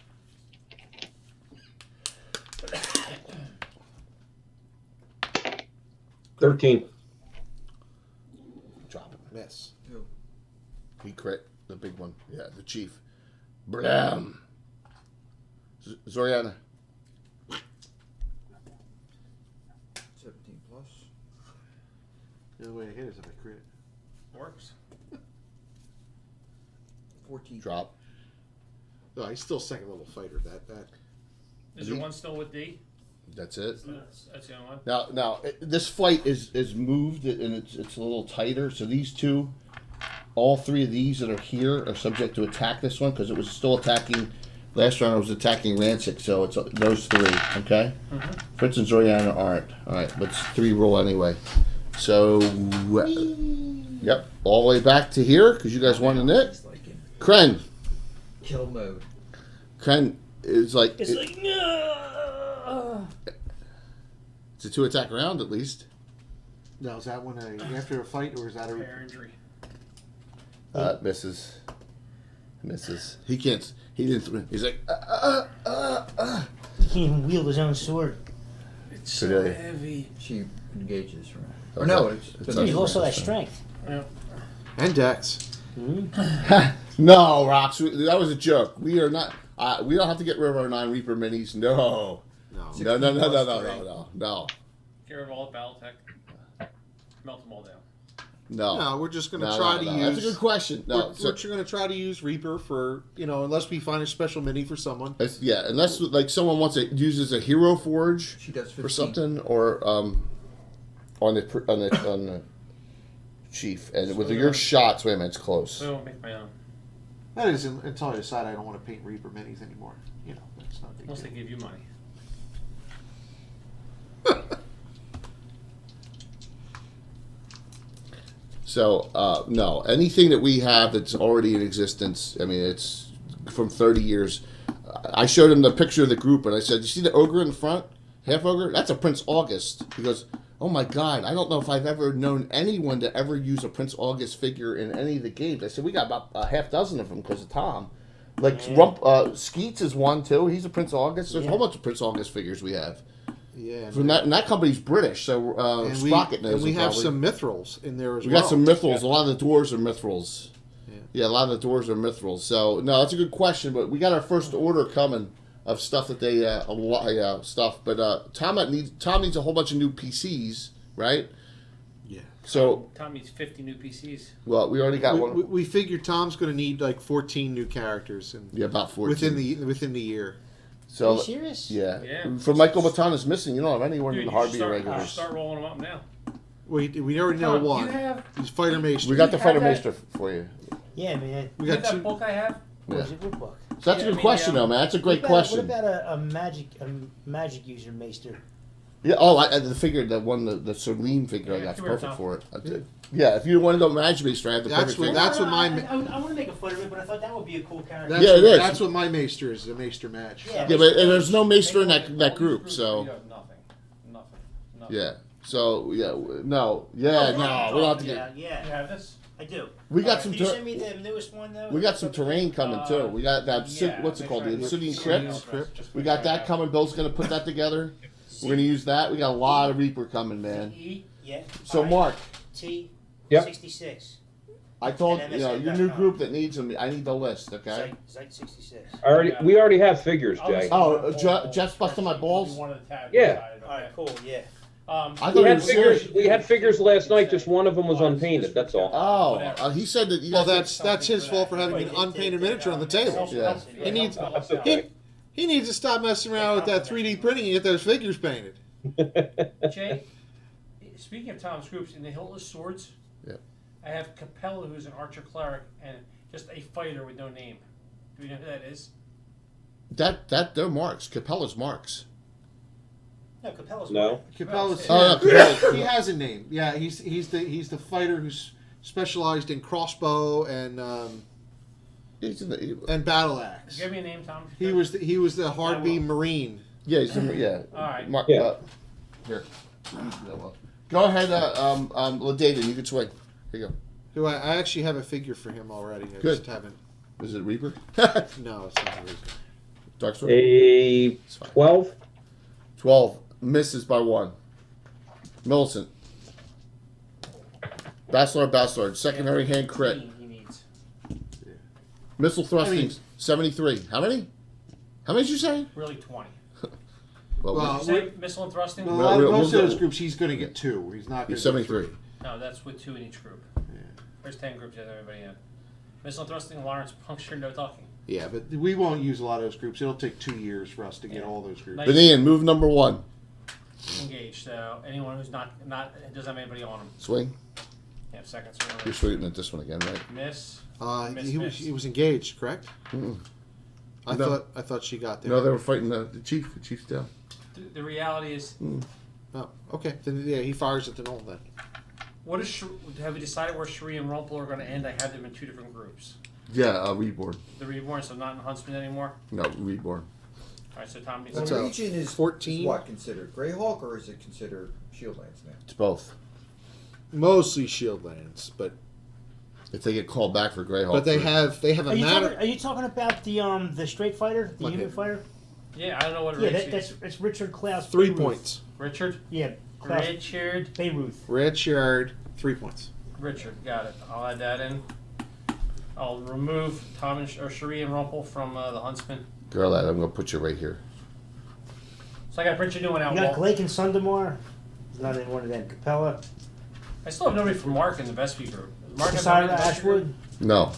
$13. Drop it. Miss. Who? He crit the big one. Yeah, the chief. Blam. Zoriana. 17 plus. The other way to hit is if I crit. Works. 14. Drop. No, he's still second level fighter. That. Is there one still with D? That's it. That's the only one. Now, this fight is moved and it's a little tighter. So these two, all three of these that are here are subject to attack this one because it was still attacking. Last round it was attacking Rancic, so it's those three. Okay. Fritz and Zoriana aren't. All right, but it's 3 roll anyway. So, yep, all the way back to here because you guys wanted it. Kren. Kill mode. Kren is like It's like, no. it's a 2 attack round at least. Now, is that when after a fight or is that a? Hair injury. Misses. He can't. He didn't. He's like. He can't even wield his own sword. It's so so Today. heavy. She engages, right? Oh, Or no, it's it's not- He's also that strength. Yeah. And Dex. No, Rox. That was a joke. We are not. We don't have to get rid of our 9 Reaper minis. No. No. No. Get rid of all the battle tech. Melt them all down. No. No, we're just going to No, try no, to no. use. That's a good question. No. We're going to try to use Reaper for unless we find a special mini for someone. Unless like someone wants it uses a hero forge She does 15. for something or on the chief and with your shots. Wait a minute, it's close. So I won't make my own. That is until I decide I don't want to paint Reaper minis anymore. That's not a big Unless they deal. give you money. So, no. Anything that we have that's already in existence, I mean, it's from 30 years. I showed him the picture of the group, and I said, you see the ogre in the front? Half ogre? That's a Prince August. He goes, oh my God, I don't know if I've ever known anyone to ever use a Prince August figure in any of the games. I said, we got about a half dozen of them because of Tom. Like, Skeets is one, too. He's a Prince August. There's a whole bunch of Prince August figures we have. Yeah. From that, and that company's British, so And Sprocket knows we them have probably. some Mithrils in there as We well. got some Mithrils. A lot of the dwarves are Mithrils. Yeah. A lot of the dwarves are Mithrils. So no, that's a good question. But we got our first order coming of stuff that they a lot stuff. But Tom needs a whole bunch of new PCs, right? Yeah. So Tom needs 50 new PCs. well, we already got one. We figured Tom's going to need like 14 new characters and Yeah, about 14 within the year. So Are you serious? yeah. Yeah. From Michael Baton is missing. You don't have anyone Dude, in the you should Harvey start, regulars. start rolling them up now. We already know Tom, one. You have, He's Fighter Maester. We got the You Fighter have that- Maester for you. Yeah, man. We you got have two. that book I have? Where's your good book? So that's Yeah, a good I mean, question, though, man. That's a great question. What about a magic user maester? Yeah. Oh, the figure, the one, the Celine figure I Yeah, got's come here, perfect Tom. for it. I did. Yeah, if you want to go Magic Maester, I have the That's perfect what- figure. that's what mine- I want to make a foot of it, but I thought that would be a cool character. That's Yeah, it what, is. That's what my Maester is. A Maester match. Yeah. Yeah, but there's no Maester in All that these group, groups, so you have nothing. yeah. So yeah, no, yeah, no, we don't have to get. You Yeah, have this? I do. We got some. Did you send me the newest one though? We got some terrain coming too. We got that. Yeah, What's it make called? sure I The put Obsidian Obsidian Crypt. Just We make got sure I that have coming. Bill's gonna put that together. We're gonna use that. We got a lot of Reaper coming, man. E. Yeah. So Alright. Mark, T. Yep. 66. I told And your MSN.com. new group that needs them. I need the list, okay? Site 66. We already have figures, Jay. Oh, Jeff's busting my balls? One of the tabs Yeah. inside, okay. Alright, cool. Yeah. I We thought he had was serious. figures. We had figures last night. Just one of them was unpainted. That's all. Oh, he said that you Well, guys. that's his fault for having an unpainted miniature on the table. Yeah. He needs That's okay. he needs to stop messing around with that 3D printing and get those figures painted. Jay, speaking of Tom's groups, in the Hiltless Swords, Yep. I have Capella, who's an archer cleric, and just a fighter with no name. Do we know who that is? That they're marks. Capella's marks. No, Capella's No. one. Capella's Oh, no, Capella. he has a name. Yeah, he's the fighter who's specialized in crossbow and He's in the. battle axe. Give me a name, Tom. He was the hard beam marine. Yeah, yeah. All right. Yeah. Here. Go ahead, Dayton, you can swing. Here you go. Who I actually have a figure for him already. I Good. just haven't. Is it Reaper? No, it's not Reaper. Dark Sword? A 12. 12. Misses by 1. Millicent. Bachelor. Secondary hand crit. He needs. Missile thrusting, I mean- 73. How many? How many did you say? Really 20. Well, Did you say missile and thrusting? Well, Well, most we'll of those go- groups, he's going to get 2. He's not going He's to 73. No, that's with 2 in each group. There's 10 groups that everybody in. Missile and thrusting, Lawrence, puncture, no talking. Yeah, but we won't use a lot of those groups. It'll take 2 years for us to get Yeah. all those groups. Nice. Benian, move number 1. Engaged. So anyone who's not doesn't have anybody on them. Swing. You have seconds. You're shooting at this one again, right? Miss. Miss, He miss. was engaged, correct? Mm-mm. I No. thought she got there. No, they were fighting the chief. The chief's down. The reality is, Oh, okay. Then yeah, he fires at the null then. what is have we decided where Sheree and Rumpel are going to end? I have them in 2 different groups. Yeah, Reborn. The Reborn, so not in Huntsman anymore. No, Reborn. All right, so Tom needs That's to. a Region is 14. Is what considered Greyhawk, or is it considered Shieldlands now? It's both. Mostly Shieldlands, but If they get called back for Greyhawk. they for- have a matter. Are you talking about the straight fighter, the What human hit? fighter? Yeah, I don't know what Yeah, it is. that's Richard Klaus. 3 Bayreuth. points. Richard. Yeah, Klaus Richard. Bayreuth. Richard, 3 points. Richard, got it. I'll add that in. I'll remove Tom and or Sheree and Rumpel from the Huntsman. Girl, I'm going to put you right here. So I got to print you new one out. You got Walt. Blake and Sundemar. He's not in one of them. Capella. I still have nobody from Mark in the Vespi group. Mark has Sarah nobody in the Vespi group? Ashwood. No.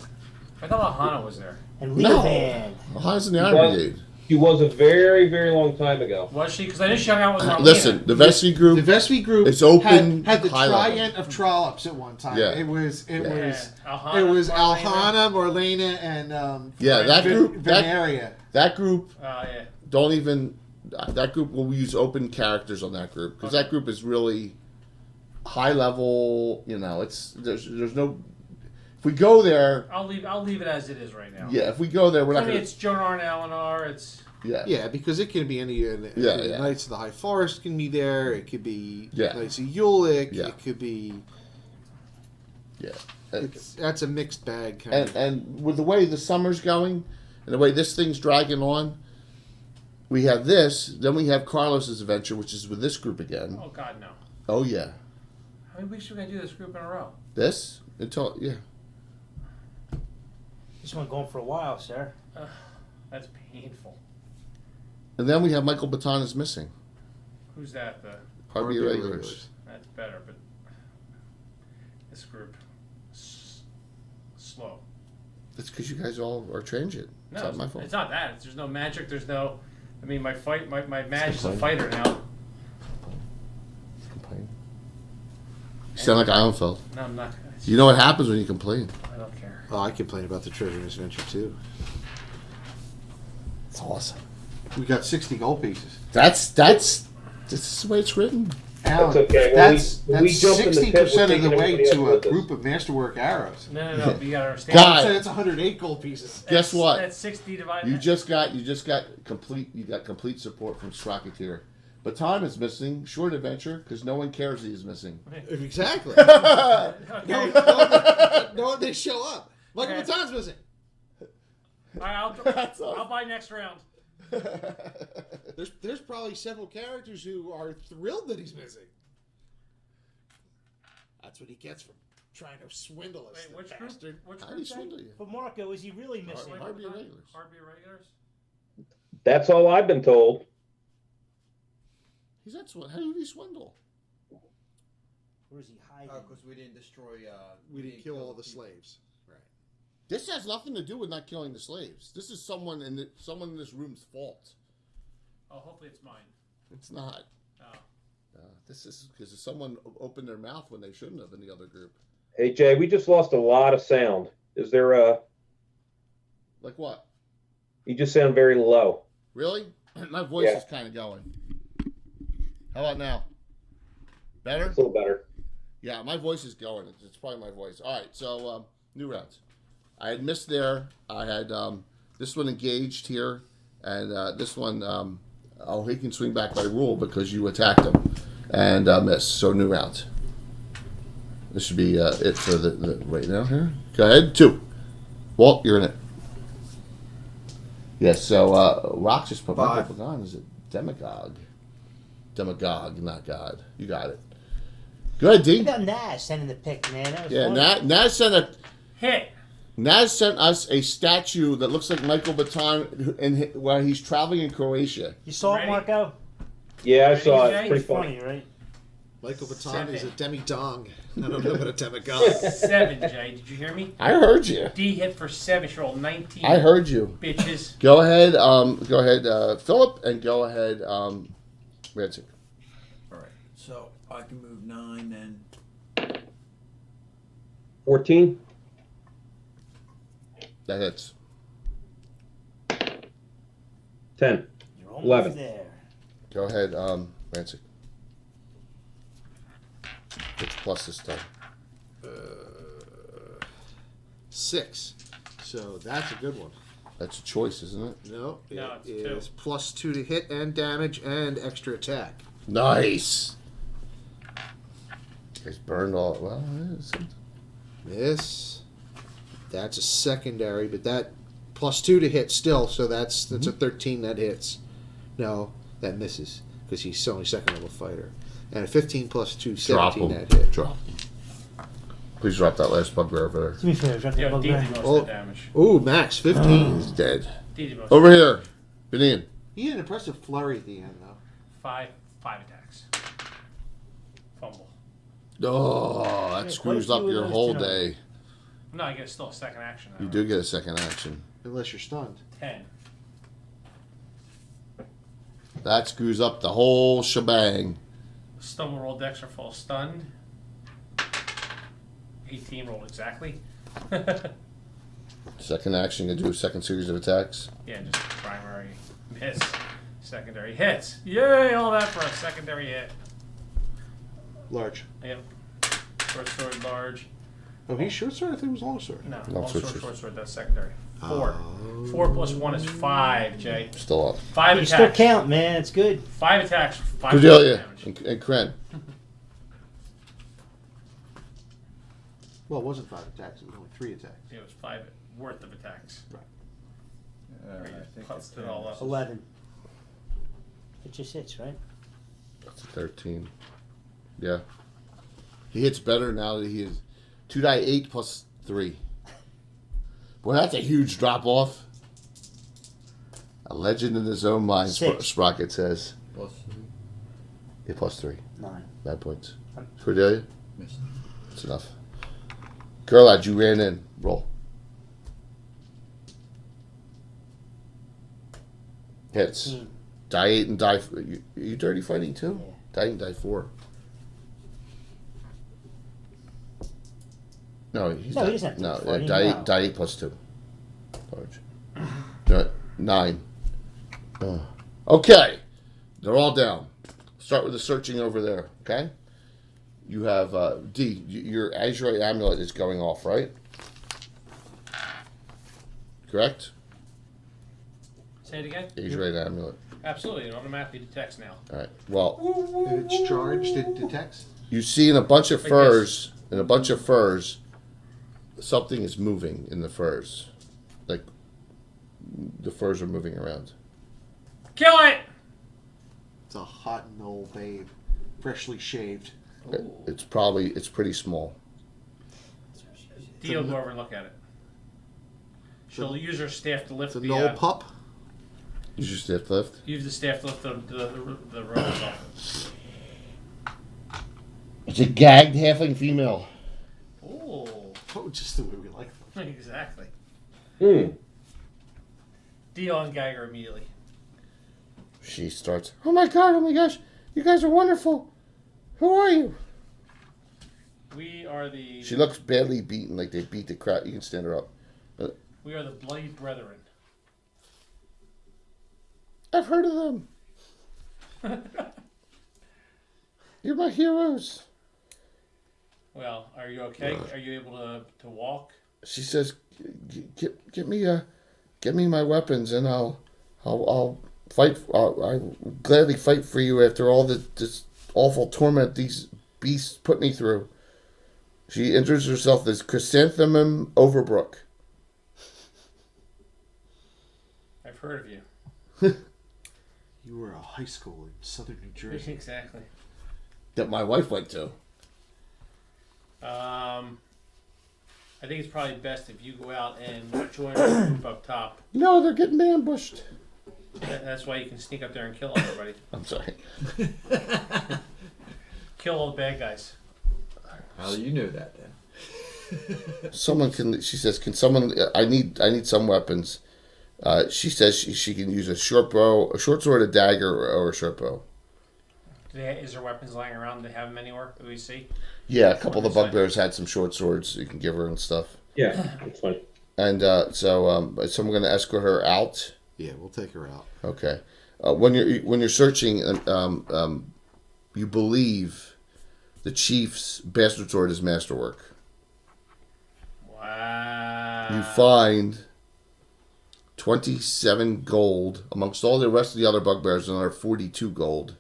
I thought Lahana was there. And No. Lita Van. How's in the Iron Well- Brigade? He was a very, very long time ago. Was she? Because I knew she hung out with Marlena. Listen, the Vespi group. The Vespi group It's open, had the high level. triad of trollops at one time. Yeah. It was Yeah. Alhana, it was Marlena. Alhana, Marlena, and Yeah, that group. Veneria. That group. Yeah. Don't even. That group will use open characters on that group because that group is really high level. You know, there's no. If we go there, I'll leave it as it is right now. yeah. If we go there, we're I not mean, gonna. it's Jonar and Eleanor. It's Yeah. Yeah, because it can be any. Yeah. Knights of the High Forest can be there. It could be Yeah. Knights of Ulick. Yeah. It could be. Yeah. That's a mixed bag kind of. And with the way the summer's going, and the way this thing's dragging on, we have this. Then we have Carlos's adventure, which is with this group again. oh god no. Oh yeah, How many weeks are we gonna do this group in a row? this until yeah. This one going for a while, sir. That's painful. And then we have Michael Baton is missing. Who's that? Harvey Harvey Irregulars. Irregulars. That's better, but this group slow. That's because you guys all are transient. No, It's not my fault. It's not that. There's no magic. There's no. I mean, my Madge is a fighter now. Complain. You sound like Eilenfeld. No, I'm not. You know what happens when you complain. I don't care. Oh, I complain about the Treasure Adventure too. It's awesome. We got 60 gold pieces. That's the way it's written. Alan, okay. Well, that's we jumped in the pit, we're 60% of the taking way everybody to else a with us. group of masterwork arrows. No. You gotta understand. God. So that's 108 gold pieces. Guess what? That's 60 divided. You just got complete support from Sprocketeer. But Tom is missing. Short adventure because no one cares he's missing. Exactly. Okay. no one they show up. Michael Okay. Baton's missing. All right, That's I'll buy next round. There's probably several characters who are thrilled that he's missing. That's what he gets from trying to swindle us. Wait, which bastard. group? Which How do you group? swindle you? But Marco, is he really missing? Harvey Irregulars. Harvey Irregulars? That's all I've been told. He's not swindle. How do you swindle? Or is he hiding? Because we didn't destroy. We didn't kill all the people. slaves. Right. This has nothing to do with not killing the slaves. This is someone in this room's fault. Oh, hopefully it's mine. It's not. Oh. This is because someone opened their mouth when they shouldn't have in the other group. Hey Jay, we just lost a lot of sound. Is there a? Like what? You just sound very low. Really? My voice Yeah. is kind of going. How about now? Better? It's a little better. Yeah, my voice is going. It's probably my voice. All right, so new rounds. I had missed there. I had this one engaged here, and this one Oh, he can swing back by rule because you attacked him and miss. So new round. This should be it for the right now here. Go ahead, 2. Walt, you're in it. Yes. So Rock just put my 5. book on. Is it Demagogue? Demagogue, not God. You got it. Go ahead, D. What about Nash sending the pick, man? That was Yeah, fun. Hit. Naz sent us a statue that looks like Michael Baton where he's traveling in Croatia. You saw Ready? it, Marco? Yeah, I saw Ready, it. Jay? Pretty It's funny. funny, right? Michael Baton Seven. is a demi-dong. I don't know what a demigod. 7, Jay. Did you hear me? I heard you. D hit for 7. She rolled 19. I heard you. Bitches. Go ahead, Philip, and go ahead, Rancic. All right. So I can move 9 then. 14? That hits. 10. You're almost 11. there. Go ahead, Rancic. It's plus this time. 6. So that's a good one. That's a choice, isn't it? No, No, it it's is +2 to hit and damage and extra attack. Nice. He's burned all. Well, This, that's a secondary, but that +2 to hit still, so that's a 13 that hits. No, that misses because he's only second level fighter. And a 15 +2, drop 17 him. that hit. Drop him. Please drop that last bugbear over there. To be fair, drop the Yeah, bug D did there. most Oh. of the damage. Ooh, max 15. He's dead. D did most Over here, Benin. He had an impressive flurry at the end, though. 5 attacks. Fumble. Oh, that Yeah, screws quite a up few of your those whole tonight. day. No, I get still a second action. You do get a second action. Unless you're stunned. 10. That screws up the whole shebang. Stun will roll dex or fall stunned. 18 rolled exactly. Second action, you do a second series of attacks. Yeah, just primary miss. Secondary hits. Yay, all that for a secondary hit. Large. Yep. Short sword, large. Oh, he's short sword? I think it was long sword. No, Long all sword, short short. sword, that's secondary. 4. 4 plus 1 is 5, Jay. Still up. 5 You still attacks. count, man. It's good. 5 attacks. 5 Cordelia damage. and Kren. Well, it wasn't 5 attacks. It was only 3 attacks. It was 5 worth of attacks. I Or you think puts it's it all up. 11. It just hits, right? That's a 13. Yeah. He hits better now that he is 2 die 8 plus 3. Boy, that's a huge drop off. A legend in his own mind, 6. Sprocket says. +3. Yeah, plus 3. 9. Bad points. Cordelia? Missed. That's enough. Girl lad, you ran in. Roll. Hits. 15. Die 8 and die. You dirty fighting too? Yeah. Die 8 and die 4. No, he's No, not. he doesn't have to No, be fighting, die, no. 8, die 8 plus 2. Large. 9. Okay. They're all down. Start with the searching over there, okay? You have, D, your Azurite amulet is going off, right? Correct? Say it again? Azurite amulet. Absolutely, it automatically detects now. All right. Well, It's charged, it detects. you see in a bunch of Like furs, something is moving in the furs. Like, the furs are moving around. Kill it! It's a hot and old babe. Freshly shaved. It's pretty small. D will go over and look at it. She'll use her staff to lift It's a the null pup. You just have to lift. use the staff to lift the robes off. It's a gagged halfling female. Oh, Oh, just the way we like them. exactly. Hmm. D on Geiger immediately. She starts, oh my gosh, you guys are wonderful. Who are you? We are the She looks badly beaten, like they beat the crap. You can stand her up. we are the Bloody Brethren. I've heard of them. You're my heroes. Well, are you okay? Are you able to walk? She says, get me my weapons and I'll fight. I will gladly fight for you after all this awful torment these beasts put me through. She introduces herself as Chrysanthemum Overbrook. I've heard of you. You were a high school in southern New Jersey. Exactly. That my wife went to. I think it's probably best if you go out and join the group up top. No, they're getting ambushed. That's why you can sneak up there and kill everybody. I'm sorry. Kill all the bad guys. How do you know that then? Someone can. She says, "Can someone? I need some weapons." She says she can use a short bow, a short sword, a dagger, or a short bow. Is there weapons lying around? Do they have them anywhere? Do we see? Yeah, a couple of the bugbears had some short swords you can give her and stuff. Yeah, that's fine. And so I'm going to escort her out. Yeah, we'll take her out. Okay. When you're searching, you believe the chief's bastard sword is masterwork. Wow. You find 27 gold amongst all the rest of the other bugbears, another 42 gold.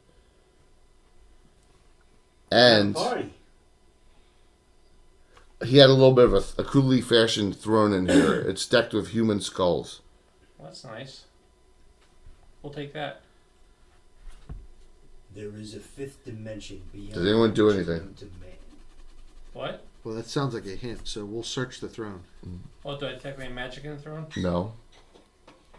And Party. he had a little bit of a crudely fashioned throne in here. It's decked with human skulls. Well, that's nice. We'll take that. There is a fifth dimension beyond. Does anyone do which is anything? known to man. What? Well, that sounds like a hint, so we'll search the throne. Oh, do I technically magic in the throne? No.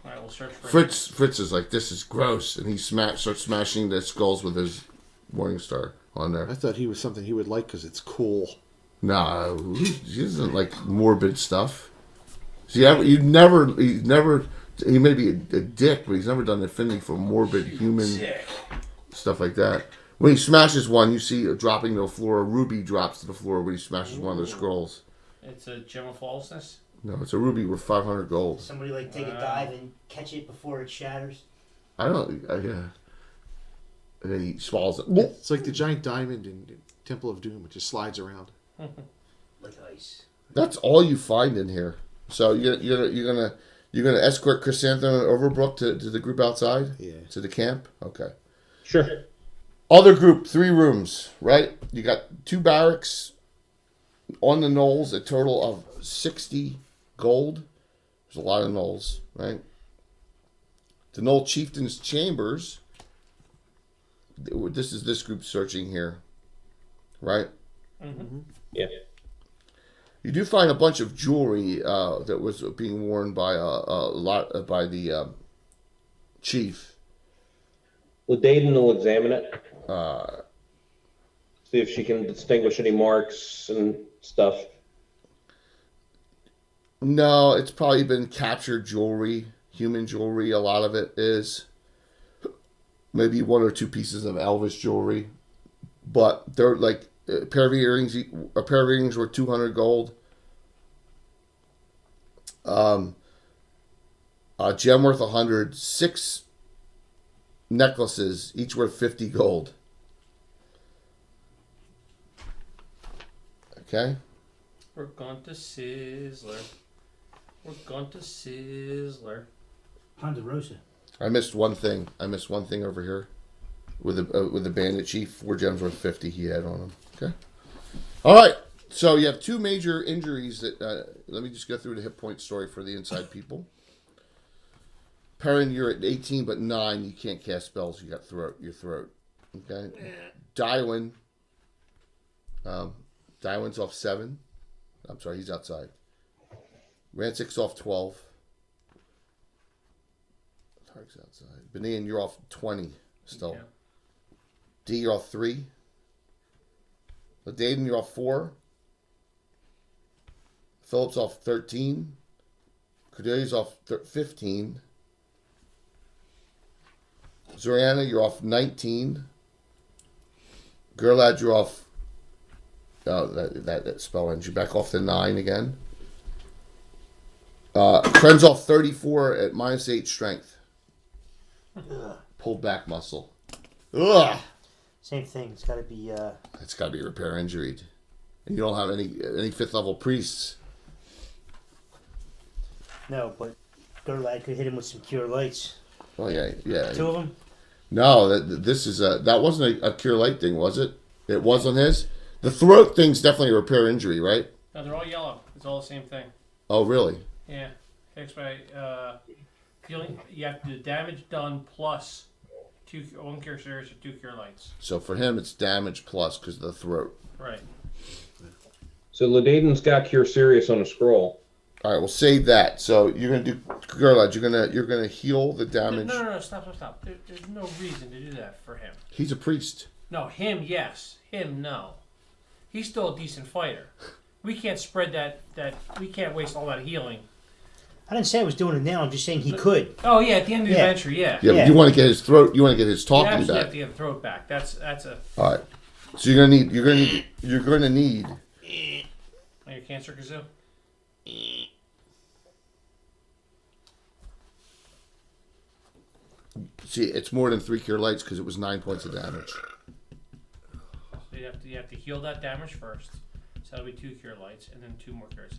Alright, we'll search for Fritz is like, this is gross, and he starts smashing the skulls with his morning star on there. I thought he was something he would like because it's cool. No, he doesn't like morbid stuff. See, he may be a dick, but he's never done affinity for morbid human stuff like that. When he smashes one, you see dropping to the floor. A ruby drops to the floor when he smashes one of the scrolls. It's a gem of flawlessness. No, it's a ruby worth 500 gold. Somebody like take a dive and catch it before it shatters. I don't. Yeah. And then he swallows it. It's like the giant diamond in Temple of Doom. It just slides around. Like ice. That's all you find in here. So you're gonna escort Chrysanthemum and Overbrook to the group outside? Yeah. To the camp? Okay. Sure. Other group, 3 rooms, right? You got 2 barracks on the knolls, a total of 60 gold. There's a lot of knolls, right? The Knoll Chieftain's Chambers. This is this group searching here, right? Mm-hmm. Yeah. You do find a bunch of jewelry that was being worn by by the chief. Well, Dayton will examine it. See if she can distinguish any marks and stuff. No, it's probably been captured jewelry, human jewelry. A lot of it is. Maybe 1 or 2 pieces of Elvis jewelry, but they're like a pair of earrings. A pair of earrings were 200 gold. A gem worth 100. 6 necklaces, each worth 50 gold. Okay. We're going to Sizzler. We're going to Sizzler. Ponderosa. I missed one thing. Over here with the bandit chief. 4 gems worth 50 he had on him. Okay. All right. So you have 2 major injuries that. Let me just go through the hit point story for the inside people. Perrin, you're at 18, but 9 you can't cast spells. You got your throat. Okay. Dywin. Dywin's off 7. I'm sorry, he's outside. Rancic's off 12. Tark's outside. Benin, you're off 20 still. Yeah. D, you're off 3. Daden, you're off 4. Phillips off 13. Cordelia's off 15. Zoriana, you're off 19. Gerlad, you're off. Oh, that spell ends. You're back off to 9 again. Kren's off 34 at -8 strength. Pulled back muscle. Ugh. Same thing. It's got to be. It's got to be repair injured. And you don't have any 5th level priests. No, but Gerlad could hit him with some cure lights. Oh yeah, yeah. Two of them? No, this is that wasn't a cure light thing, was it? It was on his. The throat thing's definitely a repair injury, right? No, they're all yellow. It's all the same thing. Oh, really? Yeah. Fixed by healing. You have the damage done plus 1 cure serious or 2 cure lights. So for him, it's damage plus because of the throat. Right. So Ladaden's got Cure Serious on a scroll. All right, we'll save that. So you're gonna do cure light. You're gonna heal the damage. No. Stop. There's no reason to do that for him. He's a priest. No, him, yes. Him, no. He's still a decent fighter. We can't spread that. We can't waste all that healing. I didn't say I was doing it now. I'm just saying he could. Oh yeah, at the end of the Yeah. adventure, yeah. Yeah, but you want to get his throat. You want to get his You talking absolutely back. have to get the throat back. That's a. All right. So you're gonna need. Oh, your cancer kazoo. See, it's more than 3 cure lights because it was 9 points of damage. So you have to heal that damage first. So that'll be 2 cure lights and then 2 more cures.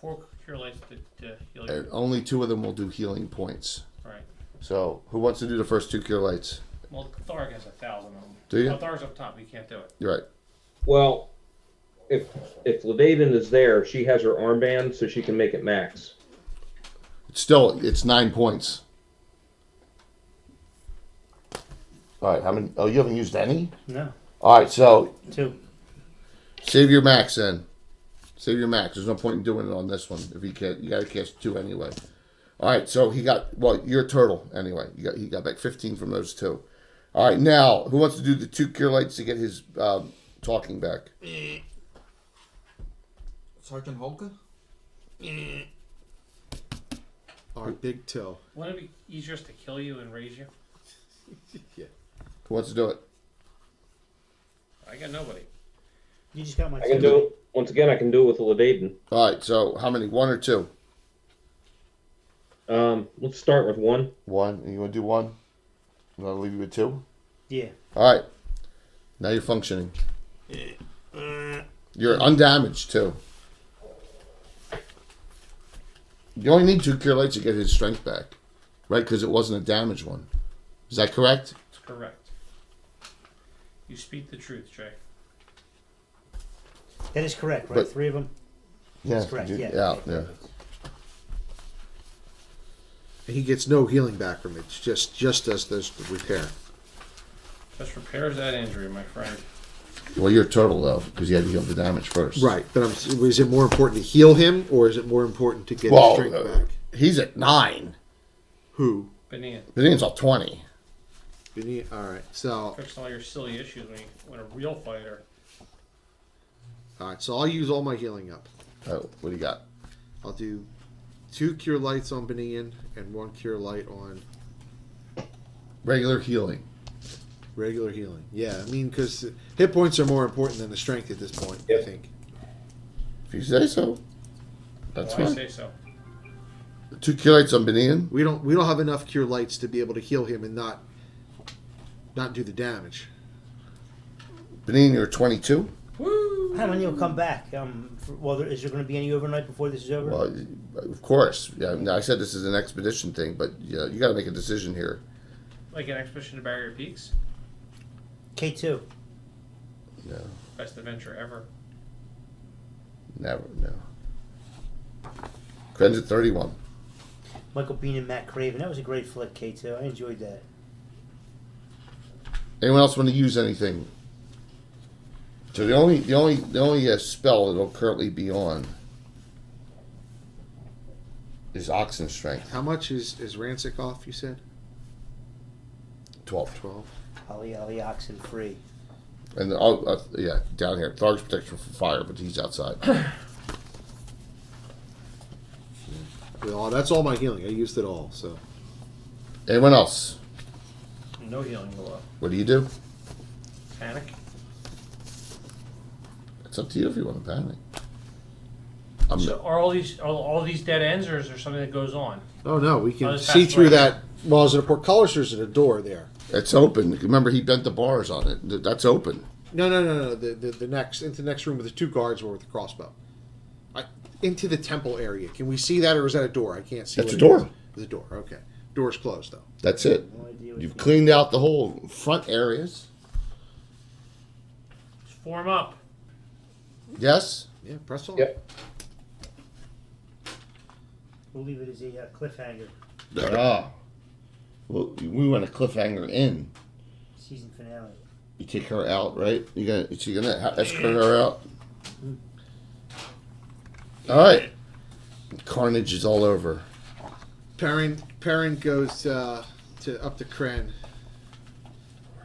4 cure lights to heal And you. only 2 of them will do healing points. Right. So who wants to do the first 2 cure lights? Well, Thorg has 1,000 of them. Do you? Oh, Thorg's up top. He can't do it. You're right. Well, if Ladaden is there, she has her armband, so she can make it max. It's 9 points. All right. How many? Oh, you haven't used any. No. All right. So 2. save your max then. Save your max. There's no point in doing it on this one if you can't. You got to cast 2 anyway. All right. So he got you're a turtle anyway. He got back 15 from those 2. All right. Now who wants to do the 2 cure lights to get his talking back? Sergeant Holka? Our big toe. Wouldn't it be easier to kill you and raise you? Yeah. Who wants to do it? I got nobody. You just got my I can do it. Once again, I can do it with Ladaden. All right. So how many? 1 or 2? Let's start with 1. 1. You want to do 1? I'm gonna leave you with 2. Yeah. All right. Now you're functioning. You're undamaged too. You only need 2 cure lights to get his strength back, right? Because it wasn't a damaged one. Is that correct? That's correct. You speak the truth, Jay. That is correct, right? But- 3 of them? Yeah. That's correct, yeah. Yeah. Okay, Yeah. perfect. And he gets no healing back from it. It's just as this repair. Just repairs that injury, my friend. Well, you're a turtle though, because you had to heal the damage first. Right, but is it more important to heal him, or is it more important to get his Well, strength back? he's at 9. Who? Benin. But he's all 20. All right. So, Fix all your silly issues when a real fighter. all right. So I'll use all my healing up. Oh, what do you got? I'll do 2 cure lights on Benin and 1 cure light on Regular healing. regular healing. Yeah, I mean, because hit points are more important than the strength at this point. I Yep. think. If you say so. That's I fine. say so. 2 cure lights on Benin. We don't have enough cure lights to be able to heal him and not do the damage. Benin, you're 22. Woo! How many will come back? Is there going to be any overnight before this is over? Well, of course. Yeah, now, I said this is an expedition thing, but you got to make a decision here. Like an expedition to Barrier Peaks. K2. No, Best adventure ever. never, no. Cren's at 31. Michael Biehn and Matt Craven. That was a great flick, K2. I enjoyed that. Anyone else want to use anything? So the only spell that'll currently be on is Oxen Strength. How much is Rancic off? You said 12. 12. Ollie Oxen free. And yeah, down here. Tharg's protection from fire, but he's outside. Well, that's all my healing. I used it all. So Anyone else? No healing below. What do you do? Panic. It's up to you if you want to panic. So are all these dead ends, or is there something that goes on? oh no, we can Oh, it's see past through right. that. Well, is it a portcullis or is it a door there? It's open. Remember, he bent the bars on it. That's open. No. The next into the next room with the 2 guards were with the crossbow. Into the temple area. Can we see that, or is that a door? I can't see. That's what a it door. is. It's a door. Okay. Doors closed though. That's it. No idea what You've you- cleaned out the whole front areas. Just form up. Yes? Yeah, press on. Yep. We'll leave it as a cliffhanger. Ah. Well, we want a cliffhanger in. Season finale. You take her out, right? Is she gonna escort her out? All right. Carnage is all over. Perrin goes up to Kren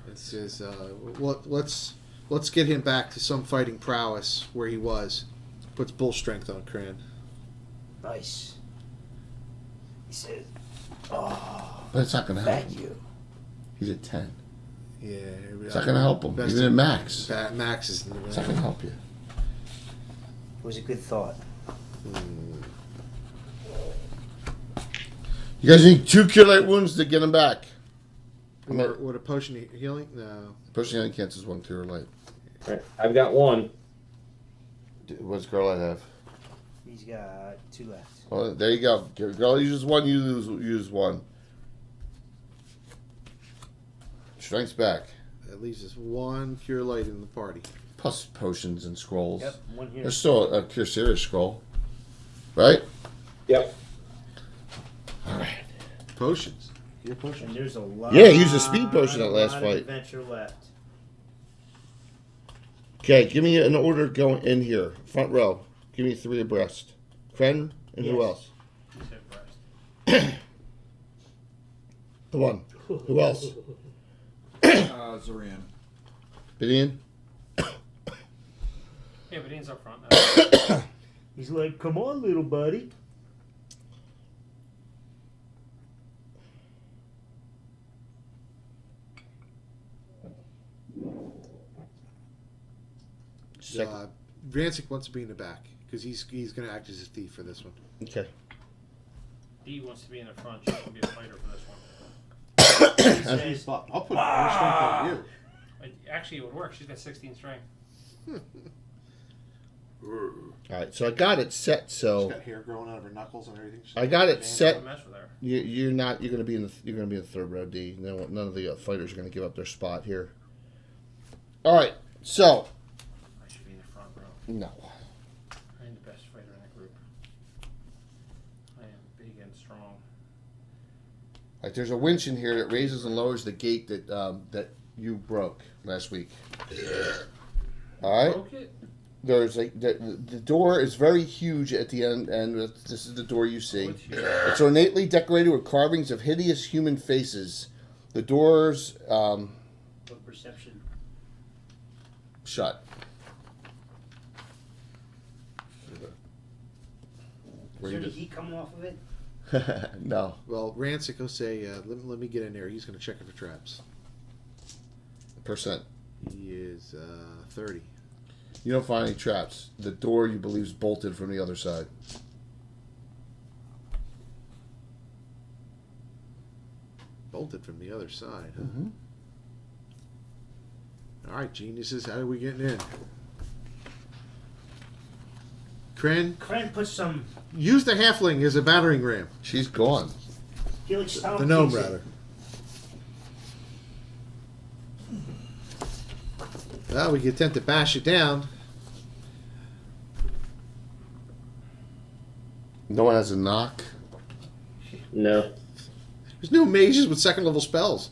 and says, let's get him back to some fighting prowess where he was. Puts bull strength on Kren. Nice. He says, "Oh, But it's not gonna help thank him. you." He's at 10. Yeah, It's not gonna help him. He's at max. Max is. It's not gonna help you. It was a good thought. You guys need 2 cure light wounds to get him back. What a potion of healing? No. Pushing healing cancels 1 cure light. Right. I've got one. What's girl I have? He's got 2 left. Well, there you go. Girl uses 1, you use 1. Strength's back. That leaves us 1 cure light in the party. Plus potions and scrolls. Yep, 1 here. There's still a cure serious scroll. Right? Yep. Alright. Potions. Your potions. And there's a lot. Yeah, use a speed potion that last lot fight. of adventure left. Okay, give me an order going in here. Front row. Give me 3 abreast. Kren and who Yes. else? He said breast. Come on. Who else? Zorian. Bidian? Yeah, but Ian's up front now. He's like, "Come on, little buddy." Rancic wants to be in the back because he's going to act as a thief for this one. Okay. Dee wants to be in the front. She can be a fighter for this one. He says, I'll put more strength on you. Actually, it would work. She's got 16 strength. Alright, so I got it set She's so got hair growing out of her knuckles and everything. I got it set. Don't mess with her. You're gonna be in the 3rd row D. None of the fighters are gonna give up their spot here. Alright, so I should be in the front row. no. I am the best fighter in that group. I am big and strong. Like there's a winch in here that raises and lowers the gate that you broke last week. Alright? Broke it? There's the door is very huge at the end, and this is the door you see. What's huge? It's ornately decorated with carvings of hideous human faces. The doors What perception? shut. Is there any heat coming off of it? No. Well, Rancic will say, let me get in there. He's going to check it for traps. Percent. He is 30. You don't find any traps. The door you believe is bolted from the other side. Bolted from the other side, huh? Mm-hmm. All right, geniuses, how are we getting in? Kren, Kren put some use the halfling as a battering ram. She's gone. Felix Stomp. The gnome, kicks it. rather. Well, we could attempt to bash it down. No one has a knock. No. There's no mages with second level spells.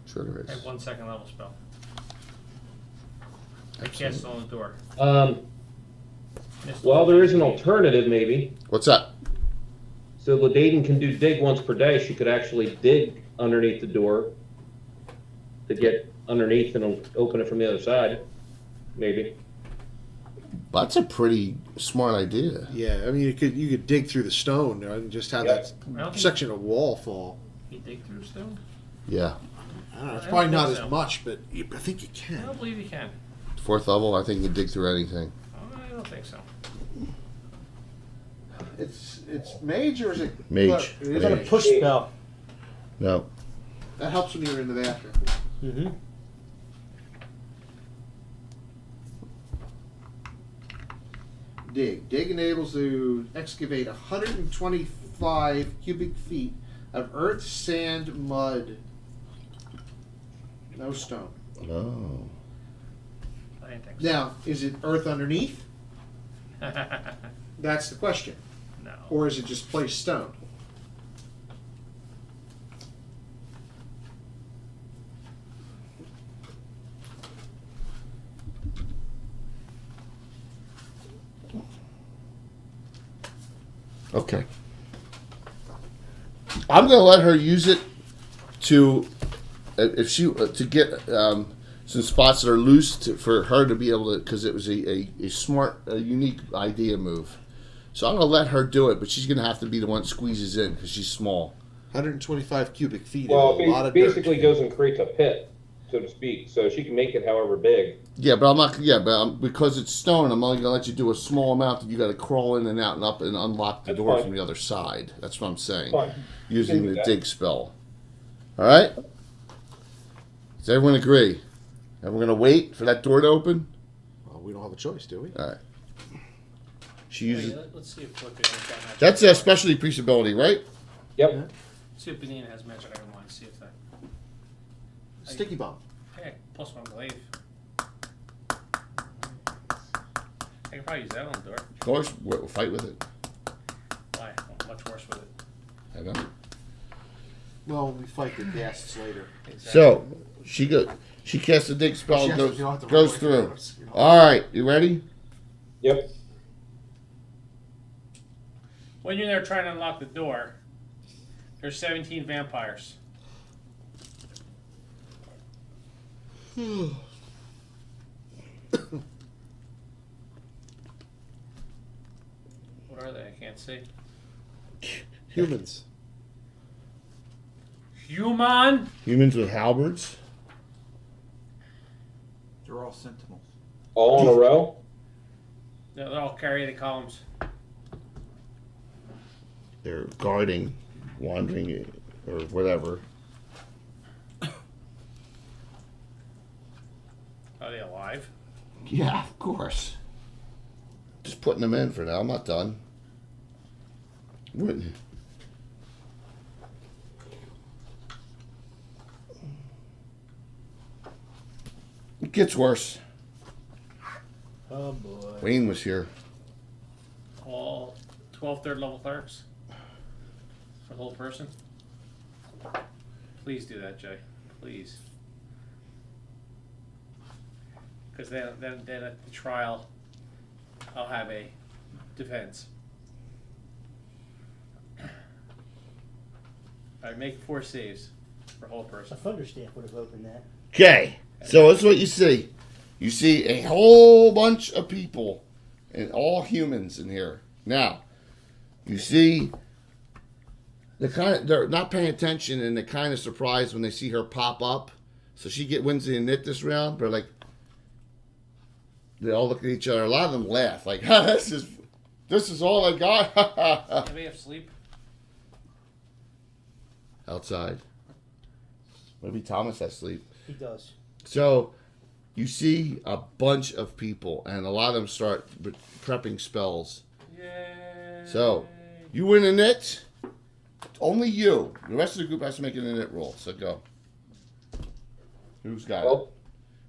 Sure there I have is. 1 second level spell. I cast it on the door. Missed Well, it. there is an alternative, maybe. What's up? So Ladaiden can do dig once per day. She could actually dig underneath the door to get underneath and open it from the other side. Maybe. That's a pretty smart idea. Yeah, I mean, you could dig through the stone and just have Yeah. that I don't think section of wall fall. he dig through stone. Yeah. I don't know. It's I probably don't not think as so. much, but I think you I can. don't believe he can. 4th level, I think you can dig through anything. I don't think so. It's mage or is it Mage. It Is is that a mage. push spell? No. That helps when you're in the bathroom. Mm-hmm. Dig. Dig enables to excavate 125 cubic feet of earth, sand, mud. No stone. No. I didn't think so. Now, is it earth underneath? That's the question. No. Or is it just placed stone? Okay. I'm gonna let her use it to, if she to get some spots that are loose for her to be able to, because it was a smart, unique idea move. So I'm gonna let her do it, but she's gonna have to be the one that squeezes in because she's small. 125 cubic feet Well, is a lot it of basically dirt. goes and creates a pit, so to speak, so she can make it however big. Yeah, but I'm not. Yeah, but because it's stone, I'm only gonna let you do a small amount that you got to crawl in and out and up and unlock the That's door fine. from the other side. That's what I'm saying. Fine. Using Can do the that. dig spell. All right. Does everyone agree? And we're gonna wait for that door to open. Well, we don't have a choice, do we? All right. She uses. Let's see if Flippy has got magic. That's a specialty priest ability, right? Yep. See if Benina has magic item one. See if that. Sticky bomb. Hey, +1 glaive. I can probably use that on the door. Of course, we'll fight with it. Why? I'm much worse with it. I know. Well, we fight the ghasts later. So she casts a dig spell She and has to go out the goes right way through. first, you know. All right, you ready? Yep. When you're there trying to unlock the door, there's 17 vampires. What are they? I can't see. Humans. Human. Humans with halberds. They're all sentinels. All in a row? No, they'll all carry the columns. They're guarding, wandering, or whatever. Are they alive? Yeah, of course. Just putting them in for now. I'm not done. What? It gets worse. Oh boy. Wayne was here. All 12 third level clerics? For the whole person? Please do that, Jay. Please. Because then at the trial, I'll have a defense. Alright, make 4 saves for whole A person. thunderstaff would have opened that. Okay, so that's what you see. You see a whole bunch of people, and all humans in here. Now, you see they're not paying attention, and they're kind of surprised when they see her pop up. So she wins the knit this round, but like they all look at each other. A lot of them laugh, like, this is all I got. Do we have sleep? Outside. Maybe Thomas has sleep. He does. So you see a bunch of people, and a lot of them start prepping spells. Yay! So you win a knit. Only you. The rest of the group has to make an knit roll. So go. Who's got it? Well,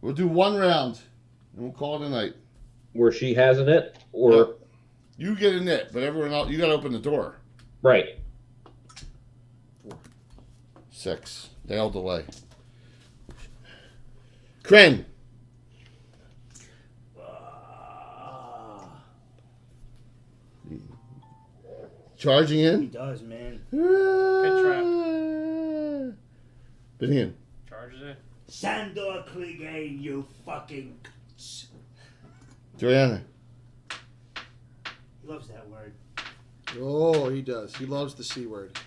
We'll do one round, and we'll call it a night. where she has in it, or Yeah. You get a knit, but everyone else, you got to open the door. right? 6. They all delay. Kren. Charging He in. does, man. trap. Been in. Charges it. Sandor Clegane, you fucking. Joanna. He loves that word. Oh, he does. He loves the C word.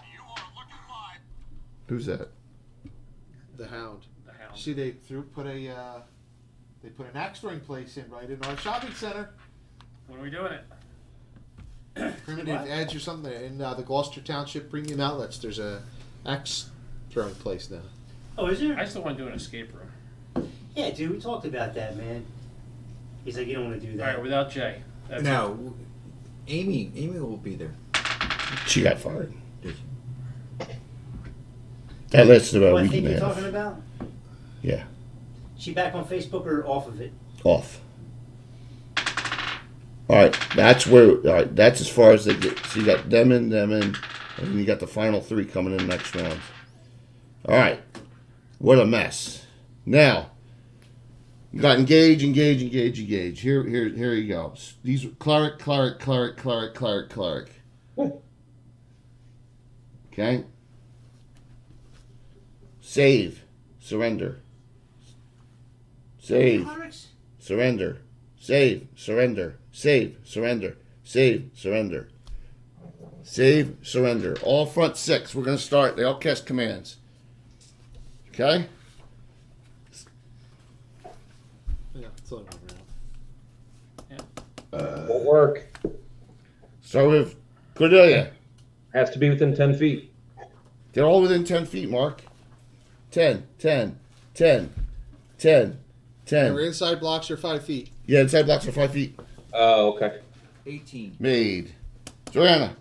Who's that? The Hound. The hound. See, they put an axe throwing place in right in our shopping center. When are we doing it? Primitive Edge or something in the Gloucester Township Premium Outlets. There's a axe throwing place now. Oh, is there? I still want to do an escape room. Yeah, dude, we talked about that, man. He's like, you don't want to do All that. right, without Jay. That's No, Amy will be there. She got fired. Did That lasted about Who a I week think and a you're half. talking about? Yeah, She back on Facebook or off of it? off. All right, that's where. All right, that's as far as they get. So you got them in, and then you got the final 3 coming in next round. All right, what a mess. Now, you got engage. Here you go. These Clark. Okay. Save, surrender. Save, Clerics? surrender. Save, surrender. Save, surrender. Save, surrender. Save, surrender. All front 6. We're going to start. They all cast commands. Okay? Yeah, it's only one round. Won't work. Start with Cordelia. Has to be within 10 feet. They're all within 10 feet, Mark. 10, 10, 10, 10, 10. Your inside blocks are 5 feet. Yeah, inside blocks are 5 feet. Oh, okay. 18. Made. Joanna.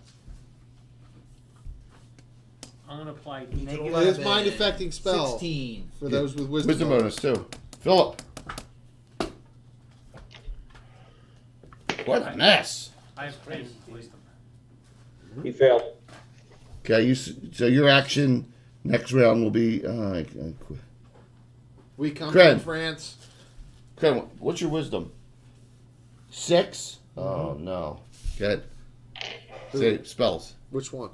I'm gonna apply It negative. is mind affecting spell 16. for those with wisdom. Wisdom bonus, too. Philip. What a mess. I have 10 wisdom. He failed. Okay, so your action next round will be. We come Cred. from France. Okay, what's your wisdom? 6? Oh, no. Good. Say spells. Which one?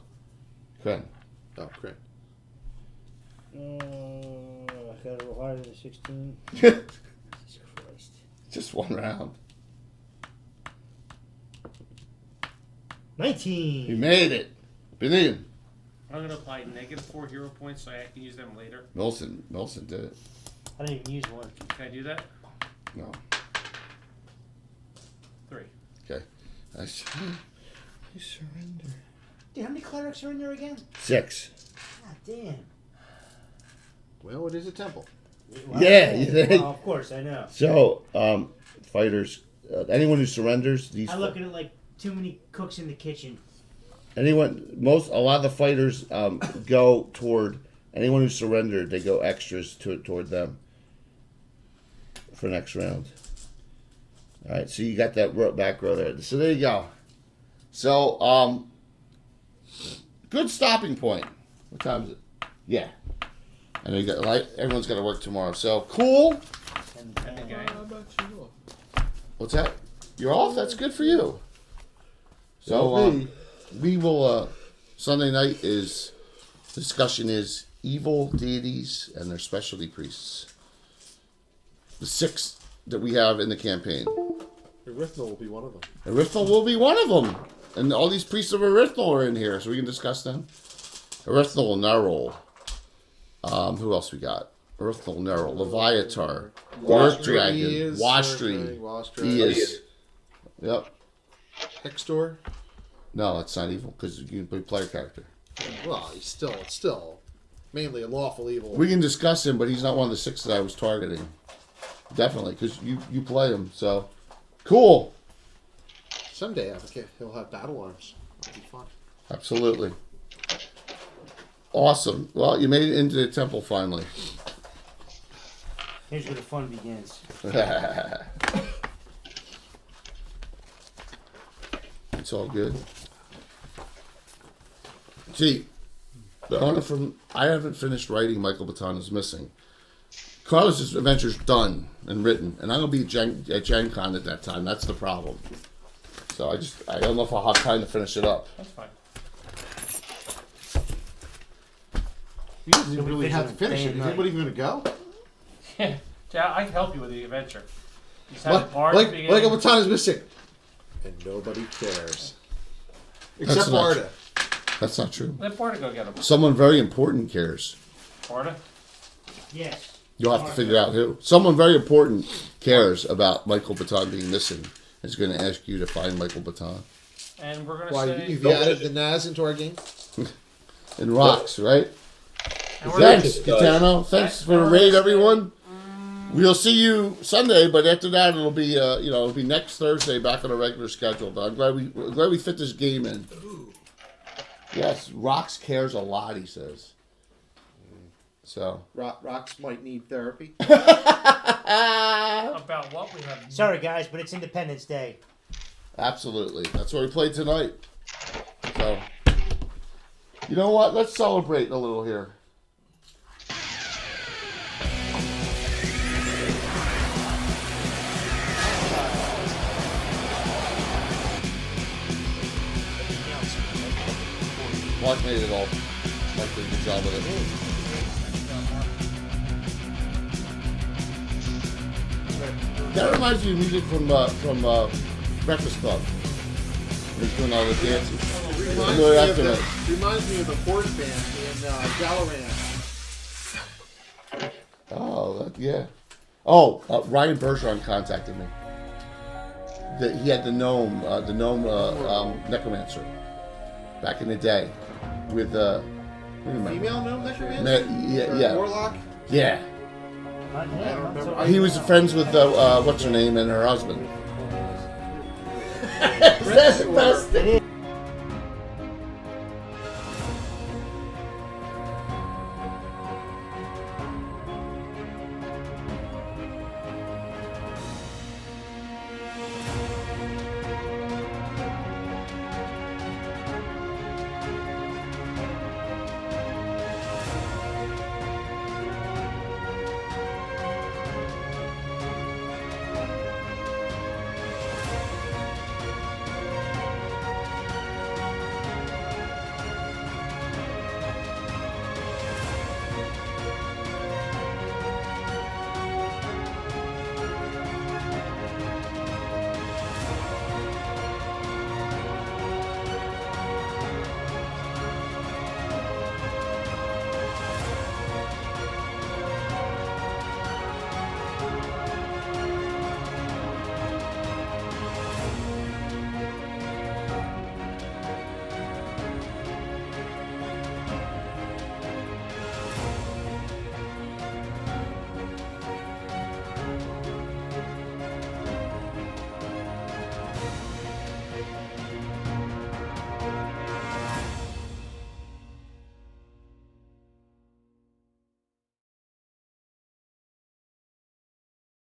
Okay. Oh, great. I got a little harder than 16. Just Jesus Christ. one round. 19. You made it. Benin. I'm gonna apply -4 hero points so I can use them later. Milson did it. I didn't even use one. Can I do that? No. 3. Okay. I surrender. Dude, how many clerics are in there again? 6. God damn. Well, it is a temple. Yeah, you think? Well, of course, I know. So, fighters, anyone who surrenders, these. I look at it like too many cooks in the kitchen. A lot of the fighters go toward anyone who surrendered. They go extras toward them for next round. All right, so you got that back row there. So there you go. So good stopping point. What time is it? Yeah. I know you got everyone's got to work tomorrow. So cool. How about you? What's that? You're off. That's good for you. So we will. Sunday night discussion is evil deities and their specialty priests. The 6 that we have in the campaign. Erythnul will be one of them. Erythnul will be one of them, and all these priests of Erythnul are in here, so we can discuss them. Erythnul, Nerul. Who else we got? Erythnul, Nerul, Leviatar, Earth Dragon, Wastri. He is. Yep. Hextor. No, that's not evil because you can play player character. Well, it's still mainly a lawful evil. We can discuss him, but he's not one of the 6 that I was targeting. Definitely, because you play him. So, cool. Someday he'll have battle arms. That'll be fun. Absolutely. Awesome. Well, you made it into the temple finally. Here's where the fun begins. It's all good. See, I haven't finished writing Michael Baton is Missing. Carlos's adventure's done and written, and I'm gonna be at Gen Con at that time. That's the problem. So I don't know if I'll have time to finish it up. That's fine. You didn't really have to finish it. Is anybody going to go? Yeah, I can help you with the adventure. You just have What? a part at the beginning. Like a baton is missing. And nobody cares. Except That's not Barda. That's not true. Let Porta go get him. Someone very important cares. Porta? Yes. You'll have to figure out who. Someone very important cares about Michael Baton being missing. Is going to ask you to find Michael Baton. And we're gonna Why, say. you've added the Naz into our game? And rocks, right? and we're Thanks, Gitano. Gitano. Thanks for the raid, everyone. We'll see you Sunday, but after that, it'll be it'll be next Thursday back on a regular schedule. But I'm glad we fit this game in. Yes, Rocks cares a lot. He says. So. Rocks might need therapy. About what we have. Sorry, guys, but it's Independence Day. Absolutely. That's what we played tonight. So, you know what? Let's celebrate a little here. Mark made it all. Mark did a good job with it. That reminds me of music from Breakfast Club. He's doing all the dances. Reminds me of the horse band in Galaran. Oh, yeah. Oh, Ryan Bergeron contacted me. He had the gnome necromancer back in the day with Female gnome necromancer? yeah. Warlock? Yeah. I don't remember. He was friends with what's her name and her husband. That's the best. It is.